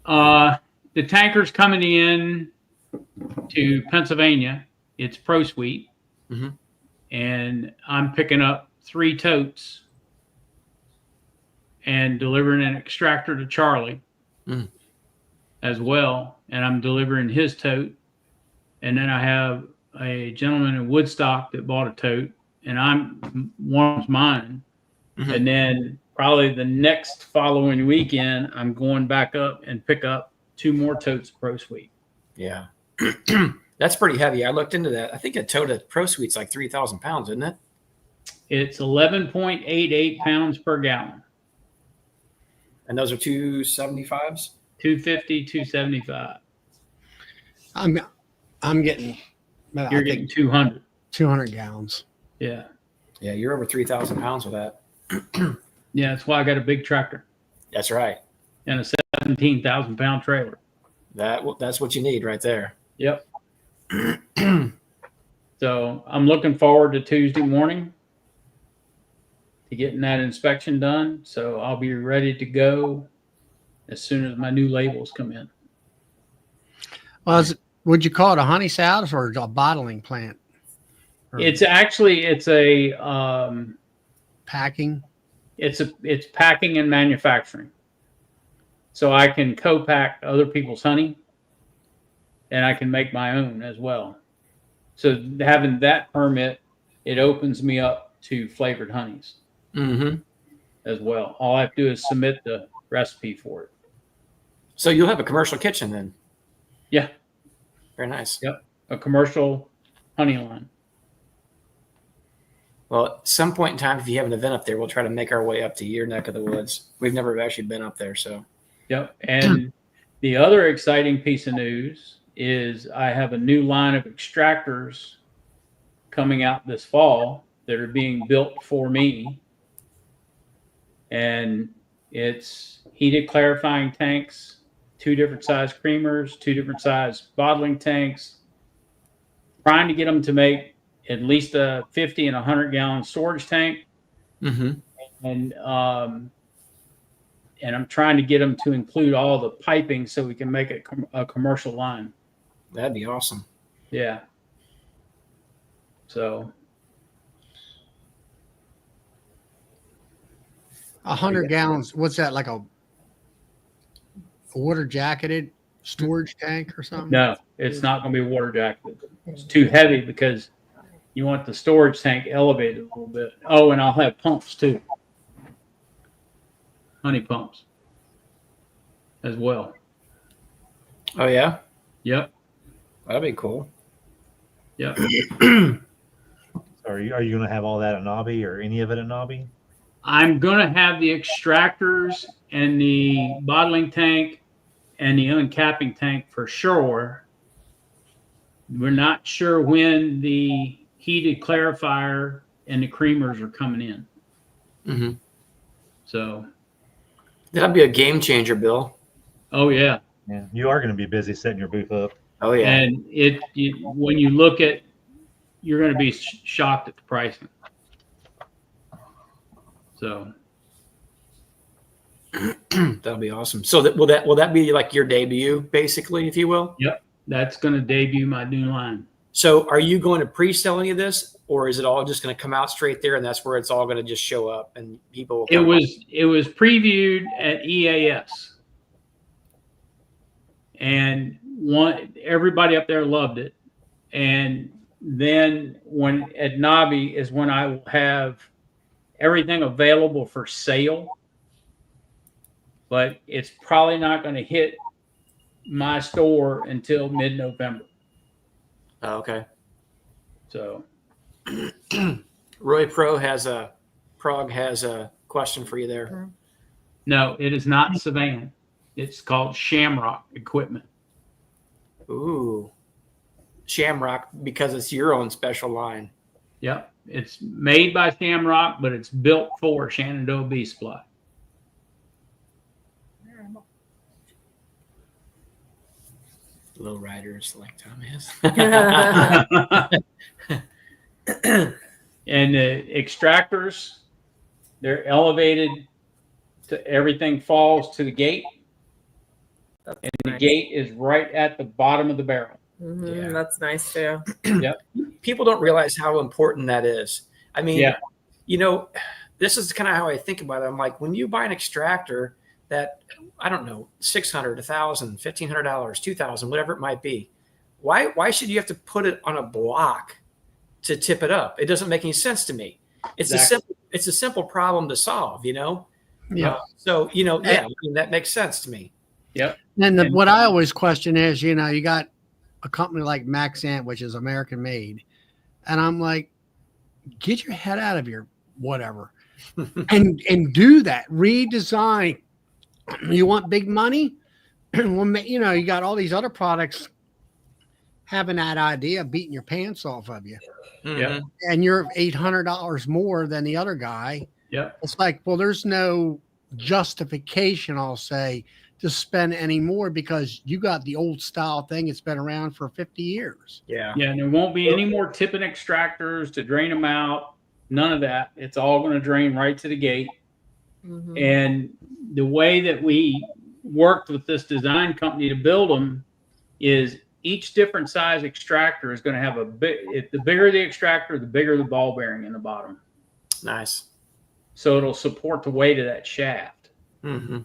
The tanker's coming in to Pennsylvania. It's Pro Suite.
Mhm.
And I'm picking up 3 totes and delivering an extractor to Charlie as well. And I'm delivering his tote. And then I have a gentleman in Woodstock that bought a tote, and one's mine.
Mhm.
And then probably the next following weekend, I'm going back up and pick up 2 more totes of Pro Suite.
Yeah. That's pretty heavy. I looked into that. I think a tote of Pro Suite's like 3,000 pounds, isn't it?
It's 11.88 pounds per gallon.
And those are 275s?
250, 275.
I'm getting, I
You're
think,
getting 200.
200 gallons.
Yeah.
Yeah, you're over 3,000 pounds with that.
Yeah, that's why I got a big tractor
That's right.
and a 17,000-pound trailer.
That's what you need right there.
Yep. So I'm looking forward to Tuesday morning to getting that inspection done. So I'll be ready to go as soon as my new labels come in.
Well, would you call it a honey house or a bottling plant? Or
It's a
packing.
it's packing and manufacturing. So I can co-pack other people's honey and I can make my own as well. So having that permit, it opens me up to flavored honeys
Mm-hmm.
as well. All I have to do is submit the recipe for it.
So you'll have a commercial kitchen then.
Yeah.
Very nice.
Yep. A commercial honey line.
Well, at some point in time, if you have an event up there, we'll try to make our way up to your neck of the woods. We've never actually been up there, so.
Yep. And the other exciting piece of news is I have a new line of extractors coming out this fall that are being built for me. And it's heated clarifying tanks, 2 different size creamers, 2 different size bottling tanks, trying to get them to make at least a 50 and 100-gallon storage tank.
Mm-hmm.
And I'm trying to get them to include all the piping so we can make it a commercial line.
That'd be awesome.
Yeah. So
100 gallons. What's that, like a water jacketed storage tank or something?
no, it's not going to be water jacketed. It's too heavy because you want the storage tank elevated a little bit. Oh, and I'll have pumps too. Honey pumps as well.
Oh, yeah?
Yep.
That'd be cool.
Yep.
So are you going to have all that at Nobby or any of it at Nobby?
I'm going to have the extractors and the bottling tank and the uncapping tank for sure. We're not sure when the heated clarifier and the creamers are coming in.
Mm-hmm.
So,
That'd be a game changer, Bill.
oh yeah.
Yeah, you are going to be busy setting your booth up.
Oh, yeah.
And when you look at, you're going to be shocked at the pricing. So
That'll be awesome. So will that be like your debut, basically, if you will?
yep, that's going to debut my new line.
So are you going to pre-sell any of this, or is it all just going to come out straight there, and that's where it's all going to just show up and people? Will
It was previewed at EAS, and everybody up there loved it. And then when at Nobby is when I will have everything available for sale, but it's probably not going to hit my store until mid-November.
Oh, okay.
So
Roy Prog has a question for you there.
no, it is not Savan. It's called Shamrock Equipment.
Ooh, Shamrock, because it's your own special line.
Yep. It's made by Shamrock, but it's built for Shenandoah Bee Supply.
Low riders like Tom is.
And the extractors, they're elevated to everything falls to the gate. And the gate is right at the bottom of the barrel.
Mhm,
Yeah.
That's nice too.
Yep.
People don't realize how important that is. I mean,
Yeah.
you know, this is kind of how I think about it. I'm like, when you buy an extractor that, I don't know, $600, $1,000, $1,500, $2,000, whatever it might be, why should you have to put it on a block to tip it up? It doesn't make any sense to me. It's a simple problem to solve, you know?
Yeah.
So, you know, yeah, I mean, that makes sense to me.
Yep.
And what I always question is, you know, you got a company like Maxant, which is American made. And I'm like, get your head out of your whatever and do that. Redesign. You want big money? Well, you know, you got all these other products having that idea, beating your pants off of you.
Mhm.
Yep.
And you're $800 more than the other guy.
Yep.
It's like, well, there's no justification, I'll say, to spend any more because you got the old style thing. It's been around for 50 years.
Yeah.
Yeah, and there won't be any more tipping extractors to drain them out. None of that. It's all going to drain right to the gate.
Mhm.
And the way that we worked with this design company to build them is each different size extractor is going to have a big, the bigger the extractor, the bigger the ball bearing in the bottom.
Nice.
So it'll support the weight of that shaft.
Mm-hmm.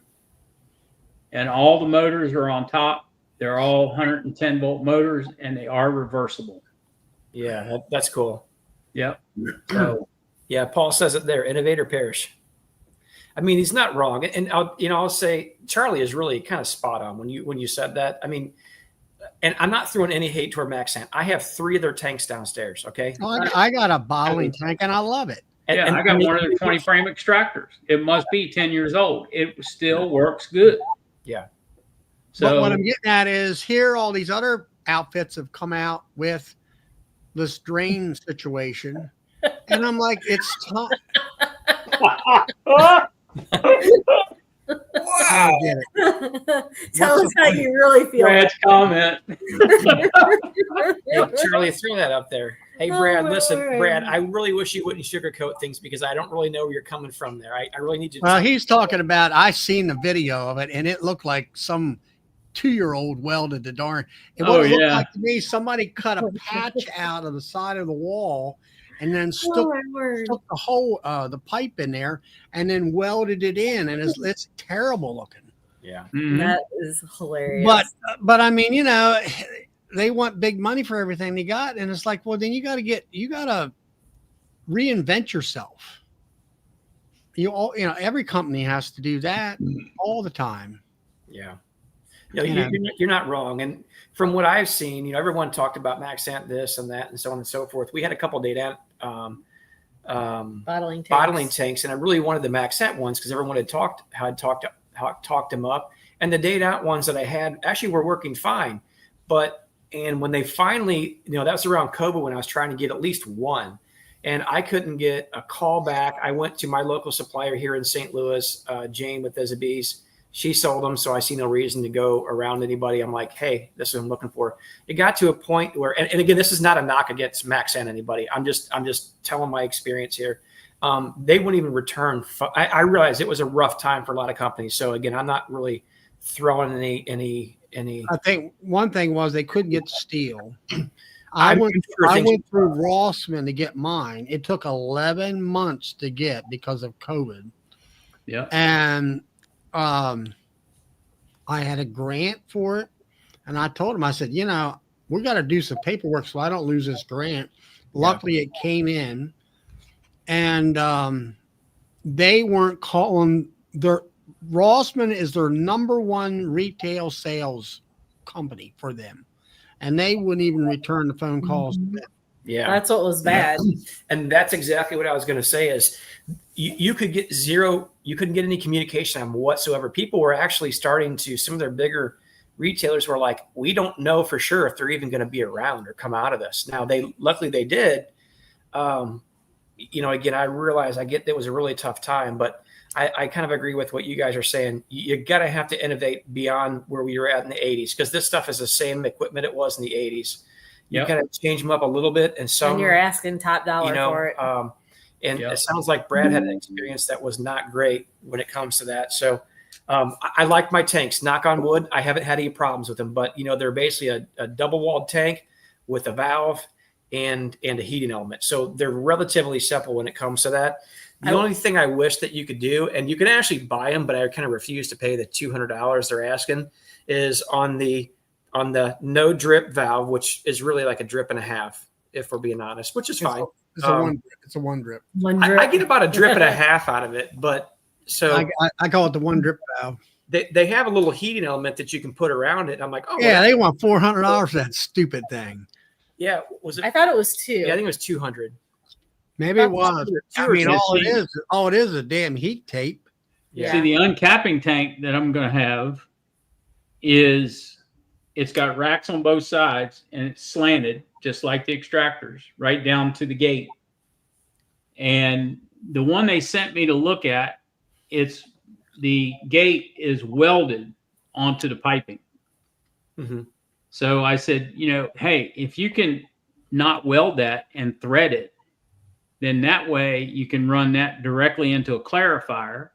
And all the motors are on top. They're all 110 volt motors and they are reversible.
Yeah, that's cool.
Yep. So,
yeah, Paul says it there, innovate or perish. I mean, he's not wrong. And I'll say Charlie is really kind of spot on when you said that. I mean, and I'm not throwing any hate toward Maxant. I have 3 of their tanks downstairs. Okay.
Oh, I got a bottling tank and I love it.
yeah, I got one of their 20 frame extractors. It must be 10 years old. It still works good.
Yeah.
So
But what I'm getting at is here, all these other outfits have come out with this drain situation. And I'm like, it's time. I get it.
Tell
What's
us
the
how
point?
you really feel.
Brad's comment.
Hey, Charlie, throw that up there. Hey, Brad,
Oh,
listen,
Lord.
Brad, I really wish you wouldn't sugarcoat things because I don't really know where you're coming from there. I really need you to.
Well, he's talking about, I seen the video of it and it looked like some 2-year-old welded the darn. It
Oh,
what it looked
yeah.
like to me, somebody cut a patch out of the side of the wall and then
Oh,
stuck
my word.
the whole the pipe in there and then welded it in, and it's terrible looking.
Yeah.
Mhm.
That is hilarious.
But I mean, you know, they want big money for everything they got, and it's like, well, then you got to reinvent yourself. You know, every company has to do that all the time.
Yeah. No,
Yeah.
you're not wrong. And from what I've seen, you know, everyone talked about Maxant this and that and so on and so forth. We had a couple of data
bottling
tanks, and I really wanted the Maxant ones because everyone had talked them up. And the data ones that I had actually were working fine. And when they finally, you know, that was around COVID when I was trying to get at least one. And I couldn't get a call back. I went to my local supplier here in St. Louis, Jane with Bees. She sold them, so I see no reason to go around anybody. I'm like, hey, this is what I'm looking for. It got to a point where, and again, this is not a knock against Maxant anybody. I'm just telling my experience here. They wouldn't even return. I realized it was a rough time for a lot of companies. So again, I'm not really throwing any.
I think one thing was they couldn't get steel.
I'm
I
sure
went through Rossman to get mine. It took 11 months to get because of COVID.
Yeah.
And I had a grant for it. And I told him, I said, you know, we got to do some paperwork so I don't lose this grant. Luckily, it came in. And they weren't calling their Rossman is their #1 retail sales company for them. And they wouldn't even return the phone calls.
Mm-hmm.
to them.
Yeah.
That's what was bad.
And that's exactly what I was going to say is you could get zero, you couldn't get any communication on whatsoever. People were actually starting to, some of their bigger retailers were like, we don't know for sure if they're even going to be around or come out of this. Now luckily they did. You know, again, I realize it was a really tough time, but I kind of agree with what you guys are saying. You got to have to innovate beyond where we were at in the 80s, because this stuff is the same equipment it was in the 80s. You kind of change them up a little bit, and some,
And you're asking top dollar
you know,
for it.
and it sounds like Brad had an experience that was not great when it comes to that. So I like my tanks. Knock on wood, I haven't had any problems with them. But you know, they're basically a double-walled tank with a valve and a heating element. So they're relatively simple when it comes to that. The only thing I wish that you could do, and you can actually buy them, but I kind of refuse to pay the $200 they're asking, is on the no drip valve, which is really like a drip and a half, if we're being honest, which is fine.
It's a one drip.
I get about a drip and a half out of it, but so
I call it the one drip valve.
they have a little heating element that you can put around it. I'm like, oh
Yeah, they want $400 for that stupid thing.
yeah. Was it?
I thought it was 2.
Yeah, I think it was 200.
Maybe it was. I mean,
See-
all it is a damn heat tape.
Yeah.
See, the uncapping tank that I'm going to have it's got racks on both sides and it's slanted just like the extractors right down to the gate. And the one they sent me to look at, the gate is welded onto the piping.
Mm-hmm.
So I said, hey, if you can not weld that and thread it, then that way you can run that directly into a clarifier.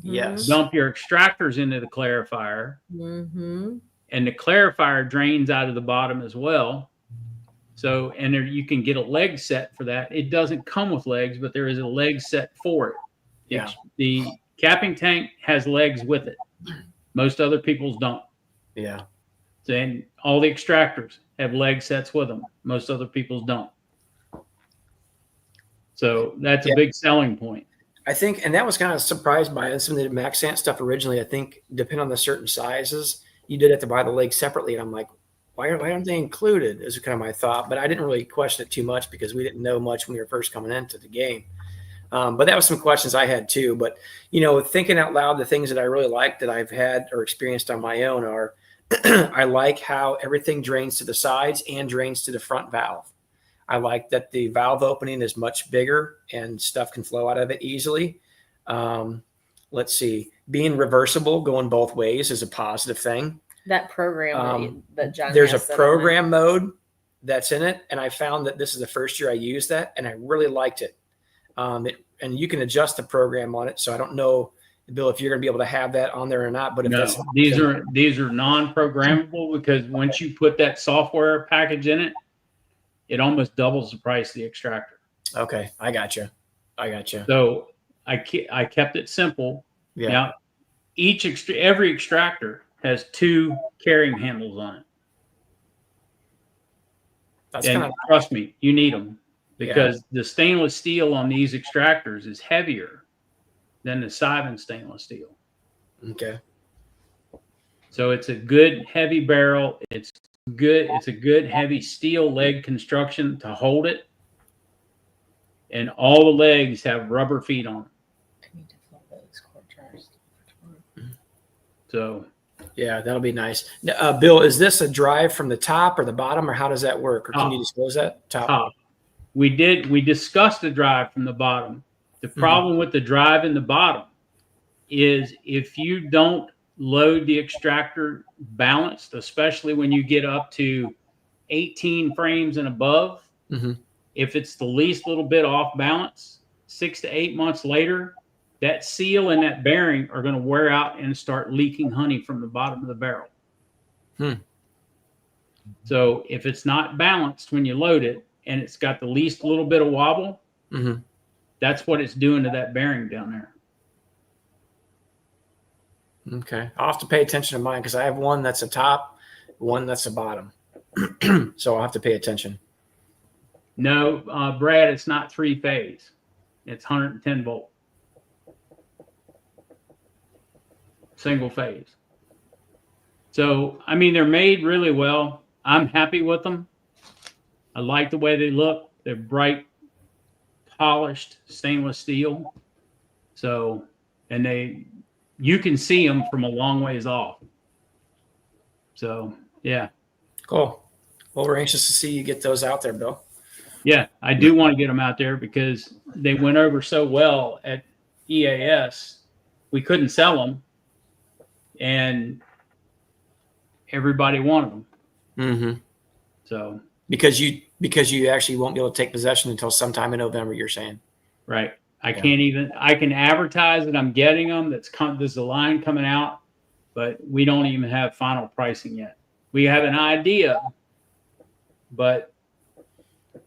Yes.
Dump your extractors into the clarifier,
Mm-hmm.
and the clarifier drains out of the bottom as well. So, and there, you can get a leg set for that. It doesn't come with legs, but there is a leg set for it.
Yeah.
The capping tank has legs with it. Most other people's don't.
Yeah.
And all the extractors have leg sets with them. Most other people's don't. So that's a big selling point.
I think, and that was kind of surprised by it. Some of the Maxant stuff originally, I think, depending on the certain sizes, you did have to buy the legs separately. And I'm like, why aren't they included? Is kind of my thought. But I didn't really question it too much because we didn't know much when we were first coming into the game. But that was some questions I had too. But, thinking out loud, the things that I really like that I've had or experienced on my own are I like how everything drains to the sides and drains to the front valve. I like that the valve opening is much bigger and stuff can flow out of it easily. Let's see, being reversible, going both ways is a positive thing.
That program that John
There's a
has set up
program mode that's in it. And I found that this is the first year I used that and I really liked it. And you can adjust the program on it. So I don't know, Bill, if you're going to be able to have that on there or not, but if that's
these are non-programmable because once you put that software package in it, it almost doubles the price of the extractor.
Okay, I got you.
So I kept it simple.
Yeah.
Now, every extractor has 2 carrying handles on it. And trust me, you need them because the stainless steel on these extractors is heavier than the Sawmill stainless steel.
Okay.
So it's a good heavy barrel. It's a good heavy steel leg construction to hold it. And all the legs have rubber feet on them.
I need to fill those quart jars.
So
yeah, that'll be nice. Bill, is this a drive from the top or the bottom, or how does that work? Or can you disclose that? Top.
We discussed the drive from the bottom. The problem with the drive in the bottom is if you don't load the extractor balanced, especially when you get up to 18 frames and above, if it's the least little bit off balance, 6 to 8 months later, that seal and that bearing are going to wear out and start leaking honey from the bottom of the barrel. So if it's not balanced when you load it and it's got the least little bit of wobble, that's what it's doing to that bearing down there.
Okay. I'll have to pay attention to mine because I have one that's a top, one that's a bottom. So I'll have to pay attention.
No, Brad, it's not 3-phase. It's 110 volt. Single phase. So, I mean, they're made really well. I'm happy with them. I like the way they look. They're bright, polished stainless steel. So, and you can see them from a long ways off. So, yeah.
Cool. Well, we're anxious to see you get those out there, Bill.
Yeah, I do want to get them out there because they went over so well at EAS. We couldn't sell them, and everybody wanted them. So
because you actually won't be able to take possession until sometime in November, you're saying.
Right. I can advertise that I'm getting them. There's a line coming out, but we don't even have final pricing yet. We have an idea, but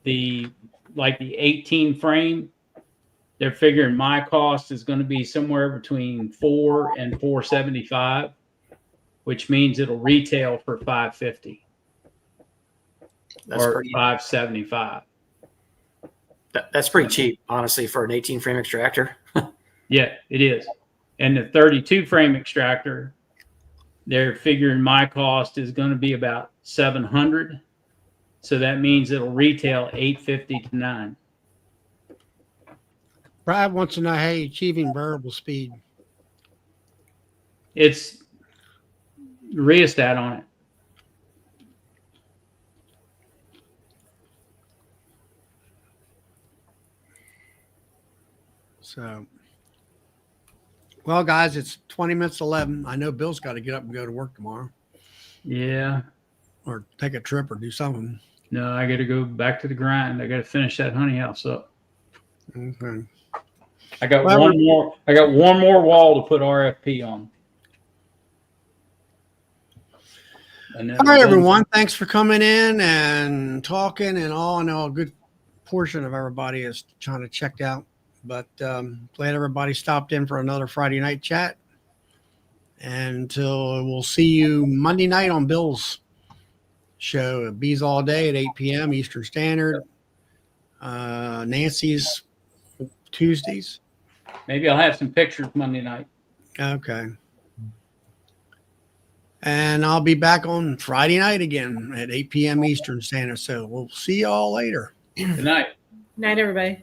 the 18 frame, they're figuring my cost is going to be somewhere between $400 and $475, which means it'll retail for $550 or $575.
That's pretty cheap, honestly, for an 18 frame extractor.
Yeah, it is. And the 32 frame extractor, they're figuring my cost is going to be about $700. So that means it'll retail $850 to $900.
Brad wants to know how you're achieving variable speed.
It's rheostat on it.
So, well, guys, it's 20 minutes 11. I know Bill's got to get up and go to work tomorrow,
Yeah.
or take a trip or do something.
No, I got to go back to the grind. I got to finish that honey house up.
Okay.
I got
Well,
one more. I got one more wall to put RFP on. And then
All right,
I'm done.
everyone. Thanks for coming in and talking and all. I know a good portion of everybody is trying to check out, but glad everybody stopped in for another Friday night chat. And until we'll see you Monday night on Bill's show, Bees All Day at 8 p.m. Eastern Standard. Nancy's Tuesdays.
Maybe I'll have some pictures Monday night.
Okay. And I'll be back on Friday night again at 8 p.m. Eastern Standard. So we'll see y'all later.
Good night.
Night, everybody.